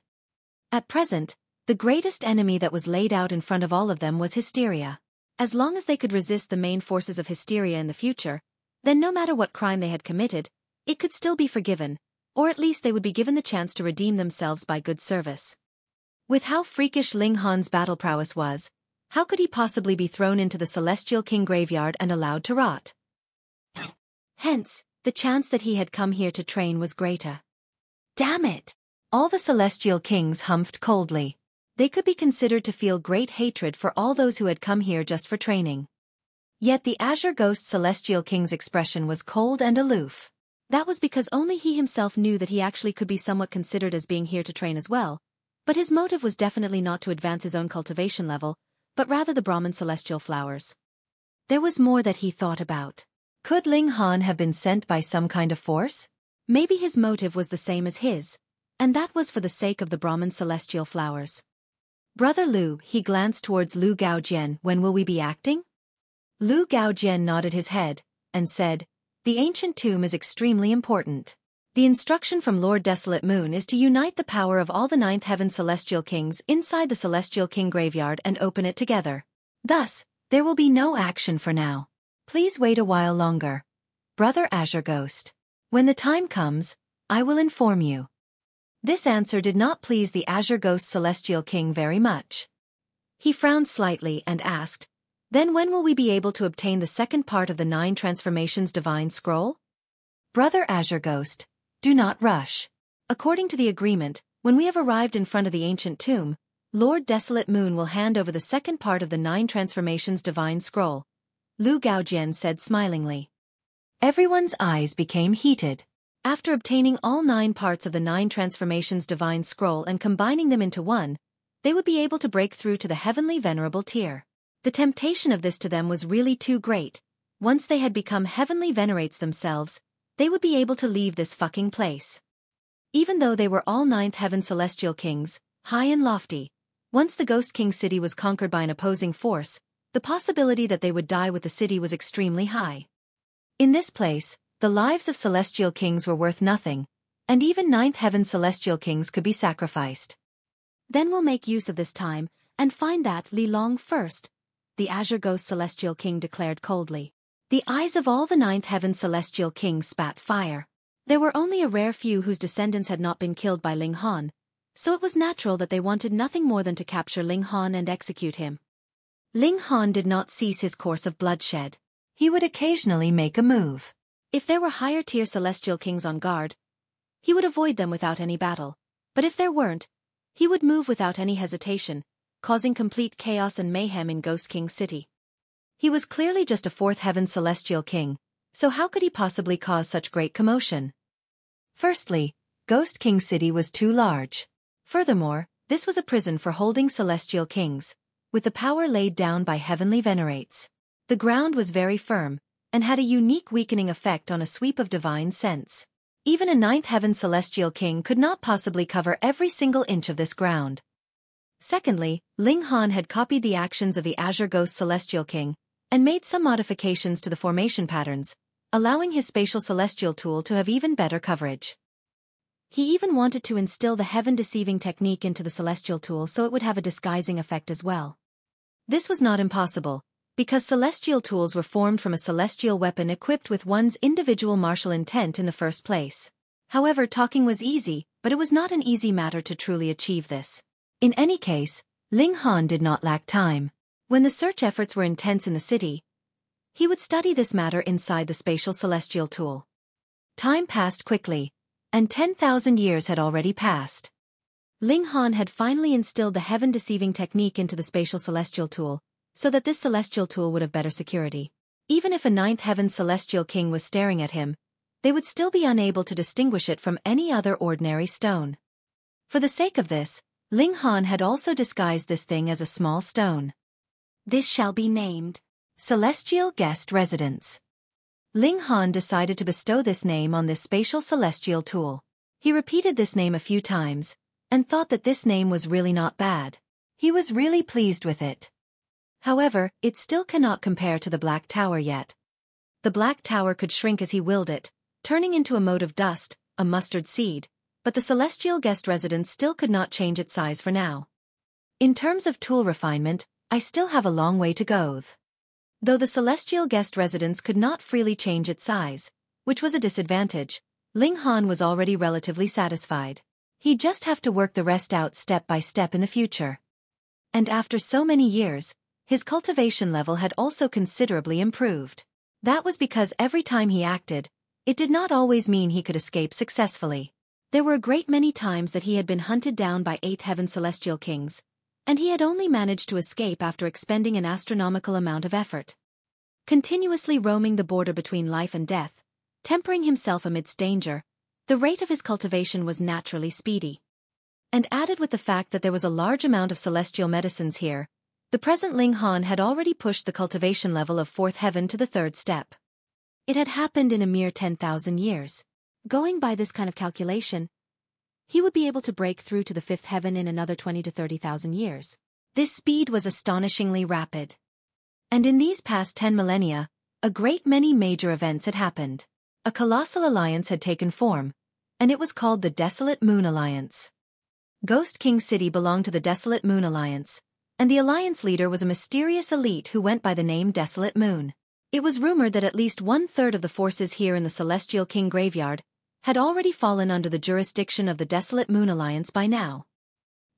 At present, the greatest enemy that was laid out in front of all of them was hysteria. As long as they could resist the main forces of hysteria in the future, then no matter what crime they had committed, it could still be forgiven, or at least they would be given the chance to redeem themselves by good service. With how freakish Ling Han's battle prowess was, how could he possibly be thrown into the Celestial King graveyard and allowed to rot? Hence, the chance that he had come here to train was greater. Damn it! All the Celestial Kings humphed coldly. They could be considered to feel great hatred for all those who had come here just for training. Yet the Azure Ghost Celestial King's expression was cold and aloof. That was because only he himself knew that he actually could be somewhat considered as being here to train as well, but his motive was definitely not to advance his own cultivation level, but rather the Brahman celestial flowers. There was more that he thought about. Could Ling Han have been sent by some kind of force? Maybe his motive was the same as his, and that was for the sake of the Brahman celestial flowers. Brother Lu, he glanced towards Lu Gaojian. When will we be acting? Lu Gaojian nodded his head, and said, the ancient tomb is extremely important. The instruction from Lord Desolate Moon is to unite the power of all the ninth heaven celestial kings inside the celestial king graveyard and open it together. Thus, there will be no action for now. Please wait a while longer. Brother Azure Ghost. When the time comes, I will inform you. This answer did not please the Azure Ghost celestial king very much. He frowned slightly and asked, "Then when will we be able to obtain the second part of the 9 transformations divine scroll?" Brother Azure Ghost, do not rush. According to the agreement, when we have arrived in front of the ancient tomb, Lord Desolate Moon will hand over the second part of the 9 transformations divine scroll, Lu Gaojian said smilingly. Everyone's eyes became heated. After obtaining all 9 parts of the 9 transformations divine scroll and combining them into one, they would be able to break through to the heavenly venerable tier. The temptation of this to them was really too great. Once they had become heavenly venerates themselves, they would be able to leave this fucking place. Even though they were all 9th heaven celestial kings, high and lofty, once the Ghost King city was conquered by an opposing force, the possibility that they would die with the city was extremely high. In this place, the lives of celestial kings were worth nothing, and even 9th heaven celestial kings could be sacrificed. Then we'll make use of this time, and find that Li Long first, the Azure Ghost celestial king declared coldly. The eyes of all the 9th heaven celestial kings spat fire. There were only a rare few whose descendants had not been killed by Ling Han, so it was natural that they wanted nothing more than to capture Ling Han and execute him. Ling Han did not cease his course of bloodshed. He would occasionally make a move. If there were higher-tier celestial kings on guard, he would avoid them without any battle. But if there weren't, he would move without any hesitation, causing complete chaos and mayhem in Ghost King City. He was clearly just a 4th heaven celestial king, so how could he possibly cause such great commotion? Firstly, Ghost King City was too large. Furthermore, this was a prison for holding celestial kings, with the power laid down by heavenly venerates. The ground was very firm, and had a unique weakening effect on a sweep of divine sense. Even a 9th heaven celestial king could not possibly cover every single inch of this ground. Secondly, Ling Han had copied the actions of the Azure Ghost celestial king, and made some modifications to the formation patterns, allowing his spatial celestial tool to have even better coverage. He even wanted to instill the heaven-deceiving technique into the celestial tool so it would have a disguising effect as well. This was not impossible, because celestial tools were formed from a celestial weapon equipped with one's individual martial intent in the first place. However, talking was easy, but it was not an easy matter to truly achieve this. In any case, Ling Han did not lack time. When the search efforts were intense in the city, he would study this matter inside the spatial celestial tool. Time passed quickly, and 10,000 years had already passed. Ling Han had finally instilled the heaven-deceiving technique into the spatial celestial tool, so that this celestial tool would have better security. Even if a 9th heaven celestial king was staring at him, they would still be unable to distinguish it from any other ordinary stone. For the sake of this, Ling Han had also disguised this thing as a small stone. This shall be named Celestial Guest Residence. Ling Han decided to bestow this name on this spatial celestial tool. He repeated this name a few times, and thought that this name was really not bad. He was really pleased with it. However, it still cannot compare to the Black Tower yet. The Black Tower could shrink as he willed it, turning into a mote of dust, a mustard seed, but the Celestial Guest Residence still could not change its size for now. In terms of tool refinement, I still have a long way to go. Though the Celestial Guest Residence could not freely change its size, which was a disadvantage, Ling Han was already relatively satisfied. He'd just have to work the rest out step by step in the future. And after so many years, his cultivation level had also considerably improved. That was because every time he acted, it did not always mean he could escape successfully. There were a great many times that he had been hunted down by 8th heaven celestial kings, and he had only managed to escape after expending an astronomical amount of effort. Continuously roaming the border between life and death, tempering himself amidst danger, the rate of his cultivation was naturally speedy. And added with the fact that there was a large amount of celestial medicines here, the present Ling Han had already pushed the cultivation level of 4th heaven to the 3rd step. It had happened in a mere 10,000 years. Going by this kind of calculation, he would be able to break through to the 5th heaven in another 20 to 30,000 years. This speed was astonishingly rapid. And in these past 10 millennia, a great many major events had happened. A colossal alliance had taken form, and it was called the Desolate Moon Alliance. Ghost King City belonged to the Desolate Moon Alliance, and the alliance leader was a mysterious elite who went by the name Desolate Moon. It was rumored that at least 1/3 of the forces here in the Celestial King graveyard had already fallen under the jurisdiction of the Desolate Moon Alliance by now.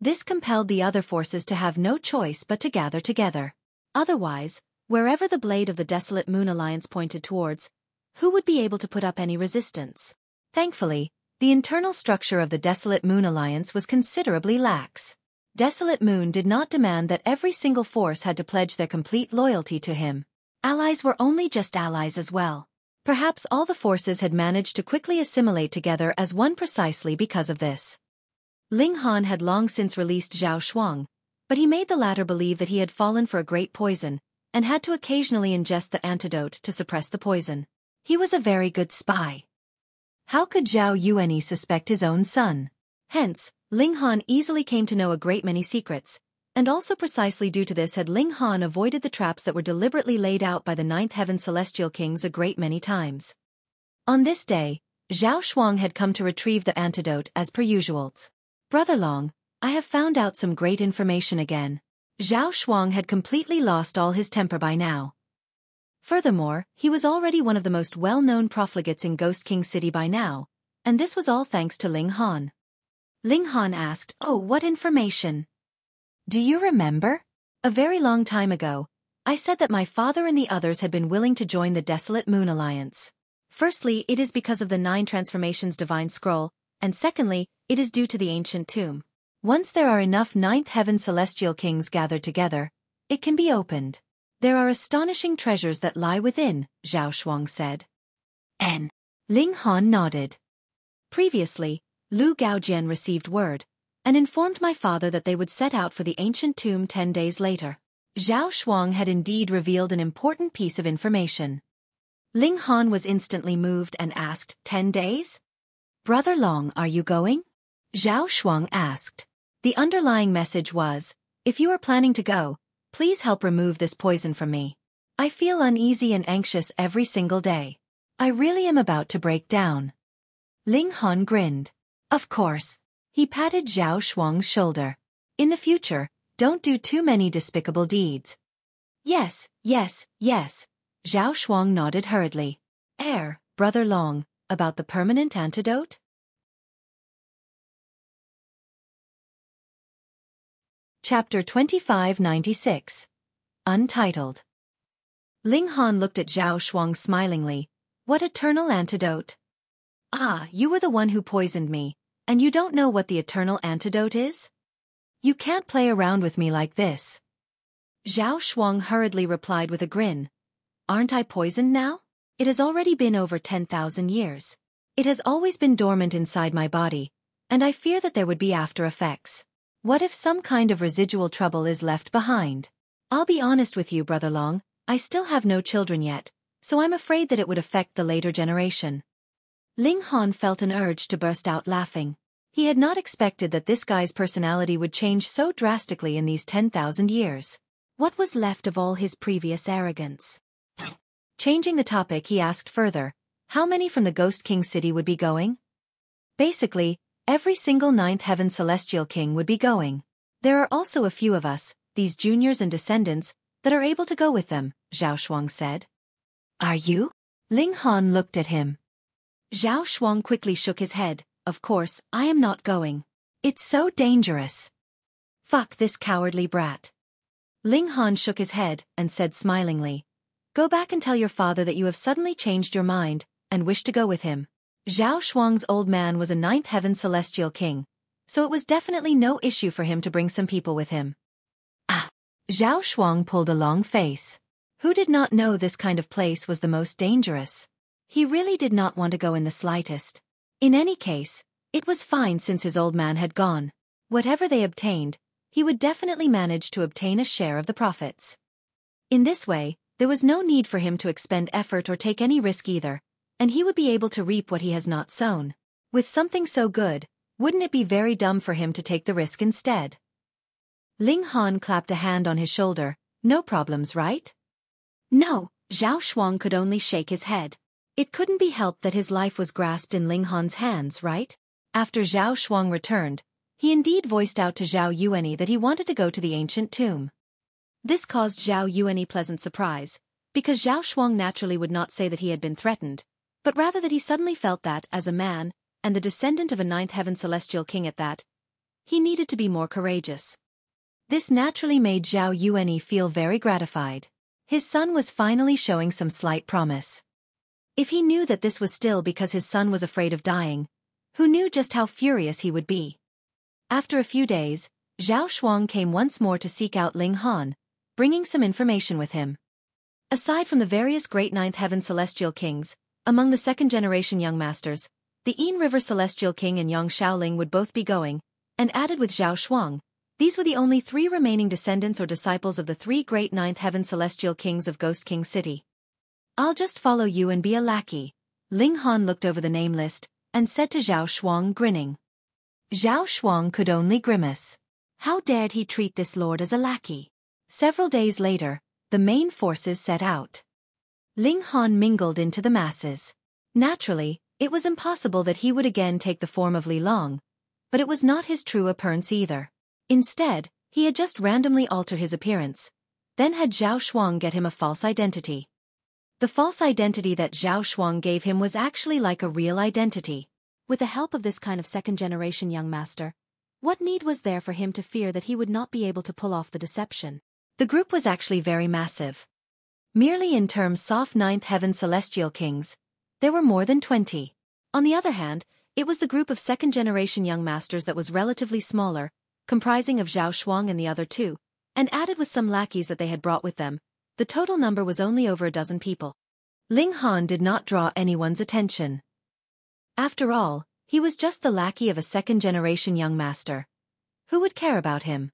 This compelled the other forces to have no choice but to gather together. Otherwise, wherever the blade of the Desolate Moon Alliance pointed towards, who would be able to put up any resistance? Thankfully, the internal structure of the Desolate Moon Alliance was considerably lax. Desolate Moon did not demand that every single force had to pledge their complete loyalty to him. Allies were only just allies as well. Perhaps all the forces had managed to quickly assimilate together as one precisely because of this. Ling Han had long since released Zhao Shuang, but he made the latter believe that he had fallen for a great poison, and had to occasionally ingest the antidote to suppress the poison. He was a very good spy. How could Zhao Yuanyi suspect his own son? Hence, Ling Han easily came to know a great many secrets, and also precisely due to this had Ling Han avoided the traps that were deliberately laid out by the Ninth Heaven Celestial Kings a great many times. On this day, Zhao Shuang had come to retrieve the antidote as per usual. Brother Long, I have found out some great information again. Zhao Shuang had completely lost all his temper by now. Furthermore, he was already one of the most well-known profligates in Ghost King City by now, and this was all thanks to Ling Han. Ling Han asked, "Oh, what information?" "Do you remember? A very long time ago, I said that my father and the others had been willing to join the Desolate Moon Alliance. Firstly, it is because of the 9 Transformations Divine Scroll, and secondly, it is due to the ancient tomb. Once there are enough Ninth Heaven Celestial Kings gathered together, it can be opened. There are astonishing treasures that lie within," Zhao Shuang said. "N." Ling Han nodded. "Previously, Lu Gaojian received word, and informed my father that they would set out for the ancient tomb 10 days later." Zhao Shuang had indeed revealed an important piece of information. Ling Han was instantly moved and asked, "10 days? Brother Long, are you going?" Zhao Shuang asked. The underlying message was, "If you are planning to go, please help remove this poison from me. I feel uneasy and anxious every single day. I really am about to break down." Ling Han grinned. "Of course." He patted Zhao Shuang's shoulder. "In the future, don't do too many despicable deeds." Yes, yes, yes. Zhao Shuang nodded hurriedly. Brother Long, about the permanent antidote?" Chapter 2596. Untitled. Ling Han looked at Zhao Shuang smilingly. "What eternal antidote?" "Ah, you were the one who poisoned me, and you don't know what the eternal antidote is? You can't play around with me like this." Zhao Shuang hurriedly replied with a grin. "Aren't I poisoned now? It has already been over 10,000 years. It has always been dormant inside my body, and I fear that there would be after effects. What if some kind of residual trouble is left behind? I'll be honest with you, Brother Long, I still have no children yet, so I'm afraid that it would affect the later generation." Ling Han felt an urge to burst out laughing. He had not expected that this guy's personality would change so drastically in these 10,000 years. What was left of all his previous arrogance? Changing the topic, he asked further, "How many from the Ghost King City would be going?" "Basically, every single Ninth Heaven Celestial King would be going. There are also a few of us, these juniors and descendants, that are able to go with them," Zhao Shuang said. "Are you?" Ling Han looked at him. Zhao Shuang quickly shook his head. "Of course, I am not going. It's so dangerous. Fuck this cowardly brat." Ling Han shook his head and said smilingly, "Go back and tell your father that you have suddenly changed your mind and wish to go with him." Zhao Shuang's old man was a Ninth Heaven Celestial King, so it was definitely no issue for him to bring some people with him. Ah! Zhao Shuang pulled a long face. Who did not know this kind of place was the most dangerous? He really did not want to go in the slightest. In any case, it was fine since his old man had gone. Whatever they obtained, he would definitely manage to obtain a share of the profits. In this way, there was no need for him to expend effort or take any risk either, and he would be able to reap what he has not sown. With something so good, wouldn't it be very dumb for him to take the risk instead? Ling Han clapped a hand on his shoulder. "No problems, right?" "No," Zhao Shuang could only shake his head. It couldn't be helped that his life was grasped in Ling Han's hands, right? After Zhao Shuang returned, he indeed voiced out to Zhao Yuanyi that he wanted to go to the ancient tomb. This caused Zhao Yuanyi pleasant surprise, because Zhao Shuang naturally would not say that he had been threatened, but rather that he suddenly felt that, as a man, and the descendant of a ninth heaven celestial king at that, he needed to be more courageous. This naturally made Zhao Yuanyi feel very gratified. His son was finally showing some slight promise. If he knew that this was still because his son was afraid of dying, who knew just how furious he would be? After a few days, Zhao Shuang came once more to seek out Ling Han, bringing some information with him. Aside from the various great ninth heaven celestial kings, among the second-generation young masters, the Yin River Celestial King and Yang Shaoling would both be going, and added with Zhao Shuang, these were the only 3 remaining descendants or disciples of the 3 great ninth heaven celestial kings of Ghost King City. I'll just follow you and be a lackey. Ling Han looked over the name list, and said to Zhao Shuang, grinning. Zhao Shuang could only grimace. How dared he treat this lord as a lackey? Several days later, the main forces set out. Ling Han mingled into the masses. Naturally, it was impossible that he would again take the form of Li Long, but it was not his true appearance either. Instead, he had just randomly altered his appearance, then had Zhao Shuang get him a false identity. The false identity that Zhao Shuang gave him was actually like a real identity. With the help of this kind of second-generation young master, what need was there for him to fear that he would not be able to pull off the deception? The group was actually very massive. Merely in terms soft ninth heaven celestial kings, there were more than 20. On the other hand, it was the group of second-generation young masters that was relatively smaller, comprising of Zhao Shuang and the other 2, and added with some lackeys that they had brought with them, the total number was only over a dozen people. Ling Han did not draw anyone's attention. After all, he was just the lackey of a second-generation young master. Who would care about him?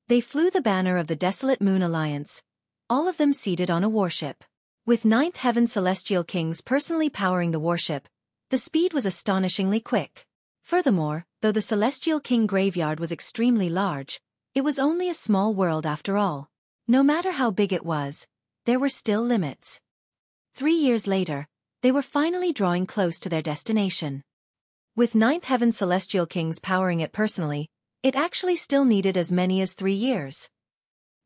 They flew the banner of the Desolate Moon Alliance, all of them seated on a warship. With ninth heaven celestial kings personally powering the warship, the speed was astonishingly quick. Furthermore, though the celestial king graveyard was extremely large, it was only a small world after all. No matter how big it was, there were still limits. 3 years later, they were finally drawing close to their destination. With ninth heaven celestial kings powering it personally, it actually still needed as many as 3 years.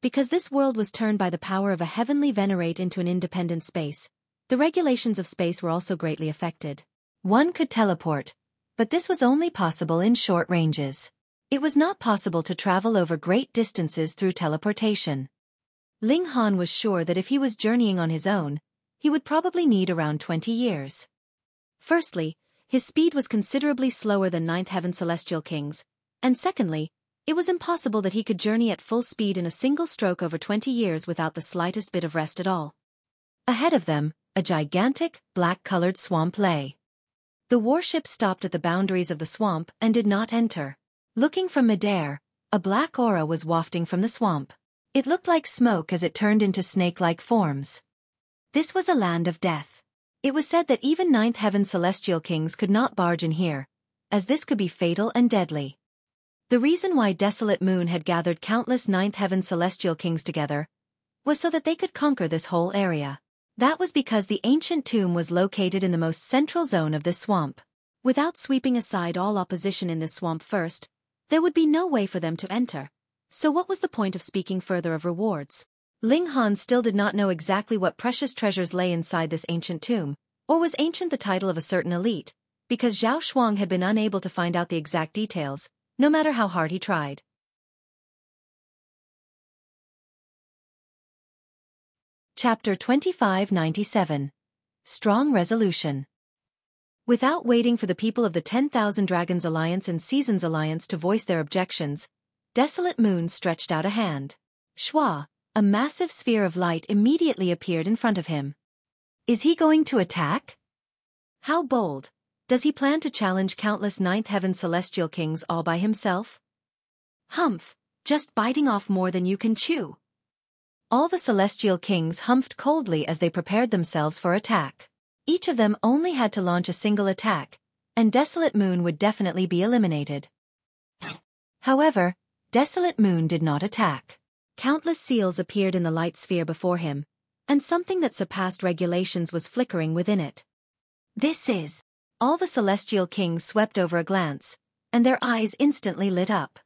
Because this world was turned by the power of a heavenly venerate into an independent space, the regulations of space were also greatly affected. One could teleport, but this was only possible in short ranges. It was not possible to travel over great distances through teleportation. Ling Han was sure that if he was journeying on his own, he would probably need around 20 years. Firstly, his speed was considerably slower than ninth heaven celestial kings, and secondly, it was impossible that he could journey at full speed in a single stroke over 20 years without the slightest bit of rest at all. Ahead of them, a gigantic, black-colored swamp lay. The warship stopped at the boundaries of the swamp and did not enter. Looking from midair, a black aura was wafting from the swamp. It looked like smoke as it turned into snake-like forms. This was a land of death. It was said that even ninth heaven celestial kings could not barge in here, as this could be fatal and deadly. The reason why Desolate Moon had gathered countless ninth heaven celestial kings together was so that they could conquer this whole area. That was because the ancient tomb was located in the most central zone of this swamp. Without sweeping aside all opposition in this swamp first, there would be no way for them to enter. So what was the point of speaking further of rewards? Ling Han still did not know exactly what precious treasures lay inside this ancient tomb, or was ancient the title of a certain elite, because Zhao Shuang had been unable to find out the exact details, no matter how hard he tried. Chapter 2597. Strong Resolution. Without waiting for the people of the 10,000 Dragons Alliance and Seasons Alliance to voice their objections, Desolate Moon stretched out a hand. Shua, a massive sphere of light immediately appeared in front of him. Is he going to attack? How bold! Does he plan to challenge countless ninth heaven celestial kings all by himself? Humph, just biting off more than you can chew. All the celestial kings humphed coldly as they prepared themselves for attack. Each of them only had to launch a single attack, and Desolate Moon would definitely be eliminated. However, Desolate Moon did not attack. Countless seals appeared in the light sphere before him, and something that surpassed regulations was flickering within it. This is. All the celestial kings swept over a glance, and their eyes instantly lit up.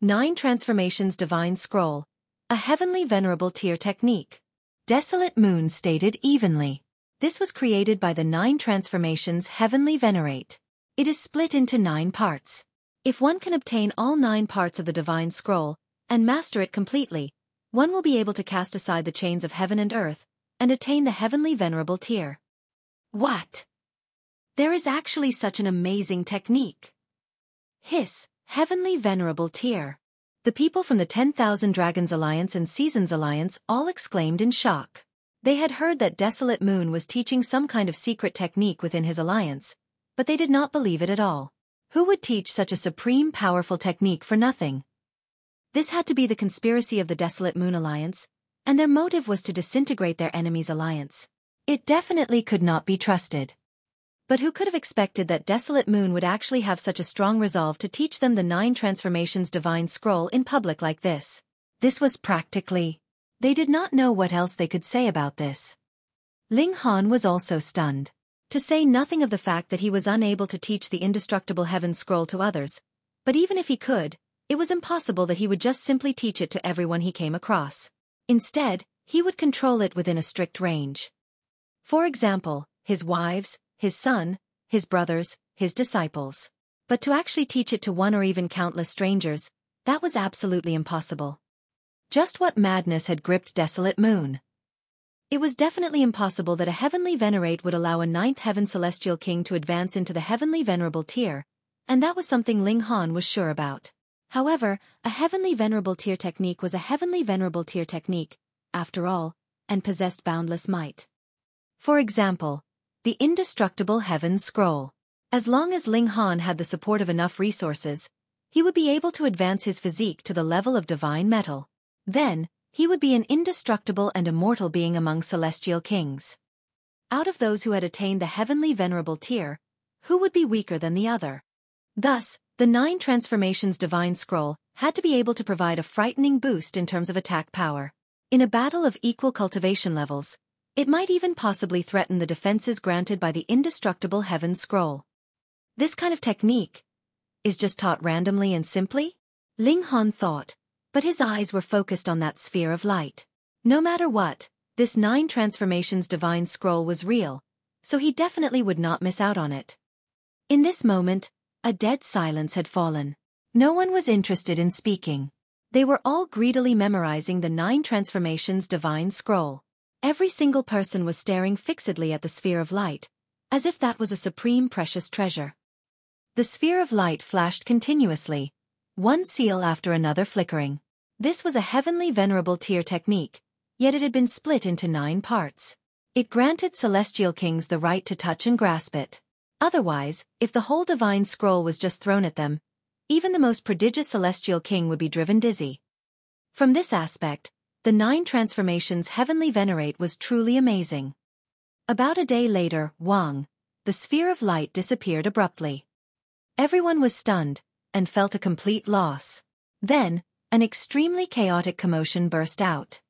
9 Transformations Divine Scroll. A heavenly venerable tier technique. Desolate Moon stated evenly. This was created by the 9 Transformations Heavenly Venerate. It is split into 9 parts. If one can obtain all 9 parts of the Divine Scroll, and master it completely, one will be able to cast aside the chains of heaven and earth, and attain the heavenly venerable tier. What? There is actually such an amazing technique. Hiss, heavenly venerable tier. The people from the 10,000 Dragons Alliance and Seasons Alliance all exclaimed in shock. They had heard that Desolate Moon was teaching some kind of secret technique within his alliance, but they did not believe it at all. Who would teach such a supreme powerful technique for nothing? This had to be the conspiracy of the Desolate Moon Alliance, and their motive was to disintegrate their enemy's alliance. It definitely could not be trusted. But who could have expected that Desolate Moon would actually have such a strong resolve to teach them the 9 Transformations Divine Scroll in public like this? This was practically. They did not know what else they could say about this. Ling Han was also stunned. To say nothing of the fact that he was unable to teach the indestructible Heaven Scroll to others, but even if he could, it was impossible that he would just simply teach it to everyone he came across. Instead, he would control it within a strict range. For example, his wives, his son, his brothers, his disciples. But to actually teach it to one or even countless strangers, that was absolutely impossible. Just what madness had gripped Desolate Moon? It was definitely impossible that a heavenly venerate would allow a 9th heaven celestial king to advance into the heavenly venerable tier, and that was something Ling Han was sure about. However, a heavenly venerable tier technique was a heavenly venerable tier technique, after all, and possessed boundless might. For example, the indestructible Heaven Scroll. As long as Ling Han had the support of enough resources, he would be able to advance his physique to the level of divine metal. Then, he would be an indestructible and immortal being among celestial kings. Out of those who had attained the heavenly venerable tier, who would be weaker than the other? Thus, the 9 Transformations Divine Scroll had to be able to provide a frightening boost in terms of attack power. In a battle of equal cultivation levels, it might even possibly threaten the defenses granted by the indestructible Heaven Scroll. This kind of technique is just taught randomly and simply? Ling Han thought, but his eyes were focused on that sphere of light. No matter what, this 9 Transformations Divine Scroll was real, so he definitely would not miss out on it. In this moment, a dead silence had fallen. No one was interested in speaking. They were all greedily memorizing the 9 Transformations Divine Scroll. Every single person was staring fixedly at the sphere of light, as if that was a supreme precious treasure. The sphere of light flashed continuously, one seal after another flickering. This was a heavenly venerable tier technique, yet it had been split into 9 parts. It granted celestial kings the right to touch and grasp it. Otherwise, if the whole divine scroll was just thrown at them, even the most prodigious celestial king would be driven dizzy. From this aspect, the 9 Transformations Heavenly Venerate was truly amazing. About a day later, Wang, the sphere of light disappeared abruptly. Everyone was stunned, and felt a complete loss. Then, an extremely chaotic commotion burst out.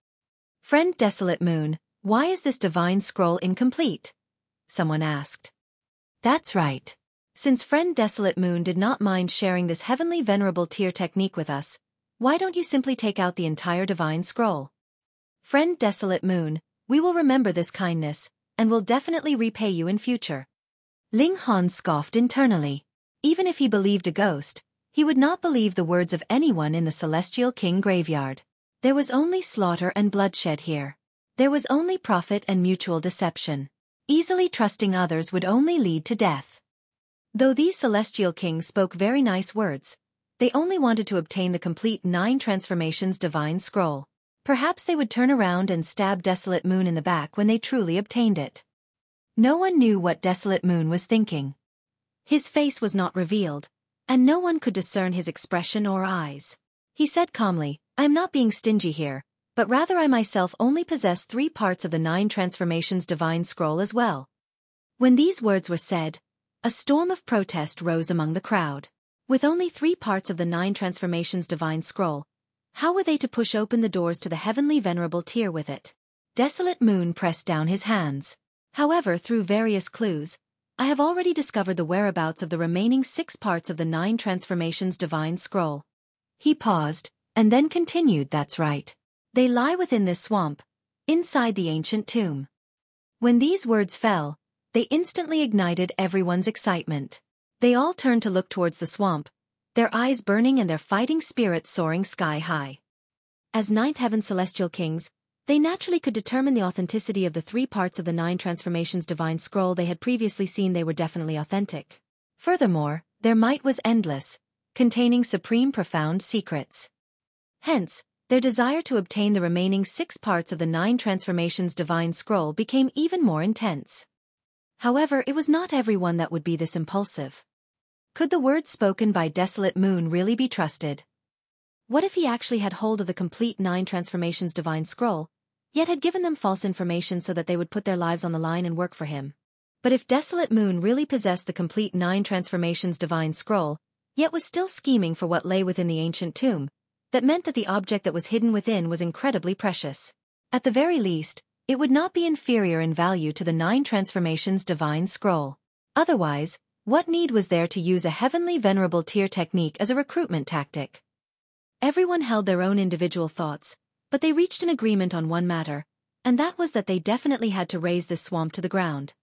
"Friend Desolate Moon, why is this divine scroll incomplete?" someone asked. That's right. Since Friend Desolate Moon did not mind sharing this heavenly venerable tier technique with us, why don't you simply take out the entire divine scroll? Friend Desolate Moon, we will remember this kindness, and will definitely repay you in future. Ling Han scoffed internally. Even if he believed a ghost, he would not believe the words of anyone in the Celestial King graveyard. There was only slaughter and bloodshed here. There was only profit and mutual deception. Easily trusting others would only lead to death. Though these Celestial Kings spoke very nice words, they only wanted to obtain the complete 9 Transformations Divine Scroll. Perhaps they would turn around and stab Desolate Moon in the back when they truly obtained it. No one knew what Desolate Moon was thinking. His face was not revealed, and no one could discern his expression or eyes. He said calmly, "I am not being stingy here, but rather I myself only possess 3 parts of the 9 Transformations Divine Scroll as well." When these words were said, a storm of protest rose among the crowd. With only 3 parts of the 9 Transformations Divine Scroll, how were they to push open the doors to the heavenly venerable tier with it? Desolate Moon pressed down his hands. However, through various clues, I have already discovered the whereabouts of the remaining 6 parts of the 9 transformations divine scroll. He paused, and then continued, that's right. They lie within this swamp, inside the ancient tomb. When these words fell, they instantly ignited everyone's excitement. They all turned to look towards the swamp, their eyes burning and their fighting spirits soaring sky high. As 9th Heaven Celestial Kings, they naturally could determine the authenticity of the 3 parts of the 9 transformations divine scroll they had previously seen. They were definitely authentic. Furthermore, their might was endless, containing supreme profound secrets. Hence, their desire to obtain the remaining 6 parts of the 9 transformations divine scroll became even more intense. However, it was not everyone that would be this impulsive. Could the words spoken by Desolate Moon really be trusted? What if he actually had hold of the complete 9 transformations divine scroll, yet had given them false information so that they would put their lives on the line and work for him? But if Desolate Moon really possessed the complete 9 transformations divine scroll, yet was still scheming for what lay within the ancient tomb, that meant that the object that was hidden within was incredibly precious. At the very least, it would not be inferior in value to the 9 transformations divine scroll. Otherwise, what need was there to use a heavenly venerable tier technique as a recruitment tactic? Everyone held their own individual thoughts, but they reached an agreement on one matter, and that was that they definitely had to raise this swamp to the ground.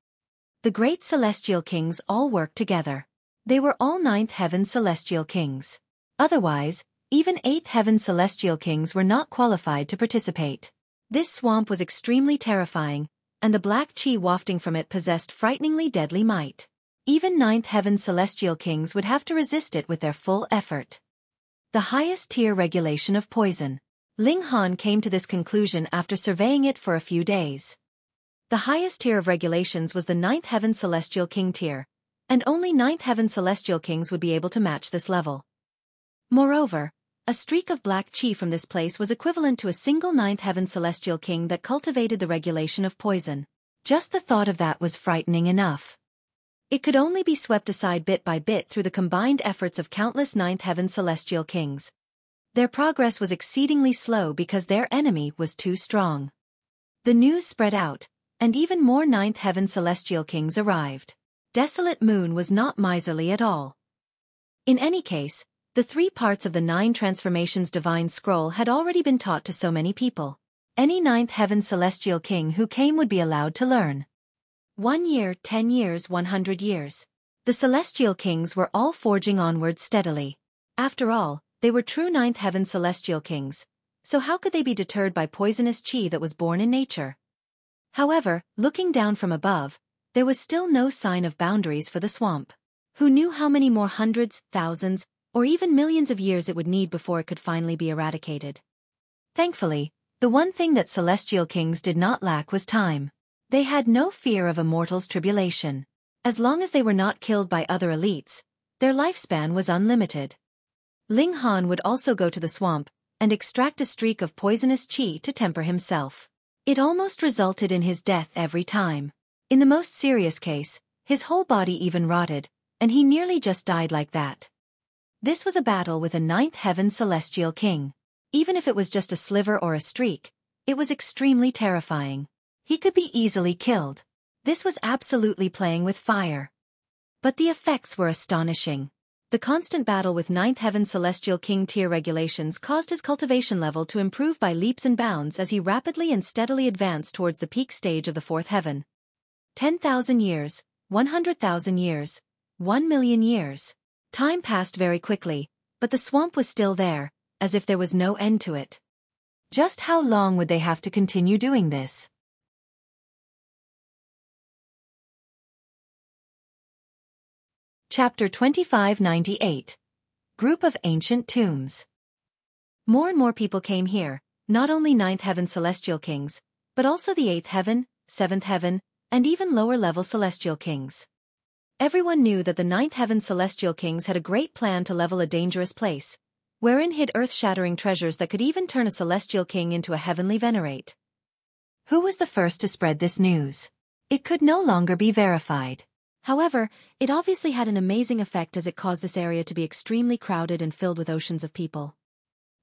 The great celestial kings all worked together. They were all 9th Heaven Celestial Kings. Otherwise, even 8th Heaven Celestial Kings were not qualified to participate. This swamp was extremely terrifying, and the black chi wafting from it possessed frighteningly deadly might. Even 9th Heaven Celestial Kings would have to resist it with their full effort. The highest tier regulation of poison. Ling Han came to this conclusion after surveying it for a few days. The highest tier of regulations was the 9th Heaven Celestial King tier, and only 9th Heaven Celestial Kings would be able to match this level. Moreover, a streak of black chi from this place was equivalent to a single 9th Heaven Celestial King that cultivated the regulation of poison. Just the thought of that was frightening enough. It could only be swept aside bit by bit through the combined efforts of countless 9th Heaven Celestial Kings. Their progress was exceedingly slow because their enemy was too strong. The news spread out, and even more 9th Heaven Celestial Kings arrived. Desolate Moon was not miserly at all. In any case, the 3 parts of the 9 transformations divine scroll had already been taught to so many people. Any 9th Heaven Celestial King who came would be allowed to learn. 1 year, 10 years, 100 years. The Celestial Kings were all forging onward steadily. After all, they were true 9th Heaven Celestial Kings, so how could they be deterred by poisonous chi that was born in nature? However, looking down from above, there was still no sign of boundaries for the swamp. Who knew how many more hundreds, thousands, or even millions of years it would need before it could finally be eradicated? Thankfully, the one thing that Celestial Kings did not lack was time. They had no fear of a mortal's tribulation. As long as they were not killed by other elites, their lifespan was unlimited. Ling Han would also go to the swamp and extract a streak of poisonous chi to temper himself. It almost resulted in his death every time. In the most serious case, his whole body even rotted, and he nearly just died like that. This was a battle with a 9th Heaven Celestial King. Even if it was just a sliver or a streak, it was extremely terrifying. He could be easily killed. This was absolutely playing with fire. But the effects were astonishing. The constant battle with 9th Heaven Celestial King tier regulations caused his cultivation level to improve by leaps and bounds as he rapidly and steadily advanced towards the peak stage of the 4th heaven. 10,000 years, 100,000 years, 1,000,000 years. Time passed very quickly, but the swamp was still there, as if there was no end to it. Just how long would they have to continue doing this? Chapter 2598. Group of Ancient Tombs. More and more people came here, not only 9th Heaven Celestial Kings, but also the 8th Heaven, 7th Heaven, and even lower-level Celestial Kings. Everyone knew that the 9th Heaven Celestial Kings had a great plan to level a dangerous place, wherein hid earth-shattering treasures that could even turn a Celestial King into a heavenly venerate. Who was the first to spread this news? It could no longer be verified. However, it obviously had an amazing effect as it caused this area to be extremely crowded and filled with oceans of people.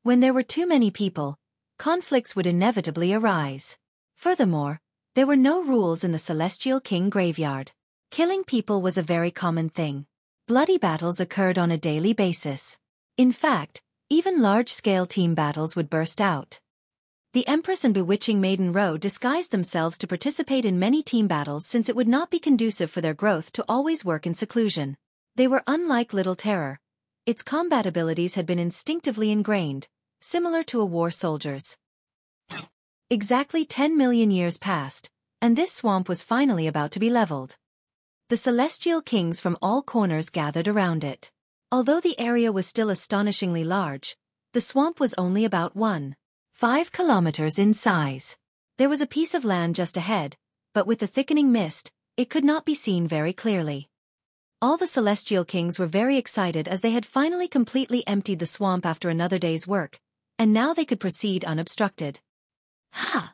When there were too many people, conflicts would inevitably arise. Furthermore, there were no rules in the Celestial King graveyard. Killing people was a very common thing. Bloody battles occurred on a daily basis. In fact, even large-scale team battles would burst out. The Empress and bewitching Maiden Row disguised themselves to participate in many team battles since it would not be conducive for their growth to always work in seclusion. They were unlike Little Terror. Its combat abilities had been instinctively ingrained, similar to a war soldier's. Exactly 10 million years passed, and this swamp was finally about to be leveled. The Celestial Kings from all corners gathered around it. Although the area was still astonishingly large, the swamp was only about 1.5 kilometers in size. There was a piece of land just ahead, but with the thickening mist, it could not be seen very clearly. All the Celestial Kings were very excited as they had finally completely emptied the swamp after another day's work, and now they could proceed unobstructed. Ha!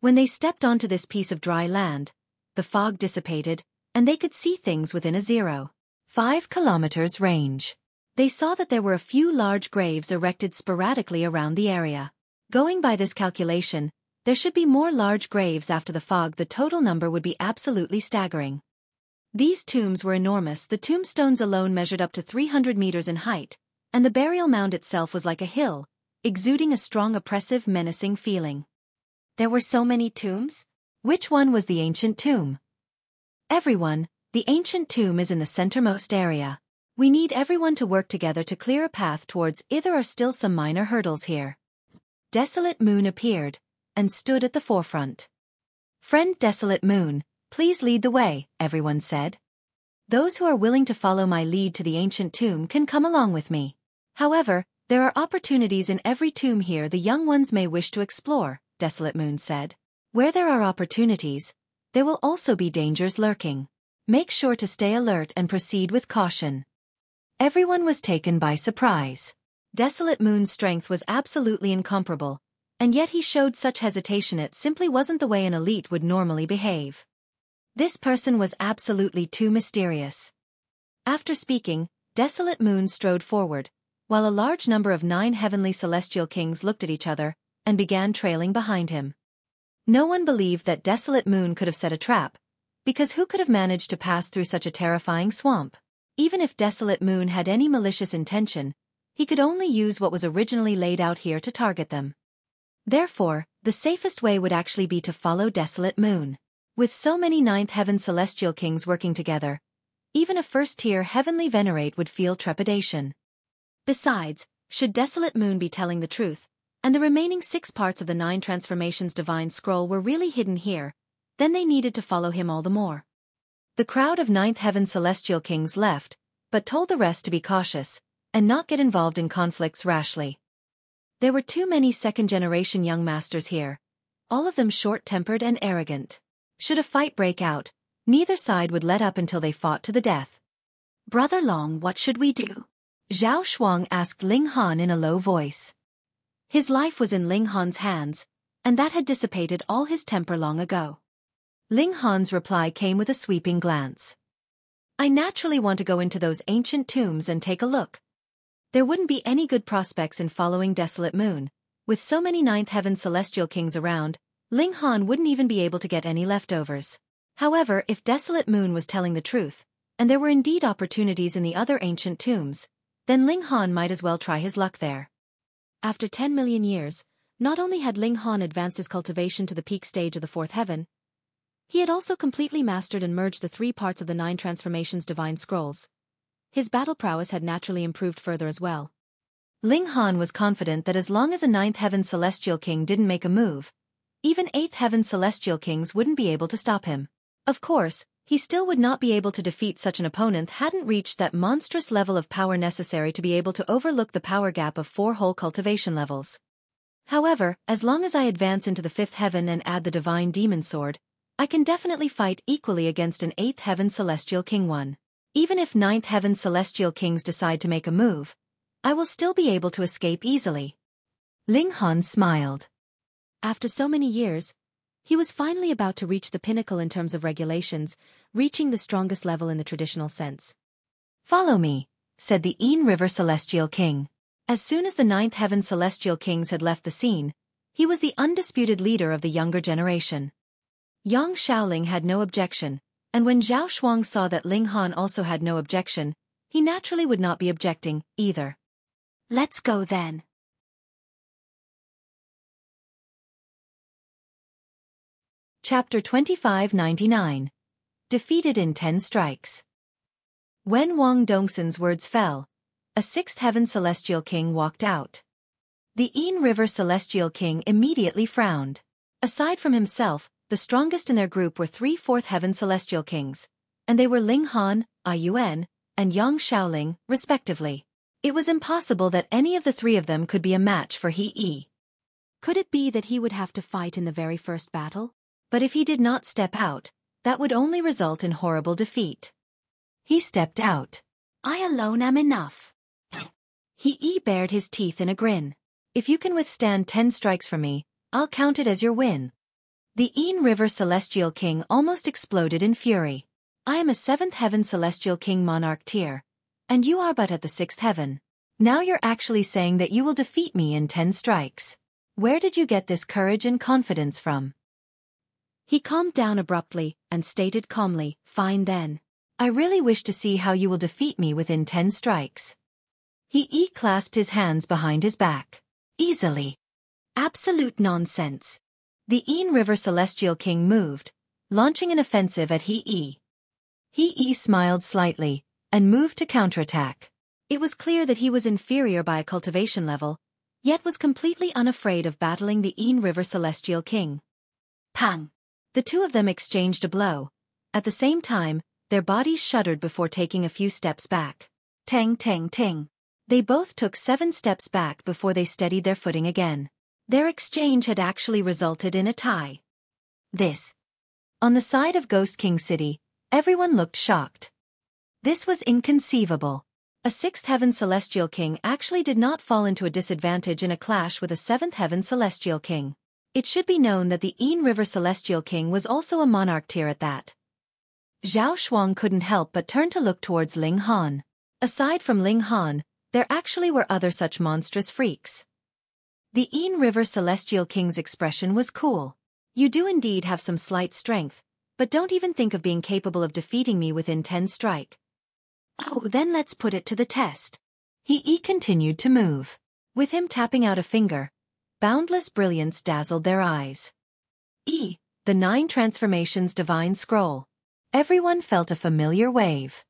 When they stepped onto this piece of dry land, the fog dissipated, and they could see things within a 0.5 kilometers range. They saw that there were a few large graves erected sporadically around the area. Going by this calculation, there should be more large graves after the fog. The total number would be absolutely staggering. These tombs were enormous. The tombstones alone measured up to 300 meters in height, and the burial mound itself was like a hill, exuding a strong oppressive menacing feeling. There were so many tombs? Which one was the ancient tomb? Everyone, the ancient tomb is in the centermost area. We need everyone to work together to clear a path towards it. There are still some minor hurdles here. Desolate Moon appeared, and stood at the forefront. Friend Desolate Moon, please lead the way, everyone said. Those who are willing to follow my lead to the ancient tomb can come along with me. However, there are opportunities in every tomb here the young ones may wish to explore, Desolate Moon said. Where there are opportunities, there will also be dangers lurking. Make sure to stay alert and proceed with caution. Everyone was taken by surprise. Desolate Moon's strength was absolutely incomparable, and yet he showed such hesitation. It simply wasn't the way an elite would normally behave. This person was absolutely too mysterious. After speaking, Desolate Moon strode forward, while a large number of 9 heavenly celestial kings looked at each other, and began trailing behind him. No one believed that Desolate Moon could have set a trap, because who could have managed to pass through such a terrifying swamp? Even if Desolate Moon had any malicious intention, he could only use what was originally laid out here to target them. Therefore, the safest way would actually be to follow Desolate Moon. With so many 9th Heaven Celestial Kings working together, even a first-tier Heavenly Venerate would feel trepidation. Besides, should Desolate Moon be telling the truth, and the remaining 6 parts of the 9 transformations divine scroll were really hidden here, then they needed to follow him all the more. The crowd of 9th Heaven Celestial Kings left, but told the rest to be cautious, and not get involved in conflicts rashly. There were too many second-generation young masters here, all of them short-tempered and arrogant. Should a fight break out, neither side would let up until they fought to the death. Brother Long, what should we do? Zhao Shuang asked Ling Han in a low voice. His life was in Ling Han's hands, and that had dissipated all his temper long ago. Ling Han's reply came with a sweeping glance. I naturally want to go into those ancient tombs and take a look. There wouldn't be any good prospects in following Desolate Moon. With so many 9th Heaven Celestial Kings around, Ling Han wouldn't even be able to get any leftovers. However, if Desolate Moon was telling the truth, and there were indeed opportunities in the other ancient tombs, then Ling Han might as well try his luck there. After 10 million years, not only had Ling Han advanced his cultivation to the peak stage of the 4th heaven, he had also completely mastered and merged the 3 parts of the 9 transformations divine scrolls. His battle prowess had naturally improved further as well. Ling Han was confident that as long as a 9th Heaven Celestial King didn't make a move, even 8th Heaven Celestial Kings wouldn't be able to stop him. Of course, he still would not be able to defeat such an opponent hadn't reached that monstrous level of power necessary to be able to overlook the power gap of 4 whole cultivation levels. However, as long as I advance into the 5th heaven and add the Divine Demon Sword, I can definitely fight equally against an 8th Heaven Celestial King one. Even if 9th Heaven Celestial Kings decide to make a move, I will still be able to escape easily. Ling Han smiled. After so many years, he was finally about to reach the pinnacle in terms of regulations, reaching the strongest level in the traditional sense. Follow me, said the Ain River Celestial King. As soon as the 9th Heaven Celestial Kings had left the scene, he was the undisputed leader of the younger generation. Yang Shaoling had no objection, And when Zhao Shuang saw that Ling Han also had no objection, he naturally would not be objecting, either. Let's go then. Chapter 2599. Defeated in 10 strikes. When Wang Dongsun's words fell, a sixth heaven celestial king walked out. The Yin River celestial king immediately frowned. Aside from himself, the strongest in their group were 3 fourth heaven celestial kings, and they were Ling Han, Yuan, and Yang Shaoling, respectively. It was impossible that any of the 3 of them could be a match for He Yi. Could it be that he would have to fight in the very first battle? But if he did not step out, that would only result in horrible defeat. He stepped out. I alone am enough. He Yi bared his teeth in a grin. If you can withstand 10 strikes from me, I'll count it as your win. The Yin River Celestial King almost exploded in fury. I am a 7th Heaven Celestial King Monarch tier, and you are but at the 6th Heaven. Now you're actually saying that you will defeat me in 10 strikes. Where did you get this courage and confidence from? He calmed down abruptly and stated calmly, fine then. I really wish to see how you will defeat me within 10 strikes. He Yi clasped his hands behind his back. Easily. Absolute nonsense. The Yin River Celestial King moved, launching an offensive at He Yi. He Yi smiled slightly and moved to counterattack. It was clear that he was inferior by a cultivation level, yet was completely unafraid of battling the Yin River Celestial King. Pang! The 2 of them exchanged a blow. At the same time, their bodies shuddered before taking a few steps back. Tang tang ting. They both took 7 steps back before they steadied their footing again. Their exchange had actually resulted in a tie. This. On the side of Ghost King City, everyone looked shocked. This was inconceivable. A 6th Heaven Celestial King actually did not fall into a disadvantage in a clash with a 7th Heaven Celestial King. It should be known that the Yin River Celestial King was also a monarch tier at that. Zhao Shuang couldn't help but turn to look towards Ling Han. Aside from Ling Han, there actually were other such monstrous freaks. The Yin River Celestial King's expression was cool. You do indeed have some slight strength, but don't even think of being capable of defeating me within 10 strike. Oh, then let's put it to the test. He Yi continued to move. With him tapping out a finger, boundless brilliance dazzled their eyes. The 9 Transformations Divine Scroll. Everyone felt a familiar wave.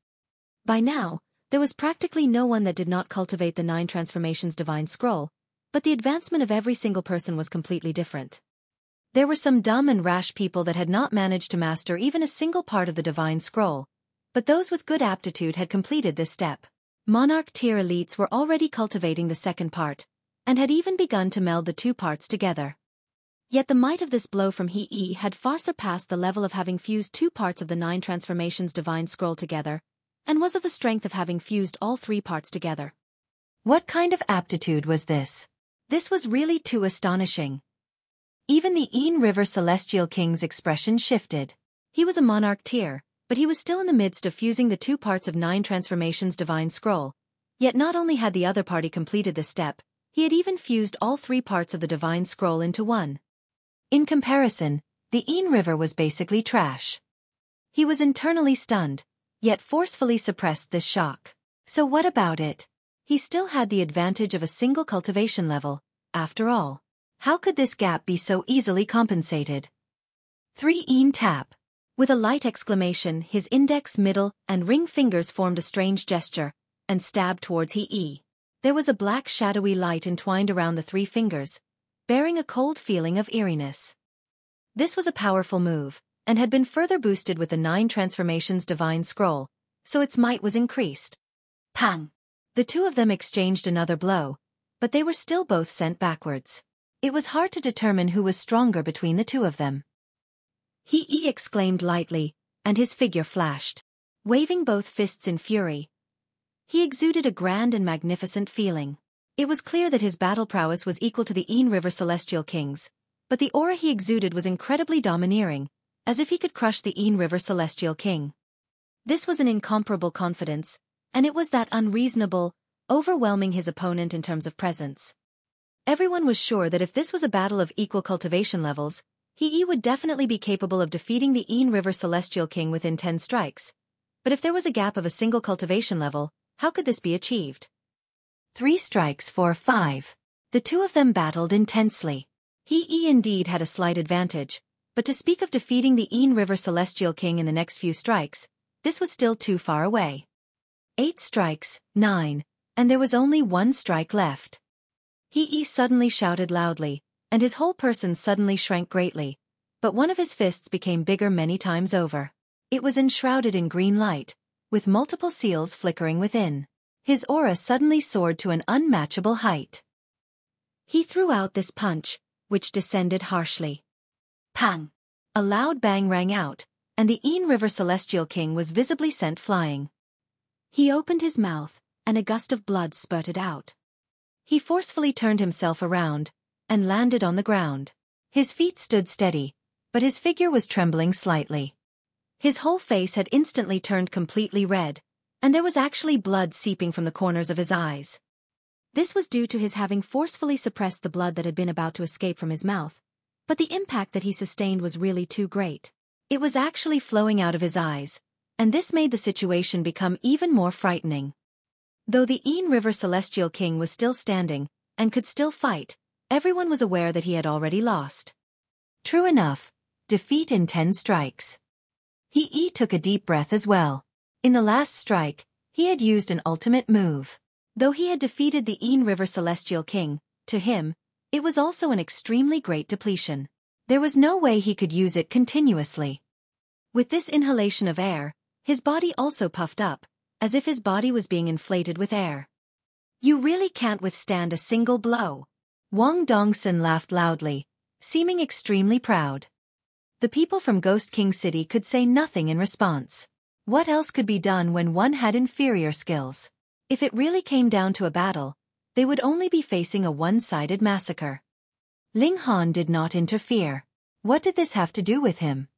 By now, there was practically no one that did not cultivate the 9 Transformations Divine Scroll, but the advancement of every single person was completely different. There were some dumb and rash people that had not managed to master even a single part of the Divine Scroll, but those with good aptitude had completed this step. Monarch tier elites were already cultivating the second part, and had even begun to meld the 2 parts together. Yet the might of this blow from He Yi had far surpassed the level of having fused 2 parts of the 9 Transformations Divine Scroll together, and was of the strength of having fused all 3 parts together. What kind of aptitude was this? This was really too astonishing. Even the Yin River Celestial King's expression shifted. He was a monarch tier, but he was still in the midst of fusing the 2 parts of 9 Transformations Divine Scroll, yet not only had the other party completed this step, he had even fused all 3 parts of the Divine Scroll into one. In comparison, the Yin River was basically trash. He was internally stunned, yet forcefully suppressed this shock. So what about it? He still had the advantage of a single cultivation level, after all. How could this gap be so easily compensated? 3 Yin tap. With a light exclamation, his index, middle, and ring fingers formed a strange gesture, and stabbed towards He Yi. There was a black shadowy light entwined around the 3 fingers, bearing a cold feeling of eeriness. This was a powerful move, and had been further boosted with the 9 Transformations Divine Scroll, so its might was increased. Pang! The 2 of them exchanged another blow, but they were still both sent backwards. It was hard to determine who was stronger between the 2 of them. He Yi exclaimed lightly, and his figure flashed. Waving both fists in fury, he exuded a grand and magnificent feeling. It was clear that his battle prowess was equal to the Yin River Celestial King's, but the aura he exuded was incredibly domineering, as if he could crush the Yin River Celestial King. This was an incomparable confidence, and it was that unreasonable, overwhelming his opponent in terms of presence. Everyone was sure that if this was a battle of equal cultivation levels, He would definitely be capable of defeating the Ain River Celestial King within 10 strikes. But if there was a gap of a single cultivation level, how could this be achieved? 3 strikes for 5. The two of them battled intensely. He indeed had a slight advantage, but to speak of defeating the Ain River Celestial King in the next few strikes, this was still too far away. 8 strikes, 9, and there was only 1 strike left. He suddenly shouted loudly, and his whole person suddenly shrank greatly, but one of his fists became bigger many times over. It was enshrouded in green light, with multiple seals flickering within. His aura suddenly soared to an unmatchable height. He threw out this punch, which descended harshly. Pang! A loud bang rang out, and the Ain River Celestial King was visibly sent flying. He opened his mouth, and a gust of blood spurted out. He forcefully turned himself around, and landed on the ground. His feet stood steady, but his figure was trembling slightly. His whole face had instantly turned completely red, and there was actually blood seeping from the corners of his eyes. This was due to his having forcefully suppressed the blood that had been about to escape from his mouth, but the impact that he sustained was really too great. It was actually flowing out of his eyes, and this made the situation become even more frightening. Though the Ain River Celestial King was still standing, and could still fight, everyone was aware that he had already lost. True enough, defeat in 10 strikes. He took a deep breath as well. In the last strike, he had used an ultimate move. Though he had defeated the Ain River Celestial King, to him, it was also an extremely great depletion. There was no way he could use it continuously. With this inhalation of air, his body also puffed up, as if his body was being inflated with air. You really can't withstand a single blow. Wang Dongsun laughed loudly, seeming extremely proud. The people from Ghost King City could say nothing in response. What else could be done when one had inferior skills? If it really came down to a battle, they would only be facing a one-sided massacre. Ling Han did not interfere. What did this have to do with him?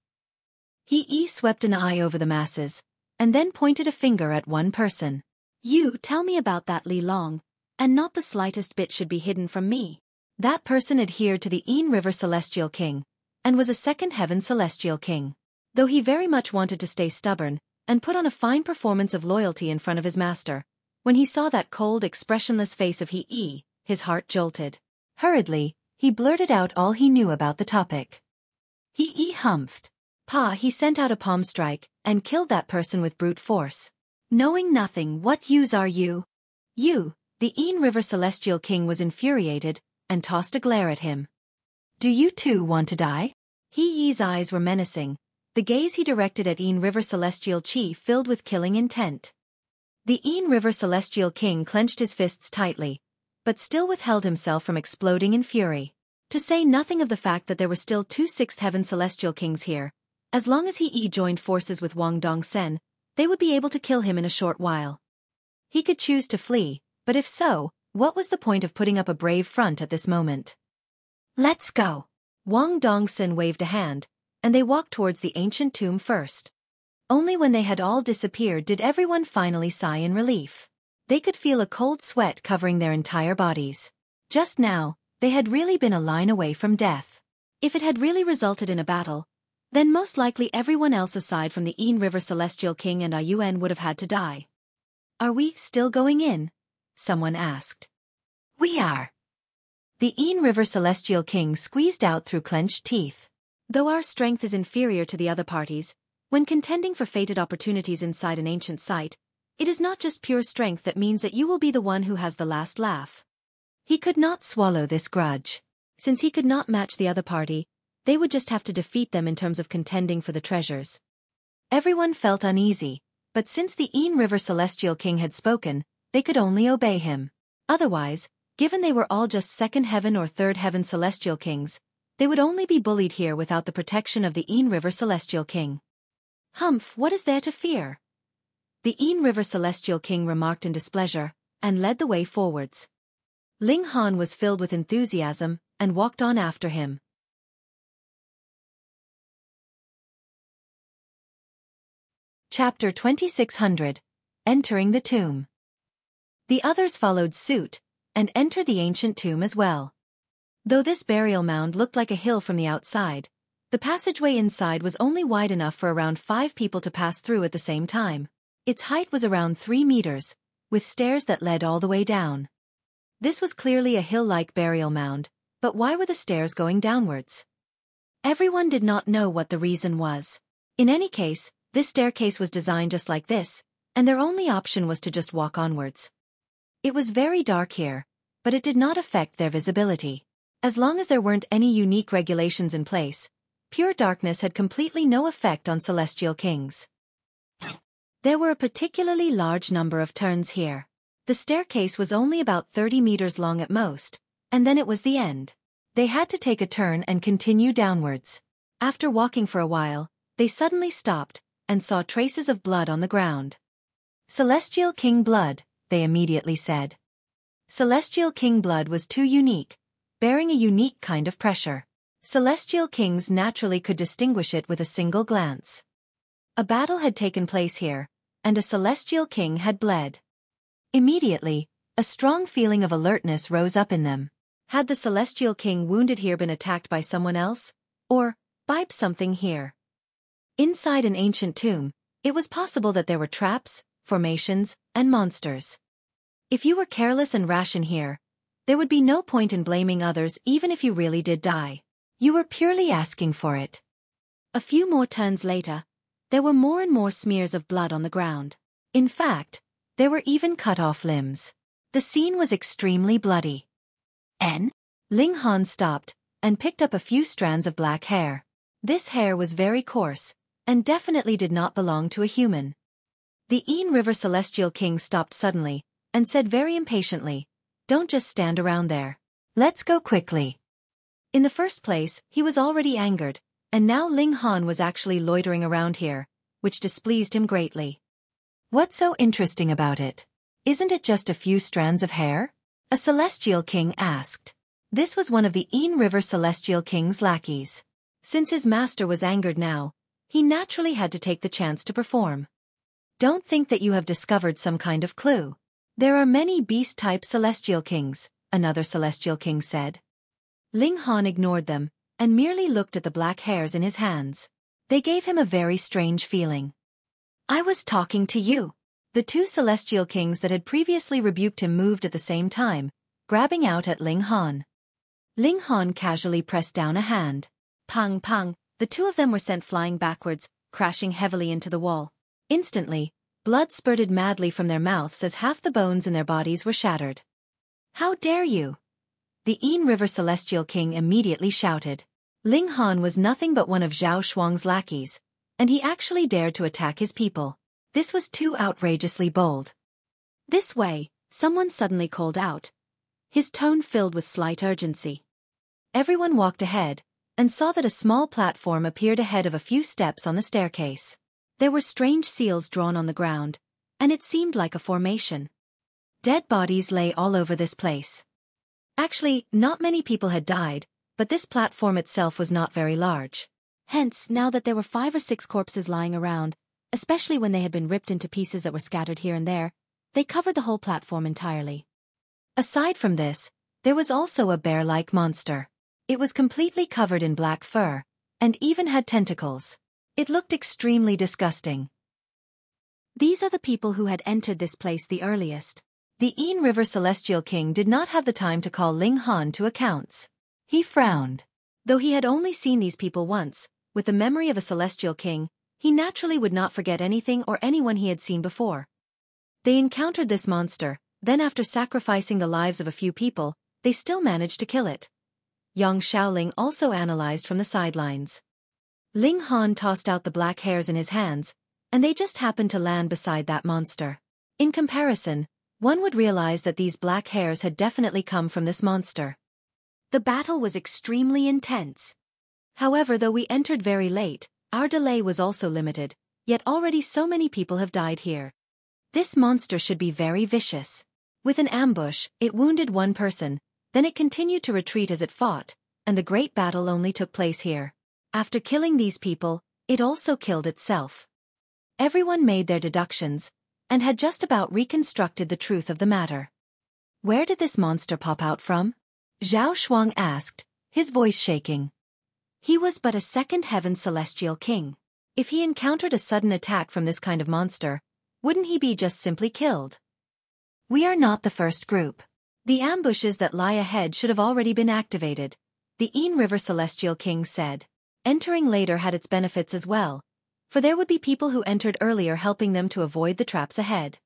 He swept an eye over the masses, and then pointed a finger at one person. You tell me about that Li Long, and not the slightest bit should be hidden from me. That person adhered to the Ain River Celestial King, and was a second heaven Celestial King. Though he very much wanted to stay stubborn, and put on a fine performance of loyalty in front of his master, when he saw that cold, expressionless face of He, his heart jolted. Hurriedly, he blurted out all he knew about the topic. He humphed. He sent out a palm strike, and killed that person with brute force. Knowing nothing, what use are you? You, the Ain River Celestial King, was infuriated, and tossed a glare at him. Do you too want to die? He's eyes were menacing, the gaze he directed at Ain River Celestial Chi filled with killing intent. The Ain River Celestial King clenched his fists tightly, but still withheld himself from exploding in fury. To say nothing of the fact that there were still 2 sixth heaven Celestial Kings here, as long as he joined forces with Wang Dongsun, they would be able to kill him in a short while. He could choose to flee, but if so, what was the point of putting up a brave front at this moment? Let's go. Wang Dongsun waved a hand, and they walked towards the ancient tomb first. Only when they had all disappeared did everyone finally sigh in relief. They could feel a cold sweat covering their entire bodies. Just now, they had really been a line away from death. If it had really resulted in a battle, then most likely everyone else aside from the Ain River Celestial King and Yun would have had to die. Are we still going in? Someone asked. We are. The Ain River Celestial King squeezed out through clenched teeth. Though our strength is inferior to the other parties, when contending for fated opportunities inside an ancient site, it is not just pure strength that means that you will be the one who has the last laugh. He could not swallow this grudge. Since he could not match the other party, they would just have to defeat them in terms of contending for the treasures. Everyone felt uneasy, but since the Ain River Celestial King had spoken, they could only obey him. Otherwise, given they were all just second heaven or third heaven Celestial Kings, they would only be bullied here without the protection of the Ain River Celestial King. Humph, what is there to fear? The Ain River Celestial King remarked in displeasure, and led the way forwards. Ling Han was filled with enthusiasm, and walked on after him. Chapter 2600. Entering the Tomb. The others followed suit, and entered the ancient tomb as well. Though this burial mound looked like a hill from the outside, The passageway inside was only wide enough for around 5 people to pass through at the same time. Its height was around 3 meters, with stairs that led all the way down. This was clearly a hill-like burial mound, but why were the stairs going downwards? Everyone did not know what the reason was. In any case, this staircase was designed just like this, and their only option was to just walk onwards. It was very dark here, but it did not affect their visibility. As long as there weren't any unique regulations in place, pure darkness had completely no effect on celestial kings. There were a particularly large number of turns here. The staircase was only about 30 meters long at most, and then it was the end. They had to take a turn and continue downwards. After walking for a while, they suddenly stopped, and saw traces of blood on the ground. Celestial King blood, they immediately said. Celestial King blood was too unique, bearing a unique kind of pressure. Celestial Kings naturally could distinguish it with a single glance. A battle had taken place here, and a Celestial King had bled. Immediately, a strong feeling of alertness rose up in them. Had the Celestial King wounded here been attacked by someone else? Or, by something here? Inside an ancient tomb, it was possible that there were traps, formations, and monsters. If you were careless and rash in here, there would be no point in blaming others even if you really did die. You were purely asking for it. A few more turns later, there were more and more smears of blood on the ground. In fact, there were even cut-off limbs. The scene was extremely bloody. Ling Han stopped, and picked up a few strands of black hair. This hair was very coarse, and definitely did not belong to a human. The Ain River Celestial King stopped suddenly, and said very impatiently, "Don't just stand around there. Let's go quickly." In the first place, he was already angered, and now Ling Han was actually loitering around here, which displeased him greatly. What's so interesting about it? Isn't it just a few strands of hair? A Celestial King asked. This was one of the Ain River Celestial King's lackeys. Since his master was angered now, he naturally had to take the chance to perform. Don't think that you have discovered some kind of clue. There are many beast-type Celestial Kings, another Celestial King said. Ling Han ignored them, and merely looked at the black hairs in his hands. They gave him a very strange feeling. I was talking to you. The 2 Celestial Kings that had previously rebuked him moved at the same time, grabbing out at Ling Han. Ling Han casually pressed down a hand. Pang pang, the 2 of them were sent flying backwards, crashing heavily into the wall. Instantly, blood spurted madly from their mouths as half the bones in their bodies were shattered. How dare you? The Ain River Celestial King immediately shouted. Ling Han was nothing but one of Zhao Shuang's lackeys, and he actually dared to attack his people. This was too outrageously bold. This way, someone suddenly called out, his tone filled with slight urgency. Everyone walked ahead, and saw that a small platform appeared ahead of a few steps on the staircase. There were strange seals drawn on the ground, and it seemed like a formation. Dead bodies lay all over this place. Actually, not many people had died, but this platform itself was not very large. Hence, now that there were 5 or 6 corpses lying around, especially when they had been ripped into pieces that were scattered here and there, they covered the whole platform entirely. Aside from this, there was also a bear-like monster. It was completely covered in black fur, and even had tentacles. It looked extremely disgusting. These are the people who had entered this place the earliest. The Ain River Celestial King did not have the time to call Ling Han to accounts. He frowned. Though he had only seen these people once, with the memory of a Celestial King, he naturally would not forget anything or anyone he had seen before. They encountered this monster, then after sacrificing the lives of a few people, they still managed to kill it. Yang Shaoling also analyzed from the sidelines. Ling Han tossed out the black hairs in his hands, and they just happened to land beside that monster. In comparison, one would realize that these black hairs had definitely come from this monster. The battle was extremely intense. However, though we entered very late, our delay was also limited, yet already so many people have died here. This monster should be very vicious. With an ambush, it wounded one person, then it continued to retreat as it fought, and the great battle only took place here. After killing these people, it also killed itself. Everyone made their deductions, and had just about reconstructed the truth of the matter. Where did this monster pop out from? Zhao Shuang asked, his voice shaking. He was but a second heaven celestial king. If he encountered a sudden attack from this kind of monster, wouldn't he be just simply killed? We are not the first group. The ambushes that lie ahead should have already been activated, the Ain River Celestial King said. Entering later had its benefits as well, for there would be people who entered earlier helping them to avoid the traps ahead.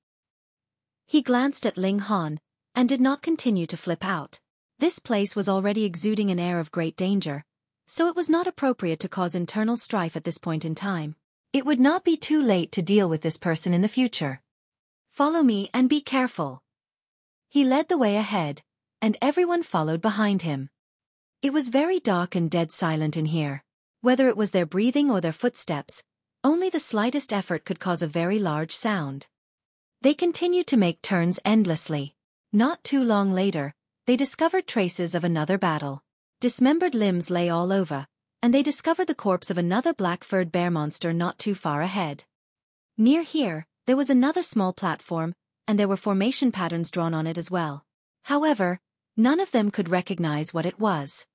He glanced at Ling Han, and did not continue to flip out. This place was already exuding an air of great danger, so it was not appropriate to cause internal strife at this point in time. It would not be too late to deal with this person in the future. Follow me and be careful. He led the way ahead, and everyone followed behind him. It was very dark and dead silent in here. Whether it was their breathing or their footsteps, only the slightest effort could cause a very large sound. They continued to make turns endlessly. Not too long later, they discovered traces of another battle. Dismembered limbs lay all over, and they discovered the corpse of another black-furred bear monster not too far ahead. Near here, there was another small platform, and there were formation patterns drawn on it as well. However, none of them could recognize what it was.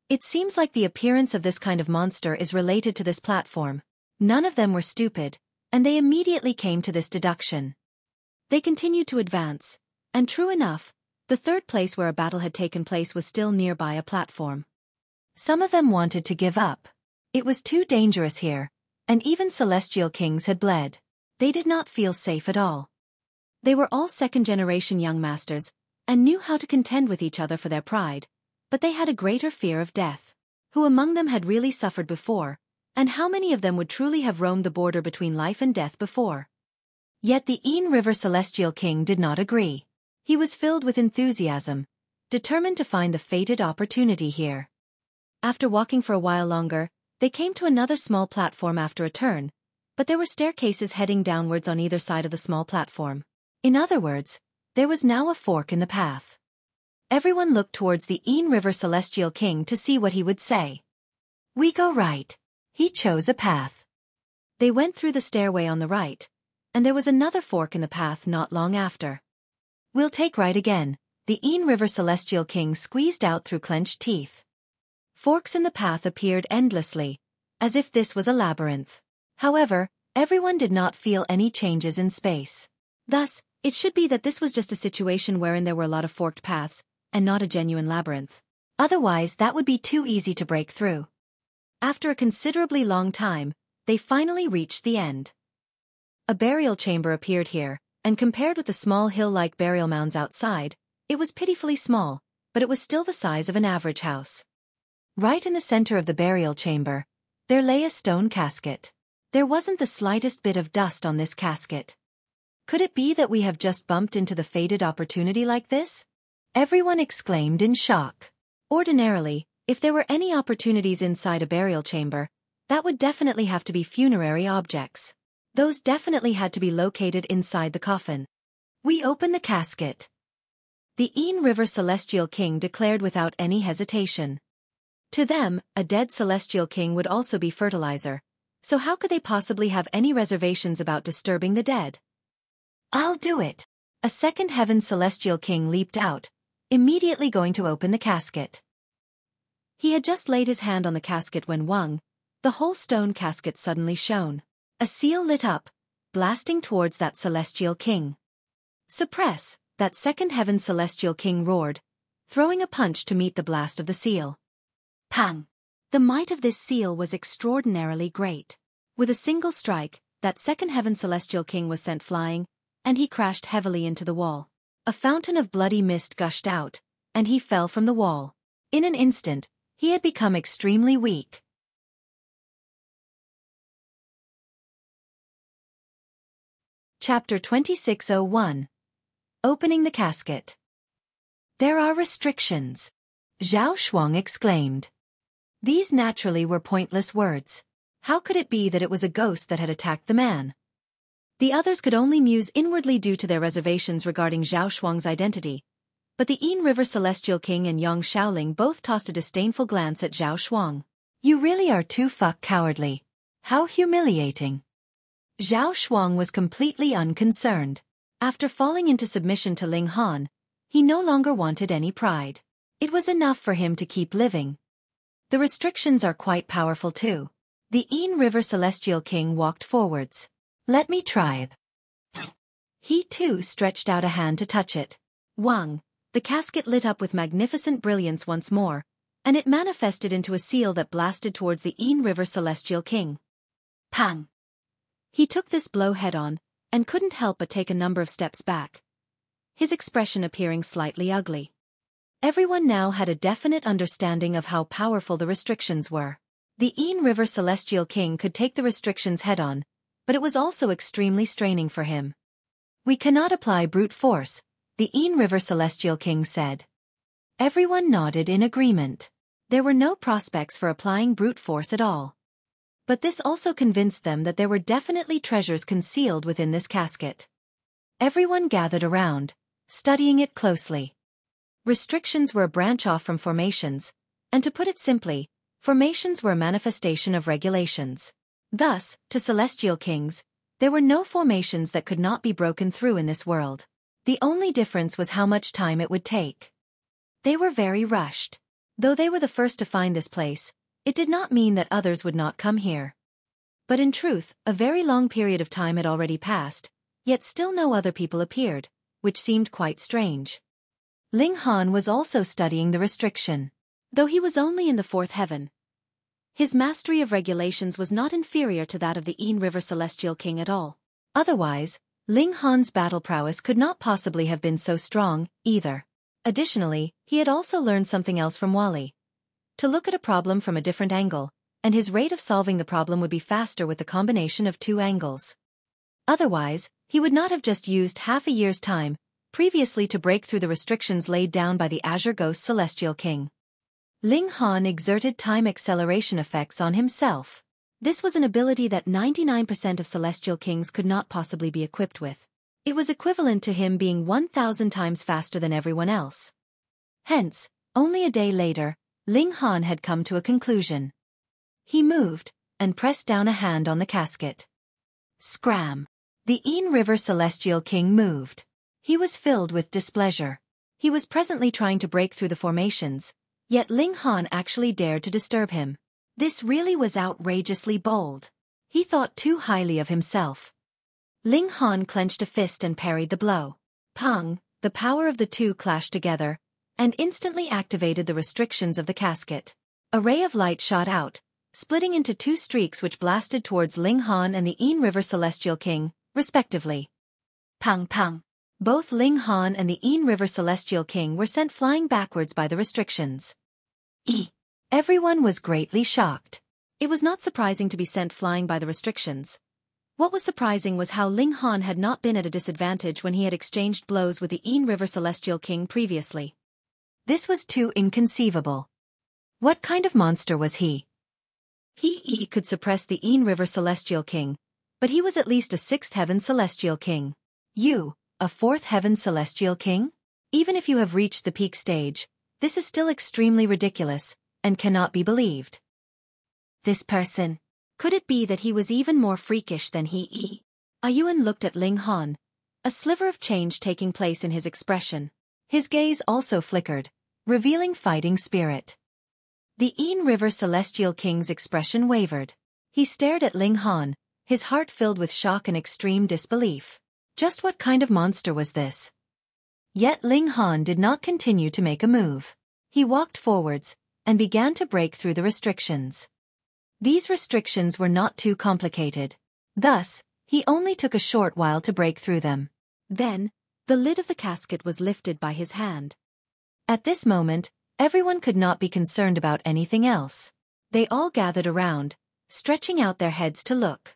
It seems like the appearance of this kind of monster is related to this platform. None of them were stupid, and they immediately came to this deduction. They continued to advance, and true enough, the third place where a battle had taken place was still nearby a platform. Some of them wanted to give up. It was too dangerous here, and even celestial kings had bled. They did not feel safe at all. They were all second-generation young masters, and knew how to contend with each other for their pride, but they had a greater fear of death. Who among them had really suffered before, and how many of them would truly have roamed the border between life and death before? Yet the Ain River Celestial King did not agree. He was filled with enthusiasm, determined to find the fated opportunity here. After walking for a while longer, they came to another small platform after a turn, but there were staircases heading downwards on either side of the small platform. In other words, there was now a fork in the path. Everyone looked towards the Ain River Celestial King to see what he would say. We go right. He chose a path. They went through the stairway on the right, and there was another fork in the path not long after. We'll take right again, the Ain River Celestial King squeezed out through clenched teeth. Forks in the path appeared endlessly, as if this was a labyrinth. However, everyone did not feel any changes in space. Thus, it should be that this was just a situation wherein there were a lot of forked paths, and not a genuine labyrinth. Otherwise, that would be too easy to break through. After a considerably long time, they finally reached the end. A burial chamber appeared here, and compared with the small hill-like burial mounds outside, it was pitifully small, but it was still the size of an average house. Right in the center of the burial chamber, there lay a stone casket. There wasn't the slightest bit of dust on this casket. Could it be that we have just bumped into the fated opportunity like this? Everyone exclaimed in shock. Ordinarily, if there were any opportunities inside a burial chamber, that would definitely have to be funerary objects. Those definitely had to be located inside the coffin. We open the casket. The Ain River Celestial King declared without any hesitation. To them, a dead celestial king would also be fertilizer, so how could they possibly have any reservations about disturbing the dead? I'll do it. A second heaven celestial king leaped out, immediately going to open the casket. He had just laid his hand on the casket when the whole stone casket suddenly shone. A seal lit up, blasting towards that celestial king. Suppress, that second heaven celestial king roared, throwing a punch to meet the blast of the seal. Pang! The might of this seal was extraordinarily great. With a single strike, that second heaven celestial king was sent flying, and he crashed heavily into the wall. A fountain of bloody mist gushed out, and he fell from the wall. In an instant, he had become extremely weak. Chapter 2601. Opening the casket. There are restrictions, Zhao Shuang exclaimed. These naturally were pointless words. How could it be that it was a ghost that had attacked the man? The others could only muse inwardly due to their reservations regarding Zhao Shuang's identity, but the Ain River Celestial King and Yang Shaoling both tossed a disdainful glance at Zhao Shuang. You really are too cowardly. How humiliating. Zhao Shuang was completely unconcerned. After falling into submission to Ling Han, he no longer wanted any pride. It was enough for him to keep living. The restrictions are quite powerful too. The Yin River Celestial King walked forwards. Let me try. He too stretched out a hand to touch it. Wang, the casket lit up with magnificent brilliance once more, and it manifested into a seal that blasted towards the Yin River Celestial King. Pang! He took this blow head-on, and couldn't help but take a number of steps back, his expression appearing slightly ugly. Everyone now had a definite understanding of how powerful the restrictions were. The Yin River Celestial King could take the restrictions head-on, but it was also extremely straining for him. We cannot apply brute force, the Yin River Celestial King said. Everyone nodded in agreement. There were no prospects for applying brute force at all. But this also convinced them that there were definitely treasures concealed within this casket. Everyone gathered around, studying it closely. Restrictions were a branch off from formations, and to put it simply, formations were a manifestation of regulations. Thus, to celestial kings, there were no formations that could not be broken through in this world. The only difference was how much time it would take. They were very rushed. Though they were the first to find this place, it did not mean that others would not come here. But in truth, a very long period of time had already passed, yet still no other people appeared, which seemed quite strange. Ling Han was also studying the restriction. Though he was only in the fourth heaven, his mastery of regulations was not inferior to that of the Yin River Celestial King at all. Otherwise, Ling Han's battle prowess could not possibly have been so strong, either. Additionally, he had also learned something else from Wally. To look at a problem from a different angle, and his rate of solving the problem would be faster with the combination of two angles. Otherwise, he would not have just used half a year's time previously to break through the restrictions laid down by the Azure Ghost Celestial King. Ling Han exerted time acceleration effects on himself. This was an ability that 99% of Celestial Kings could not possibly be equipped with. It was equivalent to him being 1,000 times faster than everyone else. Hence, only a day later, Ling Han had come to a conclusion. He moved, and pressed down a hand on the casket. Scram! The Yin River Celestial King moved. He was filled with displeasure. He was presently trying to break through the formations, yet Ling Han actually dared to disturb him. This really was outrageously bold. He thought too highly of himself. Ling Han clenched a fist and parried the blow. Pang! The power of the two clashed together, and instantly activated the restrictions of the casket. A ray of light shot out, splitting into two streaks which blasted towards Ling Han and the Yin River Celestial King, respectively. Pang pang! Both Ling Han and the Yin River Celestial King were sent flying backwards by the restrictions. Everyone was greatly shocked. It was not surprising to be sent flying by the restrictions. What was surprising was how Ling Han had not been at a disadvantage when he had exchanged blows with the Yin River Celestial King previously. This was too inconceivable. What kind of monster was he? He could suppress the Yin River Celestial King, but he was at least a sixth heaven Celestial King. You, a fourth heaven Celestial King? Even if you have reached the peak stage, this is still extremely ridiculous, and cannot be believed. This person. Could it be that he was even more freakish than he? Ayuan looked at Ling Han, a sliver of change taking place in his expression. His gaze also flickered, revealing fighting spirit. The Yin River Celestial King's expression wavered. He stared at Ling Han, his heart filled with shock and extreme disbelief. Just what kind of monster was this? Yet Ling Han did not continue to make a move. He walked forwards, and began to break through the restrictions. These restrictions were not too complicated. Thus, he only took a short while to break through them. Then, the lid of the casket was lifted by his hand. At this moment, everyone could not be concerned about anything else. They all gathered around, stretching out their heads to look.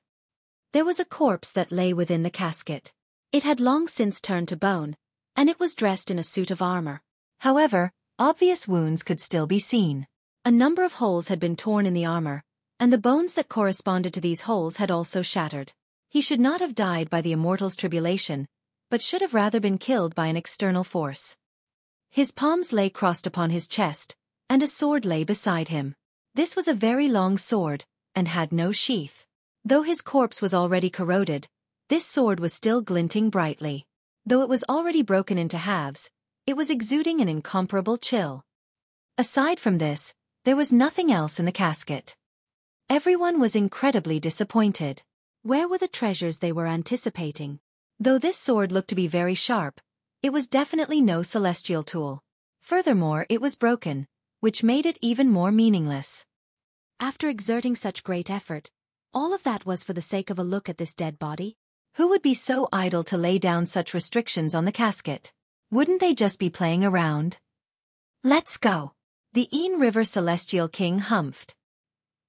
There was a corpse that lay within the casket. It had long since turned to bone, and it was dressed in a suit of armor. However, obvious wounds could still be seen. A number of holes had been torn in the armor, and the bones that corresponded to these holes had also shattered. He should not have died by the immortal's tribulation, but should have rather been killed by an external force. His palms lay crossed upon his chest, and a sword lay beside him. This was a very long sword, and had no sheath. Though his corpse was already corroded, this sword was still glinting brightly. Though it was already broken into halves, it was exuding an incomparable chill. Aside from this, There was nothing else in the casket. Everyone was incredibly disappointed. Where were the treasures they were anticipating? Though this sword looked to be very sharp, it was definitely no celestial tool. Furthermore, it was broken, which made it even more meaningless. After exerting such great effort, all of that was for the sake of a look at this dead body? Who would be so idle to lay down such restrictions on the casket? Wouldn't they just be playing around? Let's go. The Ain River Celestial King humphed.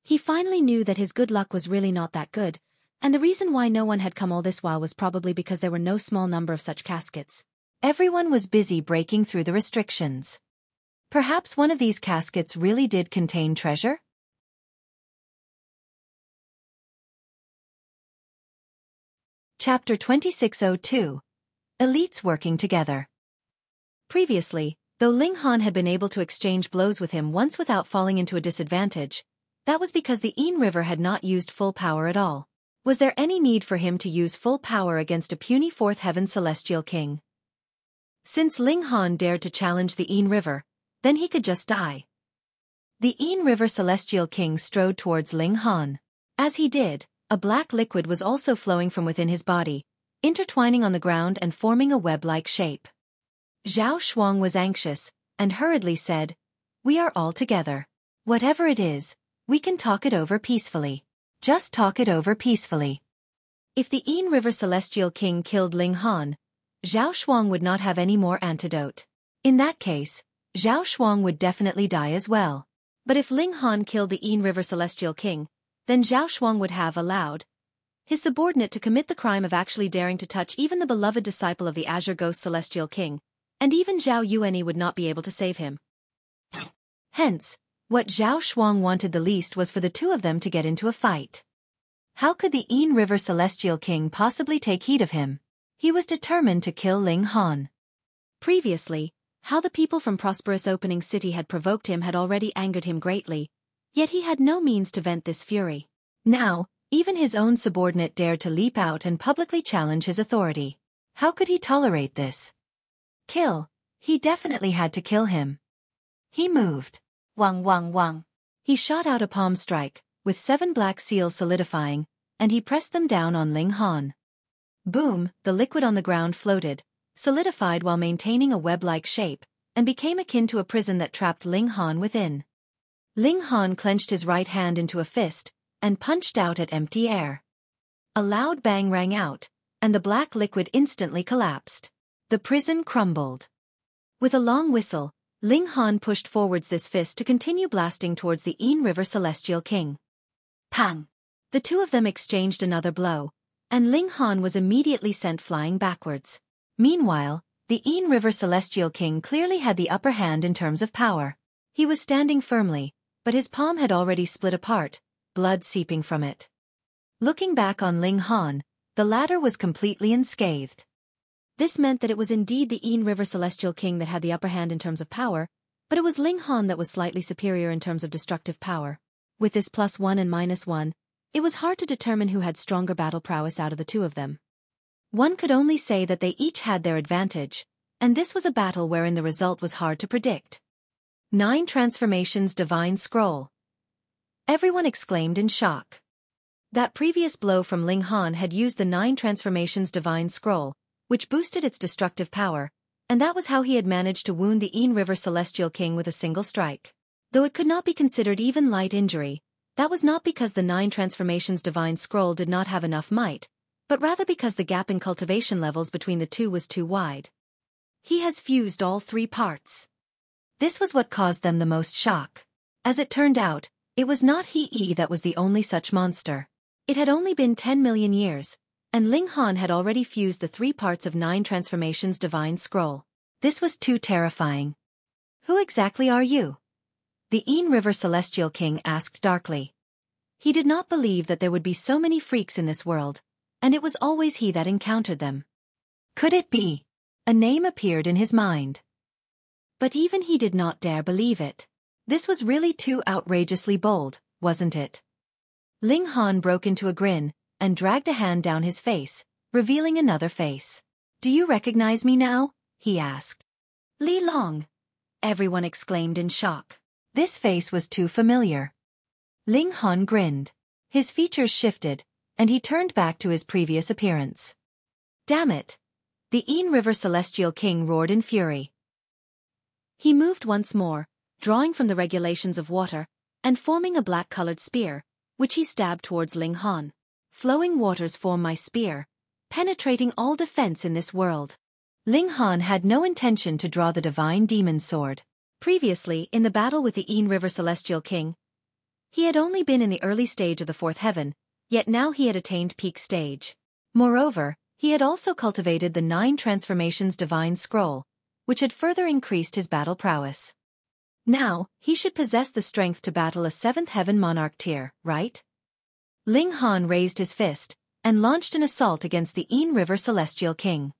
He finally knew that his good luck was really not that good, and the reason why no one had come all this while was probably because there were no small number of such caskets. Everyone was busy breaking through the restrictions. Perhaps one of these caskets really did contain treasure? Chapter 2602. Elites Working Together. Previously, though Ling Han had been able to exchange blows with him once without falling into a disadvantage, that was because the Ain River had not used full power at all. Was there any need for him to use full power against a puny Fourth Heaven Celestial King? Since Ling Han dared to challenge the Ain River, then he could just die. The Ain River Celestial King strode towards Ling Han. As he did, a black liquid was also flowing from within his body, intertwining on the ground and forming a web-like shape. Zhao Shuang was anxious, and hurriedly said, "We are all together. Whatever it is, we can talk it over peacefully. Just talk it over peacefully." If the Ain River Celestial King killed Ling Han, Zhao Shuang would not have any more antidote. In that case, Zhao Shuang would definitely die as well. But if Ling Han killed the Ain River Celestial King, then Zhao Shuang would have allowed his subordinate to commit the crime of actually daring to touch even the beloved disciple of the Azure Ghost Celestial King, and even Zhao Yuanyi would not be able to save him. Hence, what Zhao Shuang wanted the least was for the two of them to get into a fight. How could the Ain River Celestial King possibly take heed of him? He was determined to kill Ling Han. Previously, how the people from Prosperous Opening City had provoked him had already angered him greatly, yet he had no means to vent this fury. Now, even his own subordinate dared to leap out and publicly challenge his authority. How could he tolerate this? Kill. He definitely had to kill him. He moved. Wang wang wang. He shot out a palm strike, with 7 black seals solidifying, and he pressed them down on Ling Han. Boom, the liquid on the ground floated, solidified while maintaining a web-like shape, and became akin to a prison that trapped Ling Han within. Ling Han clenched his right hand into a fist, and punched out at empty air. A loud bang rang out, and the black liquid instantly collapsed. The prison crumbled. With a long whistle, Ling Han pushed forwards this fist to continue blasting towards the Ain River Celestial King. Pang! The two of them exchanged another blow, and Ling Han was immediately sent flying backwards. Meanwhile, the Ain River Celestial King clearly had the upper hand in terms of power. He was standing firmly, but his palm had already split apart, blood seeping from it. Looking back on Ling Han, the latter was completely unscathed. This meant that it was indeed the Ain River Celestial King that had the upper hand in terms of power, but it was Ling Han that was slightly superior in terms of destructive power. With this +1 and -1, it was hard to determine who had stronger battle prowess out of the two of them. One could only say that they each had their advantage, and this was a battle wherein the result was hard to predict. 9 Transformations Divine Scroll. Everyone exclaimed in shock. That previous blow from Ling Han had used the 9 Transformations Divine Scroll, which boosted its destructive power, and that was how he had managed to wound the Ain River Celestial King with a single strike. Though it could not be considered even light injury, that was not because the 9 Transformations Divine Scroll did not have enough might, but rather because the gap in cultivation levels between the two was too wide. He has fused all 3 parts. This was what caused them the most shock. As it turned out, it was not he that was the only such monster. It had only been 10 million years, and Ling Han had already fused the 3 parts of 9 Transformations Divine Scroll. This was too terrifying. Who exactly are you? The Ain River Celestial King asked darkly. He did not believe that there would be so many freaks in this world, and it was always he that encountered them. Could it be? A name appeared in his mind. But even he did not dare believe it. This was really too outrageously bold, wasn't it? Ling Han broke into a grin, and dragged a hand down his face, revealing another face. "Do you recognize me now?" he asked. "Li Long!" Everyone exclaimed in shock. This face was too familiar. Ling Han grinned. His features shifted, and he turned back to his previous appearance. Damn it! The Yin River Celestial King roared in fury. He moved once more, drawing from the regulations of water, and forming a black-colored spear, which he stabbed towards Ling Han. Flowing waters form my spear, penetrating all defense in this world. Ling Han had no intention to draw the divine demon sword. Previously, in the battle with the Yin River Celestial King, he had only been in the early stage of the fourth heaven, yet now he had attained peak stage. Moreover, he had also cultivated the 9 transformations divine scroll, which had further increased his battle prowess. Now, he should possess the strength to battle a 7th heaven monarch tier, right? Ling Han raised his fist, and launched an assault against the Yin River Celestial King.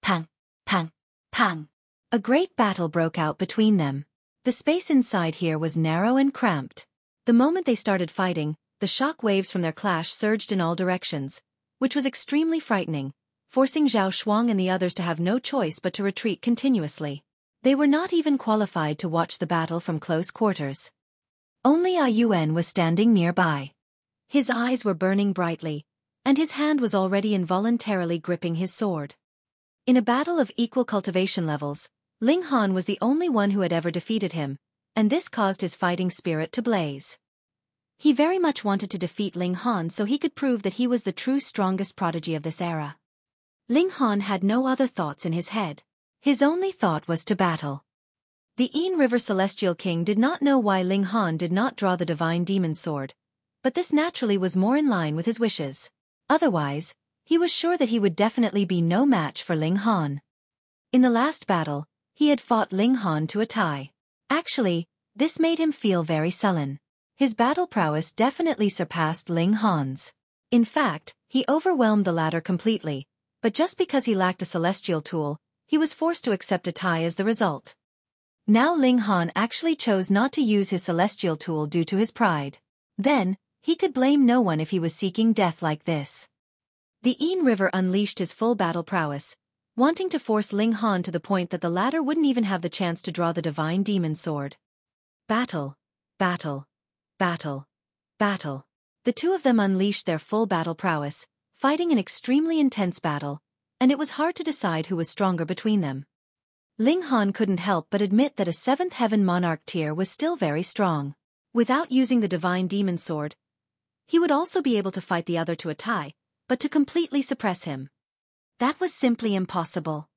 Pang! Pang! Pang! A great battle broke out between them. The space inside here was narrow and cramped. The moment they started fighting, the shock waves from their clash surged in all directions, which was extremely frightening, forcing Zhao Shuang and the others to have no choice but to retreat continuously. They were not even qualified to watch the battle from close quarters. Only Yuan was standing nearby. His eyes were burning brightly, and his hand was already involuntarily gripping his sword. In a battle of equal cultivation levels, Ling Han was the only one who had ever defeated him, and this caused his fighting spirit to blaze. He very much wanted to defeat Ling Han so he could prove that he was the true strongest prodigy of this era. Ling Han had no other thoughts in his head. His only thought was to battle. The Yin River Celestial King did not know why Ling Han did not draw the divine demon sword, but this naturally was more in line with his wishes. Otherwise, he was sure that he would definitely be no match for Ling Han. In the last battle, he had fought Ling Han to a tie. Actually, this made him feel very sullen. His battle prowess definitely surpassed Ling Han's. In fact, he overwhelmed the latter completely, but just because he lacked a celestial tool, he was forced to accept a tie as the result. Now Ling Han actually chose not to use his celestial tool due to his pride. Then, he could blame no one if he was seeking death like this. The Yin River unleashed his full battle prowess, wanting to force Ling Han to the point that the latter wouldn't even have the chance to draw the divine demon sword. Battle, battle, battle, battle. The two of them unleashed their full battle prowess, fighting an extremely intense battle, and it was hard to decide who was stronger between them. Ling Han couldn't help but admit that a 7th heaven monarch tier was still very strong. Without using the divine demon sword, he would also be able to fight the other to a tie, but to completely suppress him. That was simply impossible.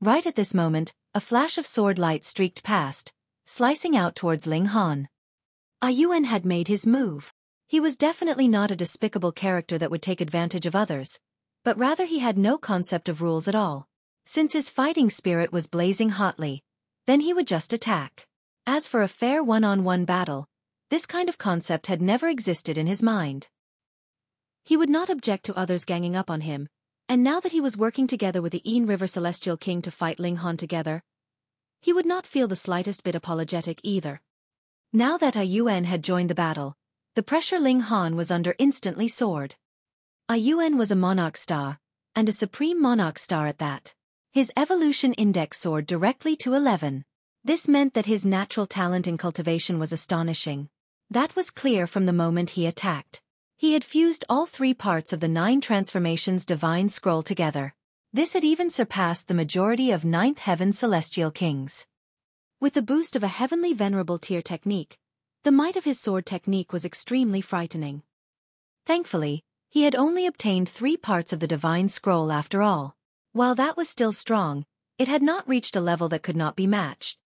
Right at this moment, a flash of sword light streaked past, slicing out towards Ling Han. Yuan had made his move. He was definitely not a despicable character that would take advantage of others, but rather he had no concept of rules at all. Since his fighting spirit was blazing hotly, then he would just attack. As for a fair one-on-one battle, this kind of concept had never existed in his mind. He would not object to others ganging up on him, and now that he was working together with the Yin River Celestial King to fight Ling Han together, he would not feel the slightest bit apologetic either. Now that Yuan had joined the battle, the pressure Ling Han was under instantly soared. Yuan was a monarch star, and a supreme monarch star at that. His evolution index soared directly to 11. This meant that his natural talent in cultivation was astonishing. That was clear from the moment he attacked. He had fused all 3 parts of the 9 transformations divine scroll together. This had even surpassed the majority of 9th heaven celestial kings. With the boost of a heavenly venerable tier technique, the might of his sword technique was extremely frightening. Thankfully, he had only obtained 3 parts of the divine scroll after all. While that was still strong, it had not reached a level that could not be matched.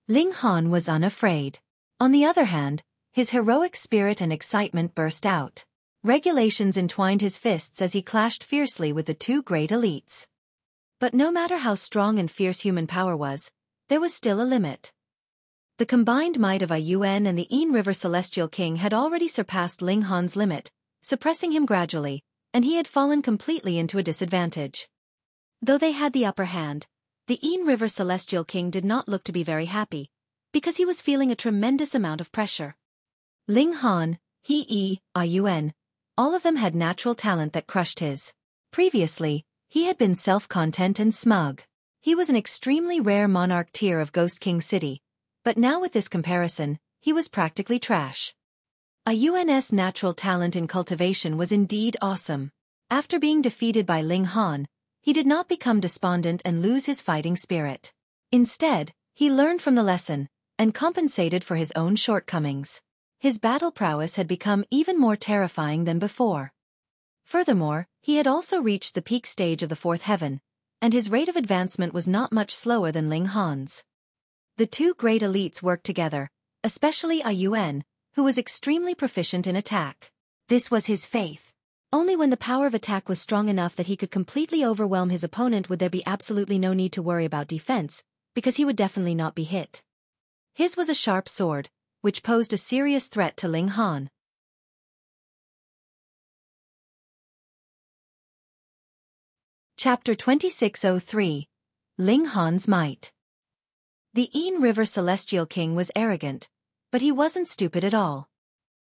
Ling Han was unafraid. On the other hand, his heroic spirit and excitement burst out. Regulations entwined his fists as he clashed fiercely with the 2 great elites. But no matter how strong and fierce human power was, there was still a limit. The combined might of Yuan and the Yin River Celestial King had already surpassed Ling Han's limit, suppressing him gradually, and he had fallen completely into a disadvantage. Though they had the upper hand, the Yin River Celestial King did not look to be very happy, because he was feeling a tremendous amount of pressure. Ling Han, Yuan, all of them had natural talent that crushed his. Previously, he had been self-content and smug. He was an extremely rare monarch tier of Ghost King City, but now with this comparison, he was practically trash. Un's natural talent in cultivation was indeed awesome. After being defeated by Ling Han, he did not become despondent and lose his fighting spirit. Instead, he learned from the lesson, and compensated for his own shortcomings. His battle prowess had become even more terrifying than before. Furthermore, he had also reached the peak stage of the fourth heaven, and his rate of advancement was not much slower than Ling Han's. The two great elites worked together, especially Yun, who was extremely proficient in attack. This was his faith. Only when the power of attack was strong enough that he could completely overwhelm his opponent would there be absolutely no need to worry about defense, because he would definitely not be hit. His was a sharp sword, which posed a serious threat to Ling Han. Chapter 2603. Ling Han's Might. The Yin River Celestial King was arrogant, but he wasn't stupid at all.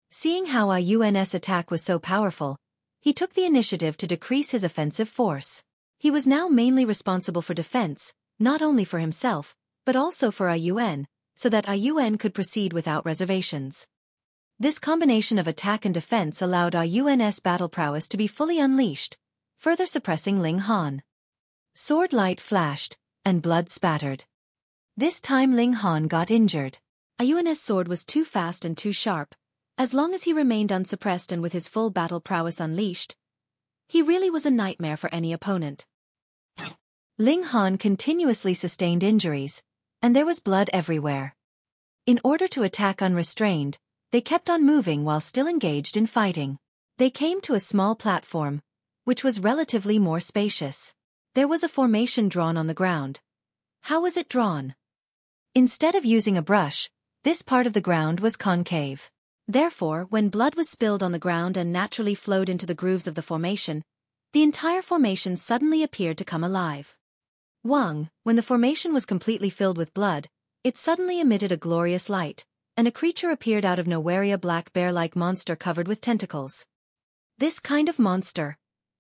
Seeing how Yun's attack was so powerful, he took the initiative to decrease his offensive force. He was now mainly responsible for defense, not only for himself, but also for Yun, so that Yun could proceed without reservations. This combination of attack and defense allowed Yun's battle prowess to be fully unleashed, further suppressing Ling Han. Sword light flashed, and blood spattered. This time Ling Han got injured. Yun's sword was too fast and too sharp. As long as he remained unsuppressed and with his full battle prowess unleashed, he really was a nightmare for any opponent. Ling Han continuously sustained injuries, and there was blood everywhere. In order to attack unrestrained, they kept on moving while still engaged in fighting. They came to a small platform, which was relatively more spacious. There was a formation drawn on the ground. How was it drawn? Instead of using a brush, this part of the ground was concave. Therefore, when blood was spilled on the ground and naturally flowed into the grooves of the formation, the entire formation suddenly appeared to come alive. When the formation was completely filled with blood, it suddenly emitted a glorious light, and a creature appeared out of nowhere, a black bear-like monster covered with tentacles. This kind of monster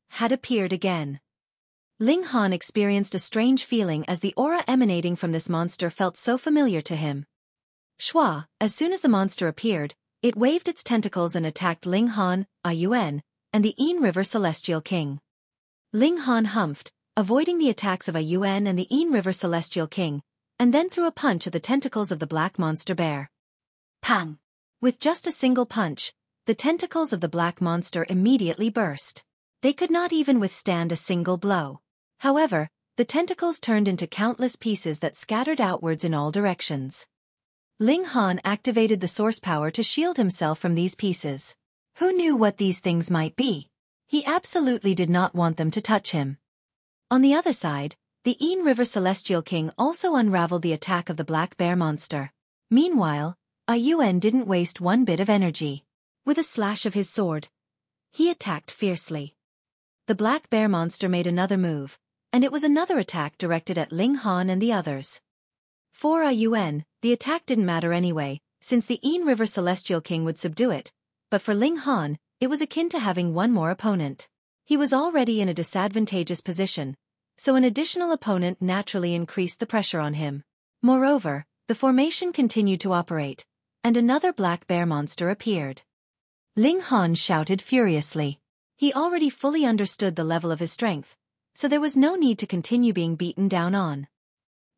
had appeared again. Ling Han experienced a strange feeling as the aura emanating from this monster felt so familiar to him. As soon as the monster appeared, it waved its tentacles and attacked Ling Han, Yun, and the Yin River Celestial King. Ling Han humphed, avoiding the attacks of Yun and the Yin River Celestial King, and then threw a punch at the tentacles of the black monster bear. Pang! With just a single punch, the tentacles of the black monster immediately burst. They could not even withstand a single blow. However, the tentacles turned into countless pieces that scattered outwards in all directions. Ling Han activated the source power to shield himself from these pieces. Who knew what these things might be? He absolutely did not want them to touch him. On the other side, the Yin River Celestial King also unraveled the attack of the black bear monster. Meanwhile, Yun didn't waste one bit of energy. With a slash of his sword, he attacked fiercely. The black bear monster made another move, and it was another attack directed at Ling Han and the others. For Yun, the attack didn't matter anyway, since the Yin River Celestial King would subdue it, but for Ling Han, it was akin to having one more opponent. He was already in a disadvantageous position, so an additional opponent naturally increased the pressure on him. Moreover, the formation continued to operate, and another black bear monster appeared. Ling Han shouted furiously. He already fully understood the level of his strength, so there was no need to continue being beaten down on.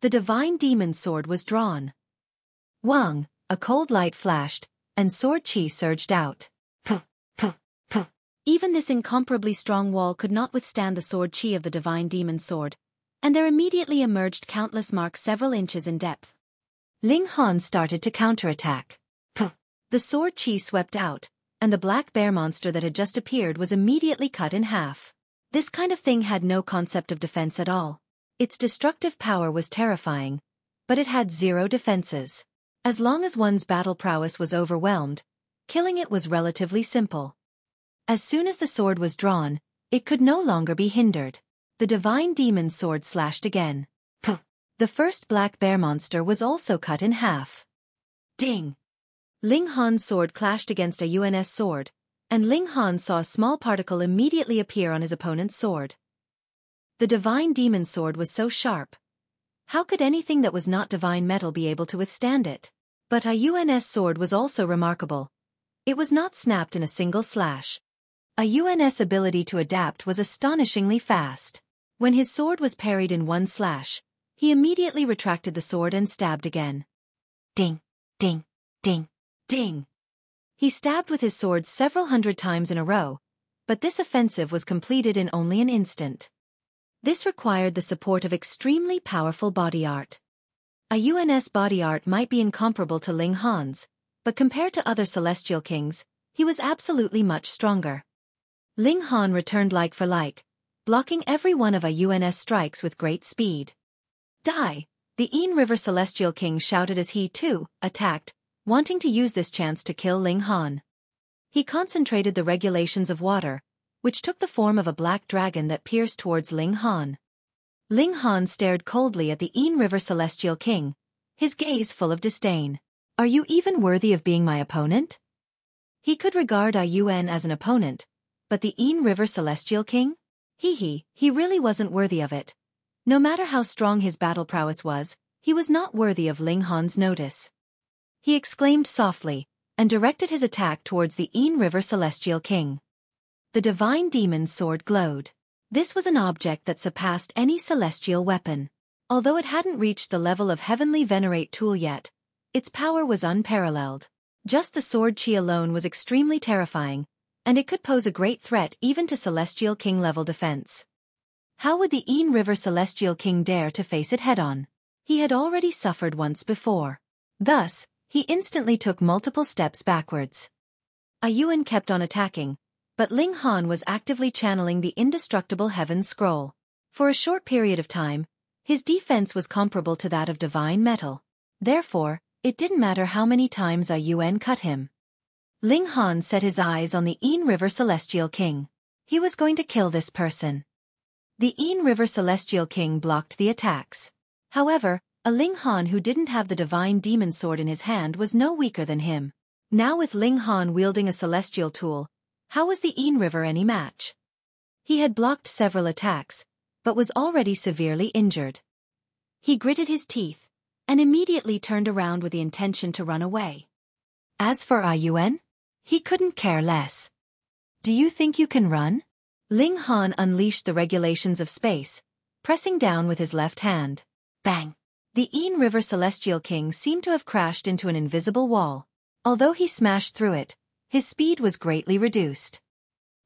The divine demon sword was drawn. A cold light flashed, and sword chi surged out. Even this incomparably strong wall could not withstand the sword chi of the divine demon sword, and there immediately emerged countless marks several inches in depth. Ling Han started to counterattack. The sword chi swept out, and the black bear monster that had just appeared was immediately cut in half. This kind of thing had no concept of defense at all. Its destructive power was terrifying, but it had zero defenses. As long as one's battle prowess was overwhelmed, killing it was relatively simple. As soon as the sword was drawn, it could no longer be hindered. The divine demon sword slashed again. The first black bear monster was also cut in half. Ding! Ling Han's sword clashed against Yun's sword, and Ling Han saw a small particle immediately appear on his opponent's sword. The divine demon sword was so sharp. How could anything that was not divine metal be able to withstand it? But Un's sword was also remarkable. It was not snapped in a single slash. Un's ability to adapt was astonishingly fast. When his sword was parried in one slash, he immediately retracted the sword and stabbed again. Ding, ding, ding, ding. He stabbed with his sword several hundred times in a row, but this offensive was completed in only an instant. This required the support of extremely powerful body art. Un's body art might be incomparable to Ling Han's, but compared to other celestial kings, he was absolutely much stronger. Ling Han returned like for like, blocking every one of Un's strikes with great speed. Die! The Yin River Celestial King shouted as he, too, attacked, wanting to use this chance to kill Ling Han. He concentrated the regulations of water, which took the form of a black dragon that pierced towards Ling Han. Ling Han stared coldly at the Yin River Celestial King, his gaze full of disdain. Are you even worthy of being my opponent? He could regard Yun as an opponent, but the Yin River Celestial King? He really wasn't worthy of it. No matter how strong his battle prowess was, he was not worthy of Ling Han's notice. He exclaimed softly, and directed his attack towards the Yin River Celestial King. The divine demon's sword glowed. This was an object that surpassed any celestial weapon. Although it hadn't reached the level of heavenly venerate tool yet, its power was unparalleled. Just the sword chi alone was extremely terrifying, and it could pose a great threat even to Celestial King-level defense. How would the Yin River Celestial King dare to face it head-on? He had already suffered once before. Thus, he instantly took multiple steps backwards. Yun kept on attacking, but Ling Han was actively channeling the indestructible Heaven Scroll. For a short period of time, his defense was comparable to that of divine metal. Therefore, it didn't matter how many times Yun cut him. Ling Han set his eyes on the Yin River Celestial King. He was going to kill this person. The Yin River Celestial King blocked the attacks. However, a Ling Han who didn't have the divine demon sword in his hand was no weaker than him. Now with Ling Han wielding a celestial tool, how was the Yin River any match? He had blocked several attacks, but was already severely injured. He gritted his teeth, and immediately turned around with the intention to run away. As for Yun, he couldn't care less. Do you think you can run? Ling Han unleashed the regulations of space, pressing down with his left hand. Bang! The Yin River Celestial King seemed to have crashed into an invisible wall. Although he smashed through it, his speed was greatly reduced.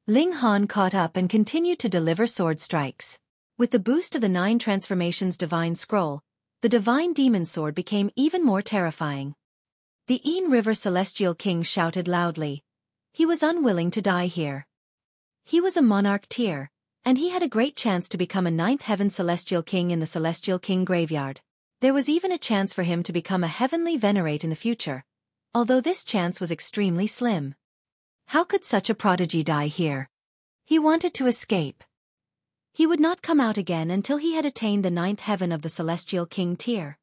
Ling Han caught up and continued to deliver sword strikes. With the boost of the 9 transformations divine scroll, the divine demon sword became even more terrifying. The Yin River Celestial King shouted loudly. He was unwilling to die here. He was a monarch tier, and he had a great chance to become a 9th heaven Celestial King in the Celestial King graveyard. There was even a chance for him to become a heavenly venerate in the future, although this chance was extremely slim. How could such a prodigy die here? He wanted to escape. He would not come out again until he had attained the 9th heaven of the Celestial King tier.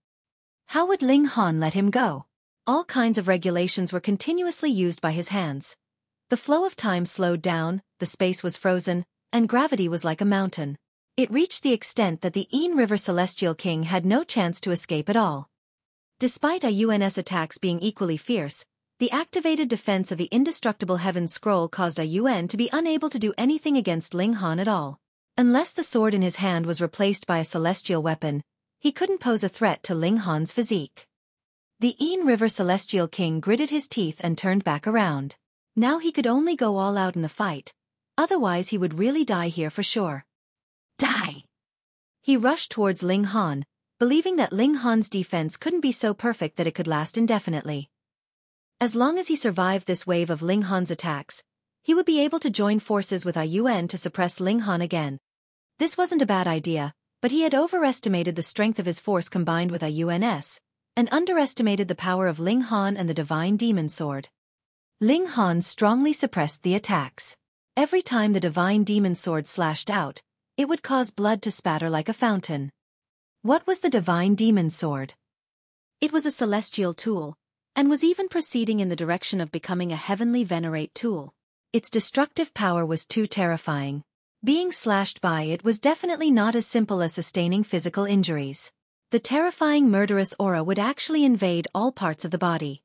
How would Ling Han let him go? All kinds of regulations were continuously used by his hands. The flow of time slowed down, the space was frozen, and gravity was like a mountain. It reached the extent that the Yin River Celestial King had no chance to escape at all. Despite Yun's attacks being equally fierce, the activated defense of the indestructible Heaven Scroll caused Yun to be unable to do anything against Ling Han at all. Unless the sword in his hand was replaced by a celestial weapon, he couldn't pose a threat to Ling Han's physique. The Yin River Celestial King gritted his teeth and turned back around. Now he could only go all out in the fight, otherwise he would really die here for sure. Die! He rushed towards Ling Han, believing that Ling Han's defense couldn't be so perfect that it could last indefinitely. As long as he survived this wave of Ling Han's attacks, he would be able to join forces with Yun to suppress Ling Han again. This wasn't a bad idea, but he had overestimated the strength of his force combined with Yun's, and underestimated the power of Ling Han and the divine demon sword. Ling Han strongly suppressed the attacks. Every time the divine demon sword slashed out, it would cause blood to spatter like a fountain. What was the divine demon sword? It was a celestial tool, and was even proceeding in the direction of becoming a heavenly venerate tool. Its destructive power was too terrifying. Being slashed by it was definitely not as simple as sustaining physical injuries. The terrifying murderous aura would actually invade all parts of the body.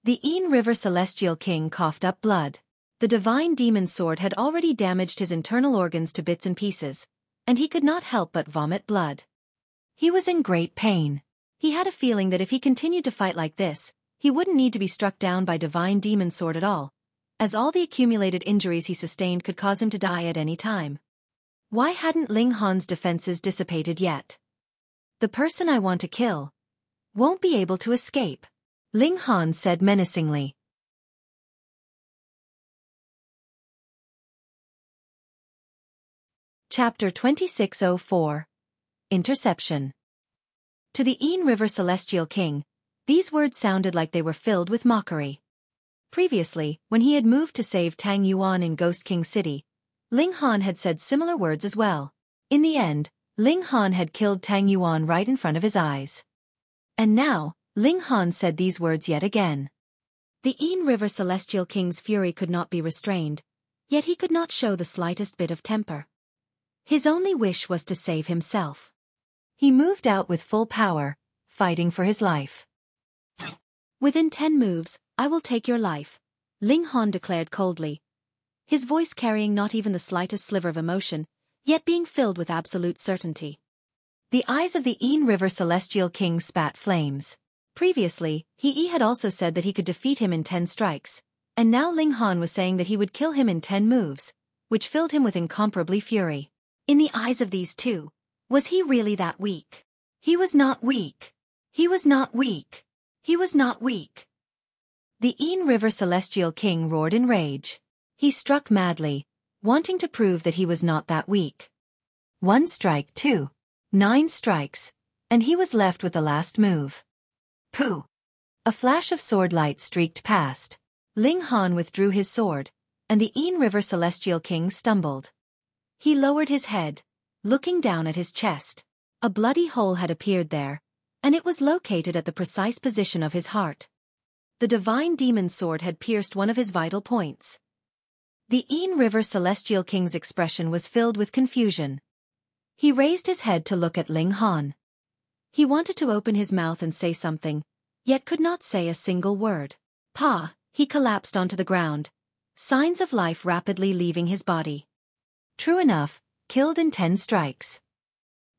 The Ain River Celestial King coughed up blood. The divine demon sword had already damaged his internal organs to bits and pieces, and he could not help but vomit blood. He was in great pain. He had a feeling that if he continued to fight like this, he wouldn't need to be struck down by divine demon sword at all, as all the accumulated injuries he sustained could cause him to die at any time. Why hadn't Ling Han's defenses dissipated yet? The person I want to kill won't be able to escape, Ling Han said menacingly. Chapter 2604. Interception. To the Ain River Celestial King, these words sounded like they were filled with mockery. Previously, when he had moved to save Tang Yuan in Ghost King City, Ling Han had said similar words as well. In the end, Ling Han had killed Tang Yuan right in front of his eyes. And now, Ling Han said these words yet again. The Ain River Celestial King's fury could not be restrained, yet he could not show the slightest bit of temper. His only wish was to save himself. He moved out with full power, fighting for his life. Within 10 moves, I will take your life, Ling Han declared coldly, his voice carrying not even the slightest sliver of emotion, yet being filled with absolute certainty. The eyes of the Ain River Celestial King spat flames. Previously, he had also said that he could defeat him in 10 strikes, and now Ling Han was saying that he would kill him in 10 moves, which filled him with incomparably fury. In the eyes of these two, was he really that weak? He was not weak. He was not weak. He was not weak. The Ain River Celestial King roared in rage. He struck madly, wanting to prove that he was not that weak. 1 strike, 2. 9 strikes, and he was left with the last move. Pooh! A flash of sword light streaked past. Ling Han withdrew his sword, and the Ain River Celestial King stumbled. He lowered his head, looking down at his chest. A bloody hole had appeared there, and it was located at the precise position of his heart. The divine demon sword had pierced one of his vital points. The Ain River Celestial King's expression was filled with confusion. He raised his head to look at Ling Han. He wanted to open his mouth and say something, yet could not say a single word. Pa! He collapsed onto the ground, signs of life rapidly leaving his body. True enough, killed in 10 strikes.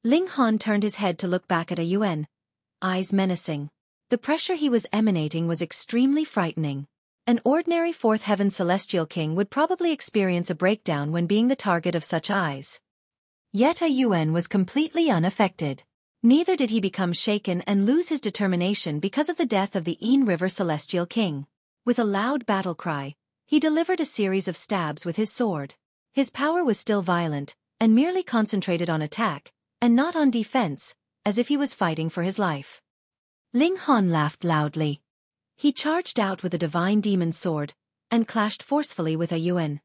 Ling Han turned his head to look back at Yuan, eyes menacing. The pressure he was emanating was extremely frightening. An ordinary 4th Heaven Celestial King would probably experience a breakdown when being the target of such eyes. Yet Yuan was completely unaffected. Neither did he become shaken and lose his determination because of the death of the Ain River Celestial King. With a loud battle cry, he delivered a series of stabs with his sword. His power was still violent, and merely concentrated on attack, and not on defense, as if he was fighting for his life. Ling Han laughed loudly. He charged out with a divine demon sword, and clashed forcefully with Yuan.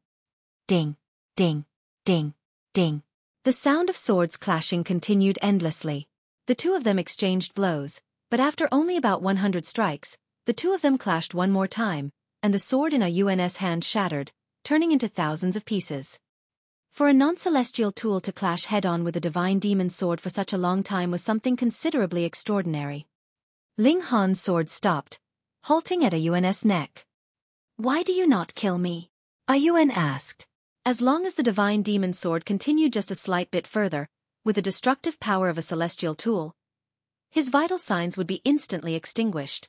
Ding, ding, ding, ding. The sound of swords clashing continued endlessly. The two of them exchanged blows, but after only about 100 strikes, the two of them clashed one more time, and the sword in Yuan's hand shattered, turning into thousands of pieces. For a non-celestial tool to clash head-on with a divine demon sword for such a long time was something considerably extraordinary. Ling Han's sword stopped, halting at Yuan's neck. Why do you not kill me? Yuan asked. As long as the divine demon sword continued just a slight bit further, with the destructive power of a celestial tool, his vital signs would be instantly extinguished.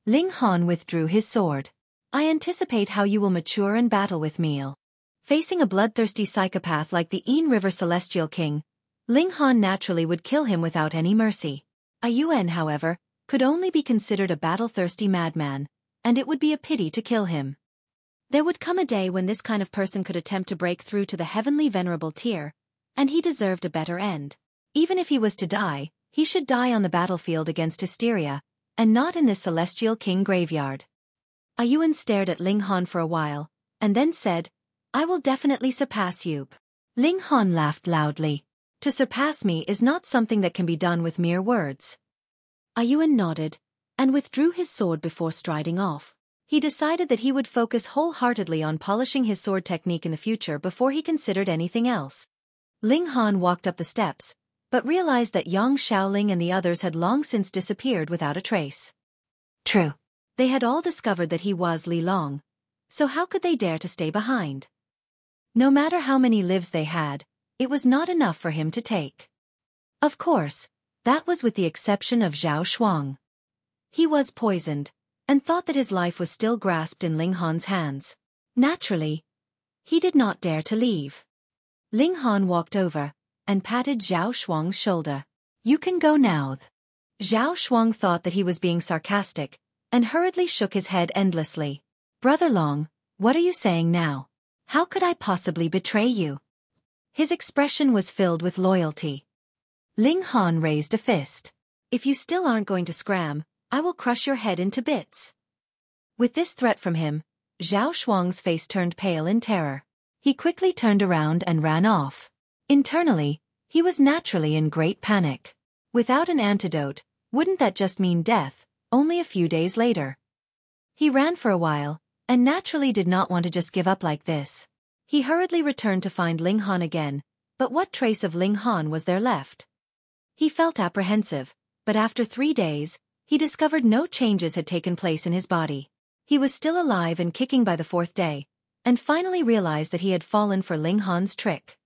Ling Han withdrew his sword. I anticipate how you will mature and battle with me. Facing a bloodthirsty psychopath like the Ain River Celestial King, Ling Han naturally would kill him without any mercy. Yuan, however, could only be considered a battle-thirsty madman, and it would be a pity to kill him. There would come a day when this kind of person could attempt to break through to the heavenly Venerable tier, and he deserved a better end. Even if he was to die, he should die on the battlefield against Hysteria, and not in this Celestial King graveyard. Yuan stared at Ling Han for a while, and then said, I will definitely surpass you. Ling Han laughed loudly. To surpass me is not something that can be done with mere words. Yuan nodded, and withdrew his sword before striding off. He decided that he would focus wholeheartedly on polishing his sword technique in the future before he considered anything else. Ling Han walked up the steps, but realized that Yang Xiaoling and the others had long since disappeared without a trace. True. They had all discovered that he was Li Long, so how could they dare to stay behind? No matter how many lives they had, it was not enough for him to take. Of course, that was with the exception of Zhao Shuang. He was poisoned, and thought that his life was still grasped in Ling Han's hands. Naturally, he did not dare to leave. Ling Han walked over, and patted Zhao Shuang's shoulder. You can go now. Zhao Shuang thought that he was being sarcastic, and hurriedly shook his head endlessly. Brother Long, what are you saying now? How could I possibly betray you? His expression was filled with loyalty. Ling Han raised a fist. If you still aren't going to scram, I will crush your head into bits. With this threat from him, Zhao Shuang's face turned pale in terror. He quickly turned around and ran off. Internally, he was naturally in great panic. Without an antidote, wouldn't that just mean death, only a few days later? He ran for a while, and naturally did not want to just give up like this. He hurriedly returned to find Ling Han again, but what trace of Ling Han was there left? He felt apprehensive, but after 3 days, he discovered no changes had taken place in his body. He was still alive and kicking by the 4th day, and finally realized that he had fallen for Ling Han's trick.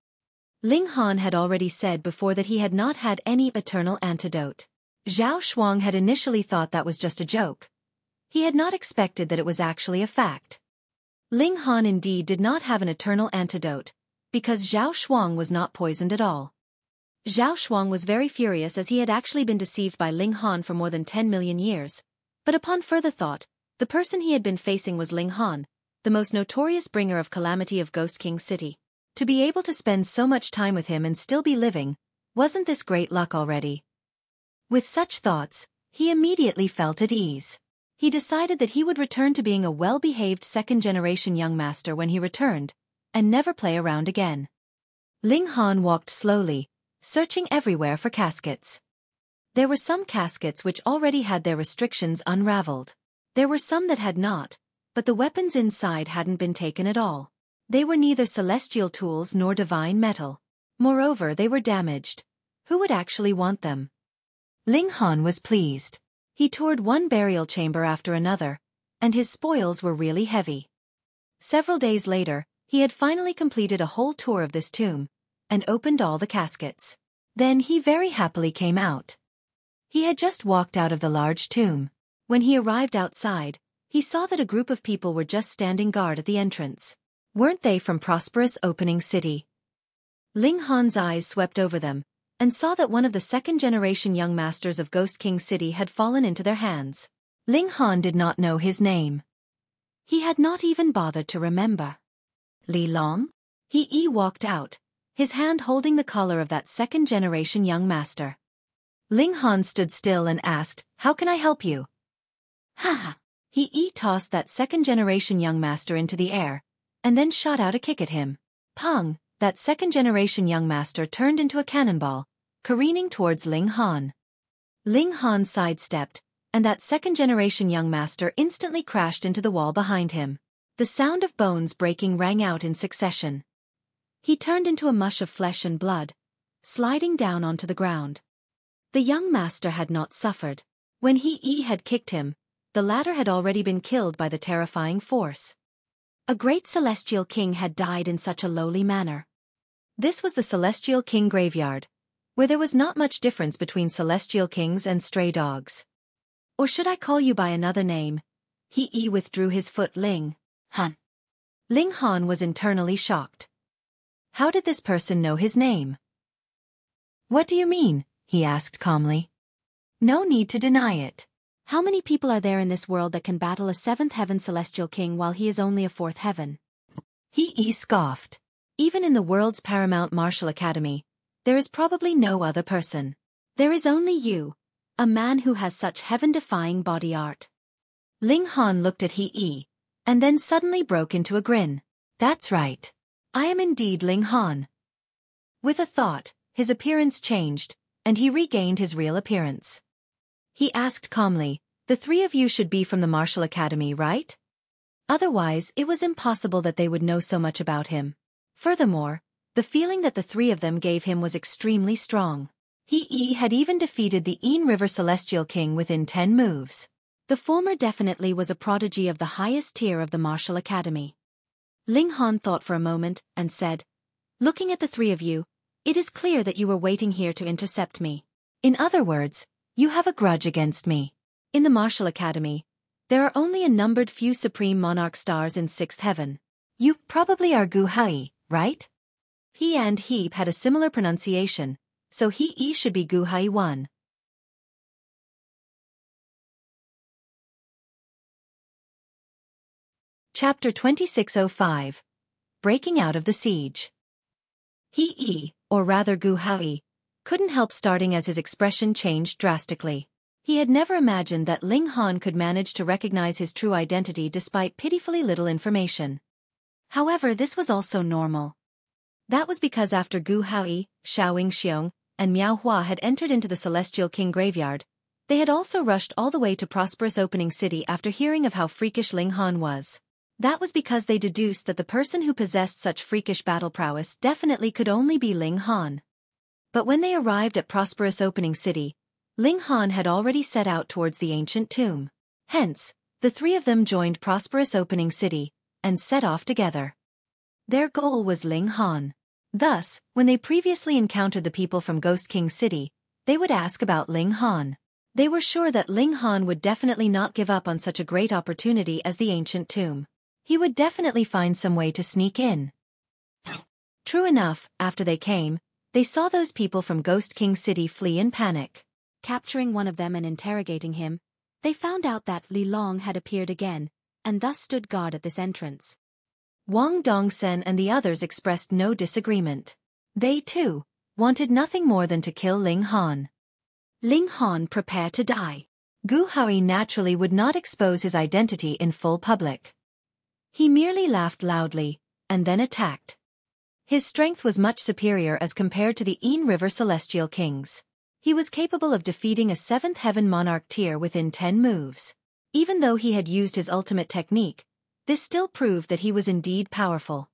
Ling Han had already said before that he had not had any eternal antidote. Zhao Shuang had initially thought that was just a joke. He had not expected that it was actually a fact. Ling Han indeed did not have an eternal antidote, because Zhao Shuang was not poisoned at all. Zhao Shuang was very furious as he had actually been deceived by Ling Han for more than 10 million years, but upon further thought, the person he had been facing was Ling Han, the most notorious bringer of calamity of Ghost King City. To be able to spend so much time with him and still be living, wasn't this great luck already? With such thoughts, he immediately felt at ease. He decided that he would return to being a well-behaved second-generation young master when he returned, and never play around again. Ling Han walked slowly, searching everywhere for caskets. There were some caskets which already had their restrictions unraveled. There were some that had not, but the weapons inside hadn't been taken at all. They were neither celestial tools nor divine metal. Moreover, they were damaged. Who would actually want them? Ling Han was pleased. He toured one burial chamber after another, and his spoils were really heavy. Several days later, he had finally completed a whole tour of this tomb, and opened all the caskets. Then he very happily came out. He had just walked out of the large tomb. When he arrived outside, he saw that a group of people were just standing guard at the entrance. Weren't they from prosperous opening city? Ling Han's eyes swept over them, and saw that one of the second-generation young masters of Ghost King City had fallen into their hands. Ling Han did not know his name. He had not even bothered to remember. Li Long? He walked out, his hand holding the collar of that second-generation young master. Ling Han stood still and asked, "How can I help you?" Ha! He tossed that second-generation young master into the air, and then shot out a kick at him. Pong! That second-generation young master turned into a cannonball, careening towards Ling Han. Ling Han sidestepped, and that second-generation young master instantly crashed into the wall behind him. The sound of bones breaking rang out in succession. He turned into a mush of flesh and blood, sliding down onto the ground. The young master had not suffered. When he had kicked him, the latter had already been killed by the terrifying force. A great celestial king had died in such a lowly manner. This was the celestial king graveyard, where there was not much difference between celestial kings and stray dogs. Or should I call you by another name? He withdrew his foot. Ling Han. Ling Han was internally shocked. How did this person know his name? What do you mean? He asked calmly. No need to deny it. How many people are there in this world that can battle a 7th heaven celestial king while he is only a 4th heaven? He scoffed. Even in the world's paramount martial academy, there is probably no other person. There is only you, a man who has such heaven-defying body art. Ling Han looked at He, and then suddenly broke into a grin. That's right. I am indeed Ling Han. With a thought, his appearance changed, and he regained his real appearance. He asked calmly, "The 3 of you should be from the martial academy, right? Otherwise, it was impossible that they would know so much about him." Furthermore, the feeling that the 3 of them gave him was extremely strong. He had even defeated the Ain River Celestial King within 10 moves. The former definitely was a prodigy of the highest tier of the martial academy. Ling Han thought for a moment and said, "Looking at the three of you, it is clear that you were waiting here to intercept me. In other words, you have a grudge against me. In the martial academy, there are only a numbered few supreme monarch stars in 6th heaven. You probably are Gu Hai, right?" He and He had a similar pronunciation, so He should be Gu Hai 1. Chapter 2605. Breaking Out of the Siege. He, or rather Gu Hai, couldn't help starting as his expression changed drastically. He had never imagined that Ling Han could manage to recognize his true identity despite pitifully little information. However, this was also normal. That was because after Gu Hai, Xiaoxiong, and Miao Hua had entered into the Celestial King graveyard, they had also rushed all the way to prosperous opening city after hearing of how freakish Ling Han was. That was because they deduced that the person who possessed such freakish battle prowess definitely could only be Ling Han. But when they arrived at prosperous opening city, Ling Han had already set out towards the ancient tomb. Hence, the three of them joined prosperous opening city and set off together. Their goal was Ling Han. Thus, when they previously encountered the people from Ghost King City, they would ask about Ling Han. They were sure that Ling Han would definitely not give up on such a great opportunity as the ancient tomb. He would definitely find some way to sneak in. True enough, after they came, they saw those people from Ghost King City flee in panic. Capturing one of them and interrogating him, they found out that Li Long had appeared again, and thus stood guard at this entrance. Wang Dongsen and the others expressed no disagreement. They, too, wanted nothing more than to kill Ling Han. Ling Han prepared to die. Gu Hai naturally would not expose his identity in full public. He merely laughed loudly, and then attacked. His strength was much superior as compared to the Ain River Celestial Kings. He was capable of defeating a 7th heaven monarch tier within 10 moves. Even though he had used his ultimate technique, this still proved that he was indeed powerful.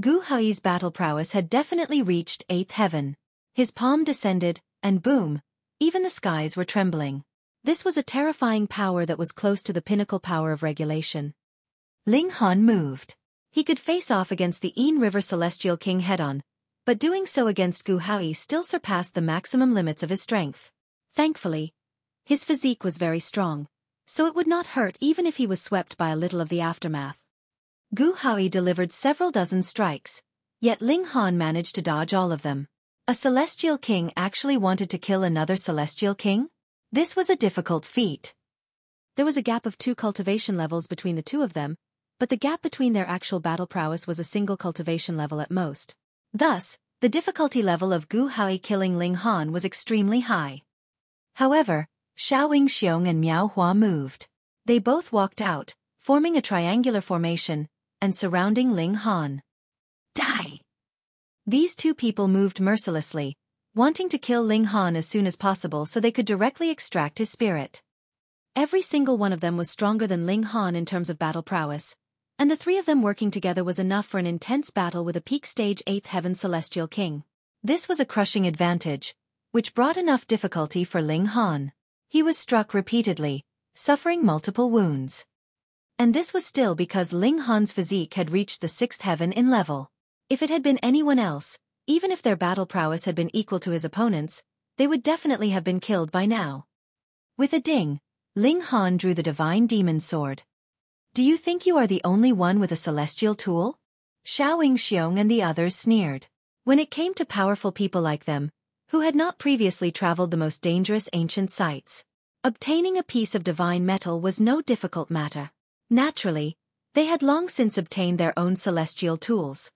Gu Hai's battle prowess had definitely reached 8th heaven. His palm descended, and boom, even the skies were trembling. This was a terrifying power that was close to the pinnacle power of regulation. Ling Han moved. He could face off against the Ain River Celestial King head-on, but doing so against Gu Hai still surpassed the maximum limits of his strength. Thankfully, his physique was very strong, so it would not hurt even if he was swept by a little of the aftermath. Gu Hai delivered several dozen strikes, yet Ling Han managed to dodge all of them. A Celestial King actually wanted to kill another Celestial King? This was a difficult feat. There was a gap of 2 cultivation levels between the two of them, but the gap between their actual battle prowess was a single cultivation level at most. Thus, the difficulty level of Gu Hai killing Ling Han was extremely high. However, Xiaoxiong and Miao Hua moved. They both walked out, forming a triangular formation, and surrounding Ling Han. Die! These two people moved mercilessly, wanting to kill Ling Han as soon as possible so they could directly extract his spirit. Every single one of them was stronger than Ling Han in terms of battle prowess, and the three of them working together was enough for an intense battle with a peak stage 8th heaven Celestial King. This was a crushing advantage, which brought enough difficulty for Ling Han. He was struck repeatedly, suffering multiple wounds. And this was still because Ling Han's physique had reached the 6th heaven in level. If it had been anyone else, even if their battle prowess had been equal to his opponents, they would definitely have been killed by now. With a ding, Ling Han drew the divine demon sword. "Do you think you are the only one with a celestial tool?" Xiaoxiong and the others sneered. When it came to powerful people like them, who had not previously traveled the most dangerous ancient sites, obtaining a piece of divine metal was no difficult matter. Naturally, they had long since obtained their own celestial tools.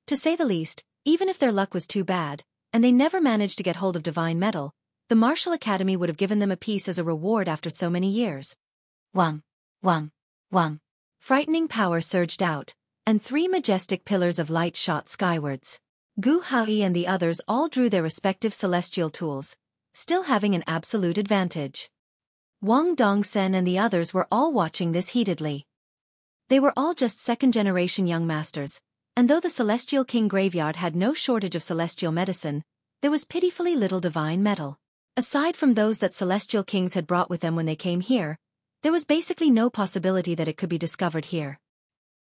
To say the least, even if their luck was too bad, and they never managed to get hold of divine metal, the Martial Academy would have given them a piece as a reward after so many years. Wang, wang, wang. Frightening power surged out, and 3 majestic pillars of light shot skywards. Gu Hai and the others all drew their respective celestial tools, still having an absolute advantage. Wang Dongsen and the others were all watching this heatedly. They were all just second-generation young masters, and though the Celestial King graveyard had no shortage of celestial medicine, there was pitifully little divine metal. Aside from those that celestial kings had brought with them when they came here, there was basically no possibility that it could be discovered here.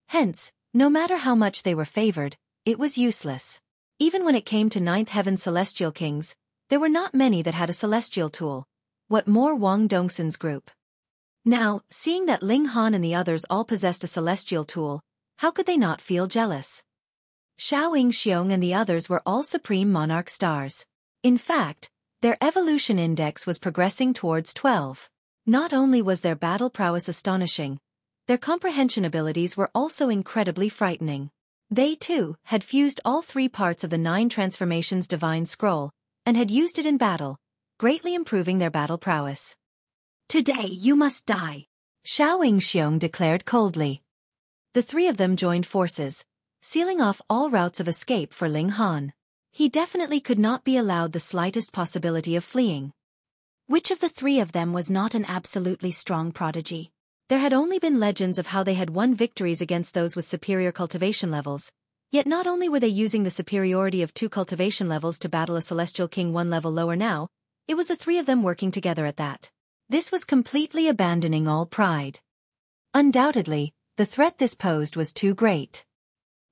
Hence, no matter how much they were favored, it was useless. Even when it came to ninth heaven celestial kings, there were not many that had a celestial tool. What more Wang Dongsun's group? Now, seeing that Ling Han and the others all possessed a celestial tool, how could they not feel jealous? Xiaoxiong and the others were all supreme monarch stars. In fact, their evolution index was progressing towards 12. Not only was their battle prowess astonishing, their comprehension abilities were also incredibly frightening. They, too, had fused all 3 parts of the 9 transformations divine scroll, and had used it in battle, greatly improving their battle prowess. "Today you must die," Xiaoxiong declared coldly. The 3 of them joined forces, sealing off all routes of escape for Ling Han. He definitely could not be allowed the slightest possibility of fleeing. Which of the 3 of them was not an absolutely strong prodigy? There had only been legends of how they had won victories against those with superior cultivation levels, yet not only were they using the superiority of 2 cultivation levels to battle a celestial king 1 level lower now, it was the 3 of them working together at that. This was completely abandoning all pride. Undoubtedly, the threat this posed was too great.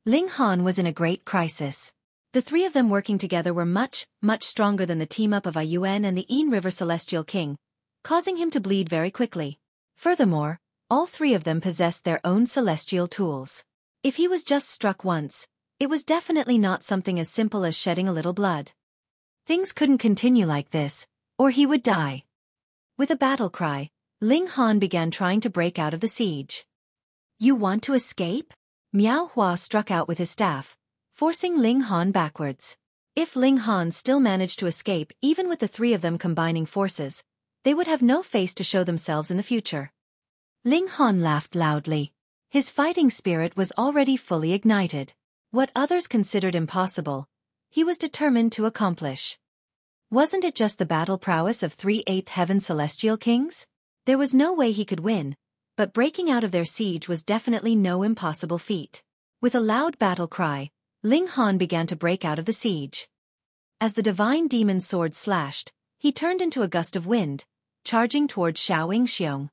Ling Han was in a great crisis. The 3 of them working together were much stronger than the team-up of Yuan and the Yin River Celestial King, causing him to bleed very quickly. Furthermore, all 3 of them possessed their own celestial tools. If he was just struck once, it was definitely not something as simple as shedding a little blood. Things couldn't continue like this, or he would die. With a battle cry, Ling Han began trying to break out of the siege. "You want to escape?" Miao Hua struck out with his staff, forcing Ling Han backwards. If Ling Han still managed to escape even with the 3 of them combining forces, they would have no face to show themselves in the future. Ling Han laughed loudly. His fighting spirit was already fully ignited. What others considered impossible, he was determined to accomplish. Wasn't it just the battle prowess of 3 8th heaven celestial kings? There was no way he could win, but breaking out of their siege was definitely no impossible feat. With a loud battle cry, Ling Han began to break out of the siege. As the divine demon sword slashed, he turned into a gust of wind, charging towards Xiaoxiong.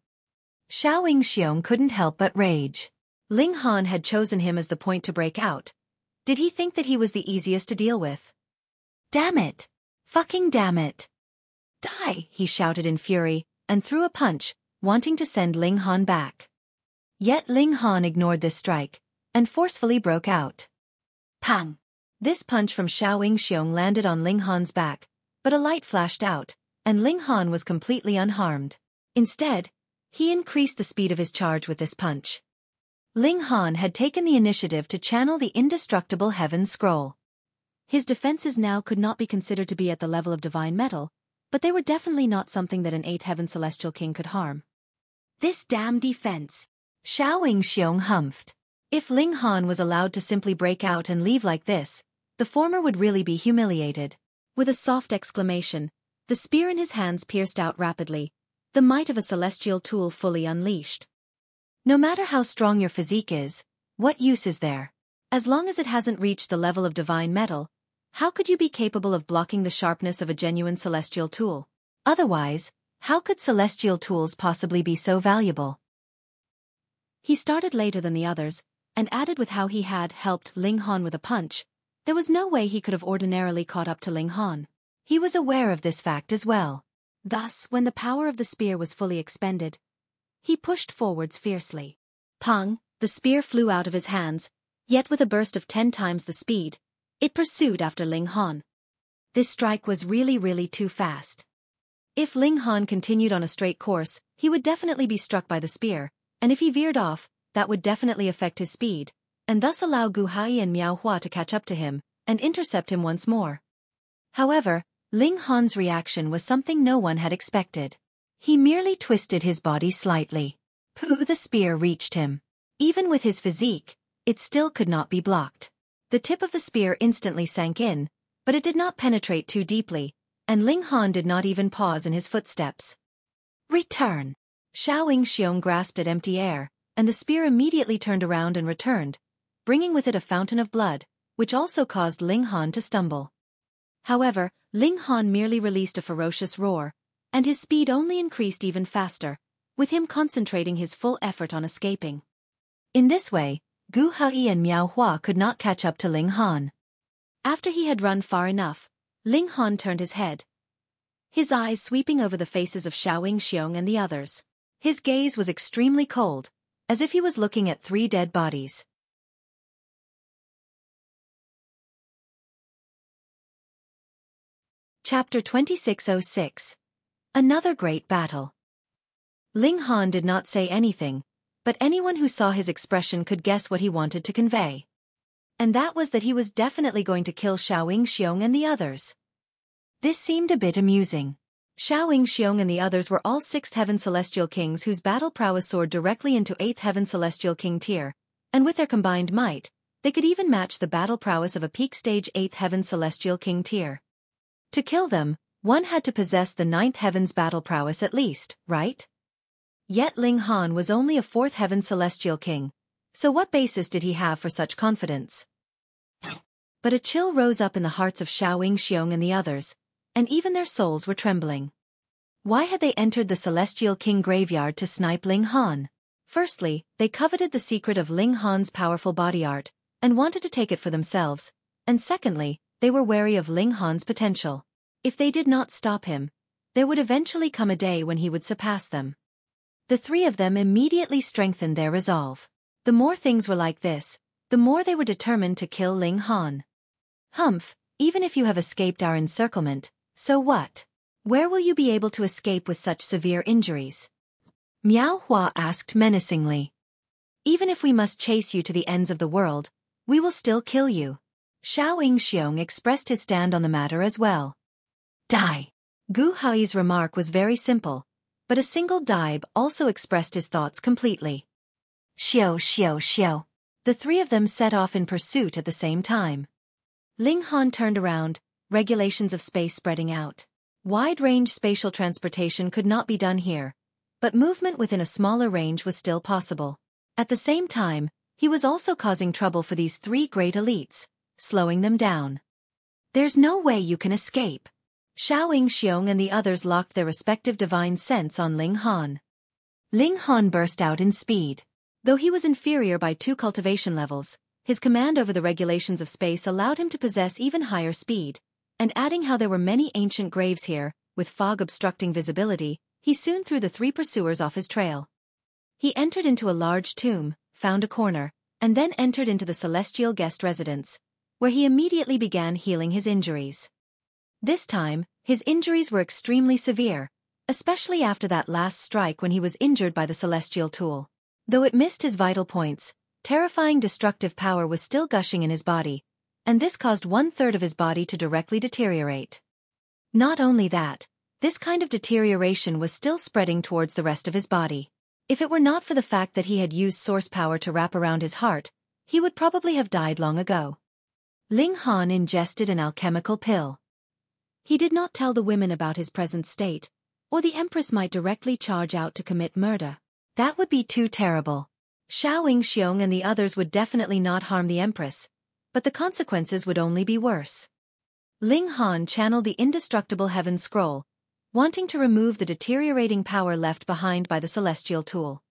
Xiaoxiong couldn't help but rage. Ling Han had chosen him as the point to break out. Did he think that he was the easiest to deal with? "Damn it! Fucking damn it! Die!" he shouted in fury, and threw a punch, wanting to send Ling Han back. Yet Ling Han ignored this strike, and forcefully broke out. Pang! This punch from Xiaoxiong landed on Ling Han's back, but a light flashed out, and Ling Han was completely unharmed. Instead, he increased the speed of his charge with this punch. Ling Han had taken the initiative to channel the indestructible Heaven Scroll. His defenses now could not be considered to be at the level of divine metal, but they were definitely not something that an 8th heaven celestial king could harm. "This damn defense!" Xiaoxiong humphed. If Ling Han was allowed to simply break out and leave like this, the former would really be humiliated. With a soft exclamation, the spear in his hands pierced out rapidly, the might of a celestial tool fully unleashed. No matter how strong your physique is, what use is there? As long as it hasn't reached the level of divine metal, how could you be capable of blocking the sharpness of a genuine celestial tool? Otherwise, how could celestial tools possibly be so valuable? He started later than the others, and added with how he had helped Ling Han with a punch, there was no way he could have ordinarily caught up to Ling Han. He was aware of this fact as well. Thus, when the power of the spear was fully expended, he pushed forwards fiercely. Pang! The spear flew out of his hands, yet with a burst of 10 times the speed, it pursued after Ling Han. This strike was really too fast. If Ling Han continued on a straight course, he would definitely be struck by the spear, and if he veered off, that would definitely affect his speed, and thus allow Gu Hai and Miao Hua to catch up to him, and intercept him once more. However, Ling Han's reaction was something no one had expected. He merely twisted his body slightly. Pooh! The spear reached him. Even with his physique, it still could not be blocked. The tip of the spear instantly sank in, but it did not penetrate too deeply, and Ling Han did not even pause in his footsteps. Return! Xiaoxiong grasped at empty air, and the spear immediately turned around and returned, bringing with it a fountain of blood, which also caused Ling Han to stumble. However, Ling Han merely released a ferocious roar, and his speed only increased even faster, with him concentrating his full effort on escaping. In this way, Gu Hai and Miao Hua could not catch up to Ling Han. After he had run far enough, Ling Han turned his head, his eyes sweeping over the faces of Xiaoxiong and the others. His gaze was extremely cold, as if he was looking at 3 dead bodies. Chapter 2606. Another Great Battle. Ling Han did not say anything, but anyone who saw his expression could guess what he wanted to convey. And that was that he was definitely going to kill Xiaoxiong and the others. This seemed a bit amusing. Xiaoxiong and the others were all 6th Heaven Celestial Kings whose battle prowess soared directly into 8th Heaven Celestial King tier, and with their combined might, they could even match the battle prowess of a peak stage 8th Heaven Celestial King tier. To kill them, one had to possess the 9th Heaven's battle prowess at least, right? Yet Ling Han was only a 4th Heaven Celestial King, so what basis did he have for such confidence? But a chill rose up in the hearts of Xiaoxiong and the others, and even their souls were trembling. Why had they entered the Celestial King graveyard to snipe Ling Han? Firstly, they coveted the secret of Ling Han's powerful body art, and wanted to take it for themselves, and secondly, they were wary of Ling Han's potential. If they did not stop him, there would eventually come a day when he would surpass them. The 3 of them immediately strengthened their resolve. The more things were like this, the more they were determined to kill Ling Han. Humph, even if you have escaped our encirclement, so what? Where will you be able to escape with such severe injuries? Miao Hua asked menacingly. Even if we must chase you to the ends of the world, we will still kill you. Xiaoxiong expressed his stand on the matter as well. Die. Gu Hai's remark was very simple, but a single dibe also expressed his thoughts completely. Xiao. The 3 of them set off in pursuit at the same time. Ling Han turned around, regulations of space spreading out. Wide-range spatial transportation could not be done here, but movement within a smaller range was still possible. At the same time, he was also causing trouble for these 3 great elites, slowing them down. There's no way you can escape. Xiaoxiong and the others locked their respective divine sense on Ling Han. Ling Han burst out in speed. Though he was inferior by 2 cultivation levels, his command over the regulations of space allowed him to possess even higher speed, and adding how there were many ancient graves here, with fog obstructing visibility, he soon threw the 3 pursuers off his trail. He entered into a large tomb, found a corner, and then entered into the celestial guest residence, where he immediately began healing his injuries. This time, his injuries were extremely severe, especially after that last strike when he was injured by the celestial tool. Though it missed his vital points, terrifying destructive power was still gushing in his body, and this caused 1/3 of his body to directly deteriorate. Not only that, this kind of deterioration was still spreading towards the rest of his body. If it were not for the fact that he had used source power to wrap around his heart, he would probably have died long ago. Ling Han ingested an alchemical pill. He did not tell the women about his present state, or the Empress might directly charge out to commit murder. That would be too terrible. Xiaoxiong and the others would definitely not harm the Empress, but the consequences would only be worse. Ling Han channeled the indestructible heaven scroll, wanting to remove the deteriorating power left behind by the celestial tool.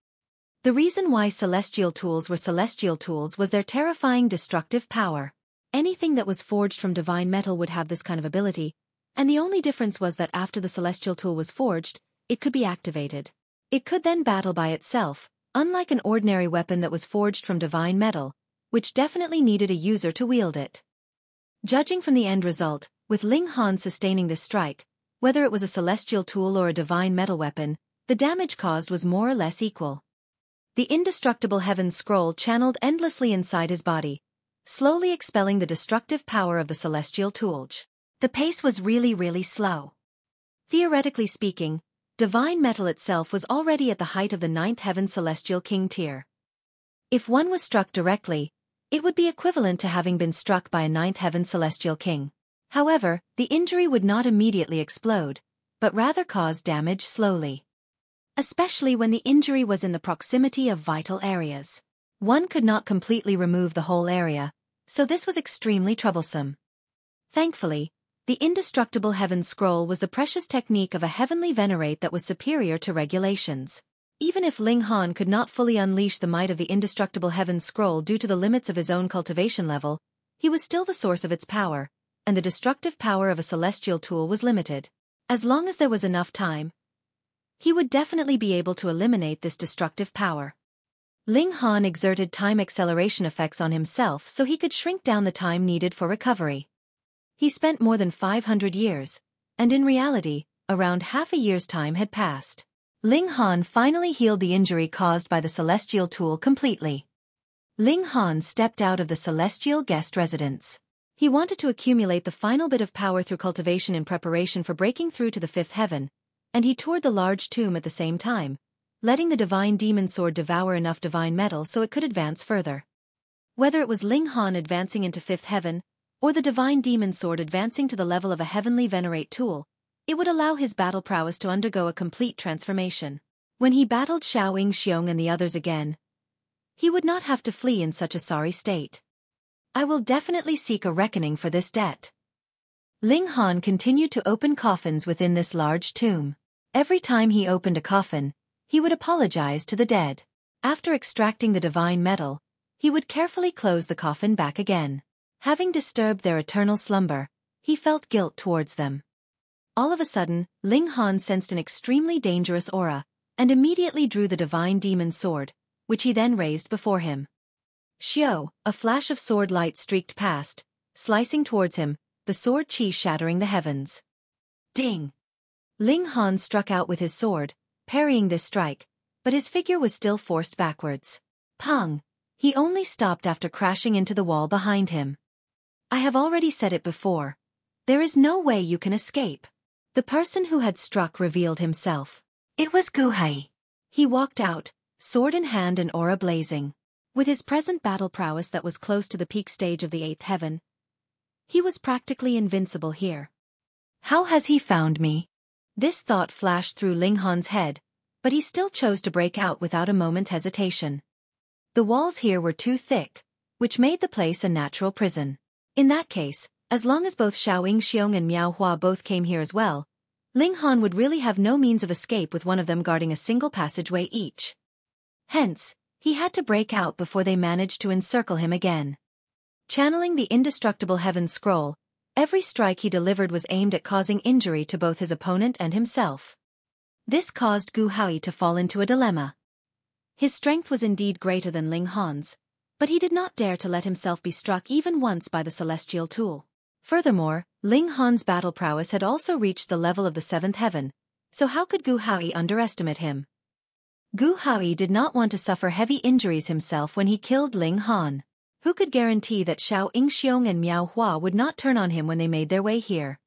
The reason why celestial tools were celestial tools was their terrifying destructive power. Anything that was forged from divine metal would have this kind of ability, and the only difference was that after the celestial tool was forged, it could be activated. It could then battle by itself, unlike an ordinary weapon that was forged from divine metal, which definitely needed a user to wield it. Judging from the end result, with Ling Han sustaining this strike, whether it was a celestial tool or a divine metal weapon, the damage caused was more or less equal. The indestructible heaven scroll channeled endlessly inside his body, slowly expelling the destructive power of the celestial tool. The pace was really slow. Theoretically speaking, divine metal itself was already at the height of the 9th Heaven Celestial King tier. If one was struck directly, it would be equivalent to having been struck by a 9th Heaven Celestial King. However, the injury would not immediately explode, but rather cause damage slowly. Especially when the injury was in the proximity of vital areas. One could not completely remove the whole area, so this was extremely troublesome. Thankfully, The indestructible heaven scroll was the precious technique of a heavenly venerate that was superior to regulations. Even if Ling Han could not fully unleash the might of the indestructible heaven scroll due to the limits of his own cultivation level, he was still the source of its power, and the destructive power of a celestial tool was limited. As long as there was enough time, he would definitely be able to eliminate this destructive power. Ling Han exerted time acceleration effects on himself so he could shrink down the time needed for recovery. He spent more than 500 years, and in reality, around half a year's time had passed. Ling Han finally healed the injury caused by the celestial tool completely. Ling Han stepped out of the celestial guest residence. He wanted to accumulate the final bit of power through cultivation in preparation for breaking through to the fifth heaven, and he toured the large tomb at the same time, letting the divine demon sword devour enough divine metal so it could advance further. Whether it was Ling Han advancing into fifth heaven, or the divine demon sword advancing to the level of a heavenly venerate tool, it would allow his battle prowess to undergo a complete transformation. When he battled Xueqi and the others again, he would not have to flee in such a sorry state. I will definitely seek a reckoning for this debt. Ling Han continued to open coffins within this large tomb. Every time he opened a coffin, he would apologize to the dead. After extracting the divine metal, he would carefully close the coffin back again. Having disturbed their eternal slumber, he felt guilt towards them. All of a sudden, Ling Han sensed an extremely dangerous aura, and immediately drew the divine demon sword, which he then raised before him. Xiao, a flash of sword light streaked past, slicing towards him, the sword chi shattering the heavens. Ding! Ling Han struck out with his sword, parrying this strike, but his figure was still forced backwards. Pang! He only stopped after crashing into the wall behind him. I have already said it before. There is no way you can escape. The person who had struck revealed himself. It was Xueqi. He walked out, sword in hand and aura blazing. With his present battle prowess that was close to the peak stage of the eighth heaven, he was practically invincible here. How has he found me? This thought flashed through Ling Han's head, but he still chose to break out without a moment's hesitation. The walls here were too thick, which made the place a natural prison. In that case, as long as both Xueqi and Miao Hua both came here as well, Ling Han would really have no means of escape with one of them guarding a single passageway each. Hence, he had to break out before they managed to encircle him again. Channeling the indestructible heaven scroll, every strike he delivered was aimed at causing injury to both his opponent and himself. This caused Xueqi to fall into a dilemma. His strength was indeed greater than Ling Han's, but he did not dare to let himself be struck even once by the celestial tool. Furthermore, Ling Han's battle prowess had also reached the level of the seventh heaven, so how could Xueqi underestimate him? Xueqi did not want to suffer heavy injuries himself when he killed Ling Han. Who could guarantee that Xueqi and Miao Hua would not turn on him when they made their way here?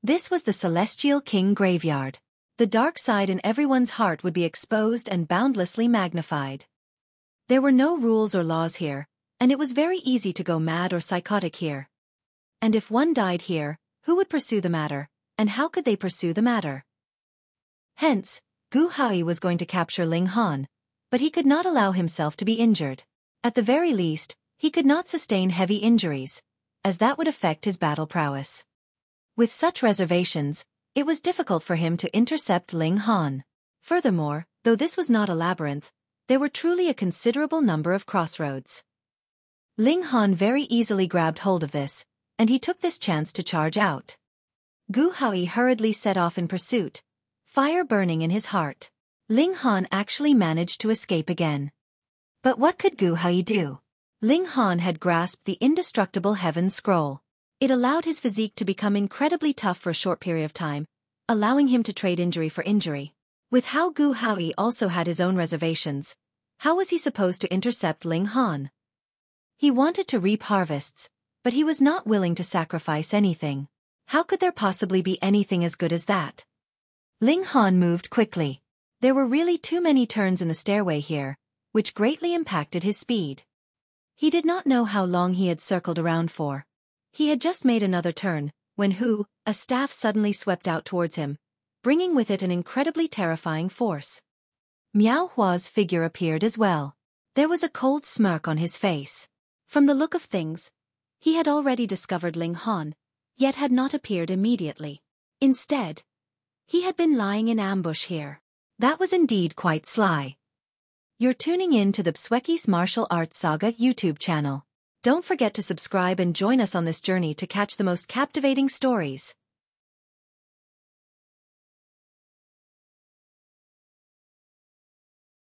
This was the Celestial King graveyard. The dark side in everyone's heart would be exposed and boundlessly magnified. There were no rules or laws here, and it was very easy to go mad or psychotic here. And if one died here, who would pursue the matter, and how could they pursue the matter? Hence, Xueqi was going to capture Ling Han, but he could not allow himself to be injured. At the very least, he could not sustain heavy injuries, as that would affect his battle prowess. With such reservations, it was difficult for him to intercept Ling Han. Furthermore, though this was not a labyrinth, there were truly a considerable number of crossroads. Ling Han very easily grabbed hold of this, and he took this chance to charge out. Xueqi hurriedly set off in pursuit, fire burning in his heart. Ling Han actually managed to escape again. But what could Xueqi do? Ling Han had grasped the indestructible heaven scroll. It allowed his physique to become incredibly tough for a short period of time, allowing him to trade injury for injury. With how Xueqi also had his own reservations, how was he supposed to intercept Ling Han? He wanted to reap harvests, but he was not willing to sacrifice anything. How could there possibly be anything as good as that? Ling Han moved quickly. There were really too many turns in the stairway here, which greatly impacted his speed. He did not know how long he had circled around for. He had just made another turn, when a staff suddenly swept out towards him, bringing with it an incredibly terrifying force. Miao Hua's figure appeared as well. There was a cold smirk on his face. From the look of things, he had already discovered Ling Han, yet had not appeared immediately. Instead, he had been lying in ambush here. That was indeed quite sly. You're tuning in to the Xueqi's Martial Arts Saga YouTube channel. Don't forget to subscribe and join us on this journey to catch the most captivating stories.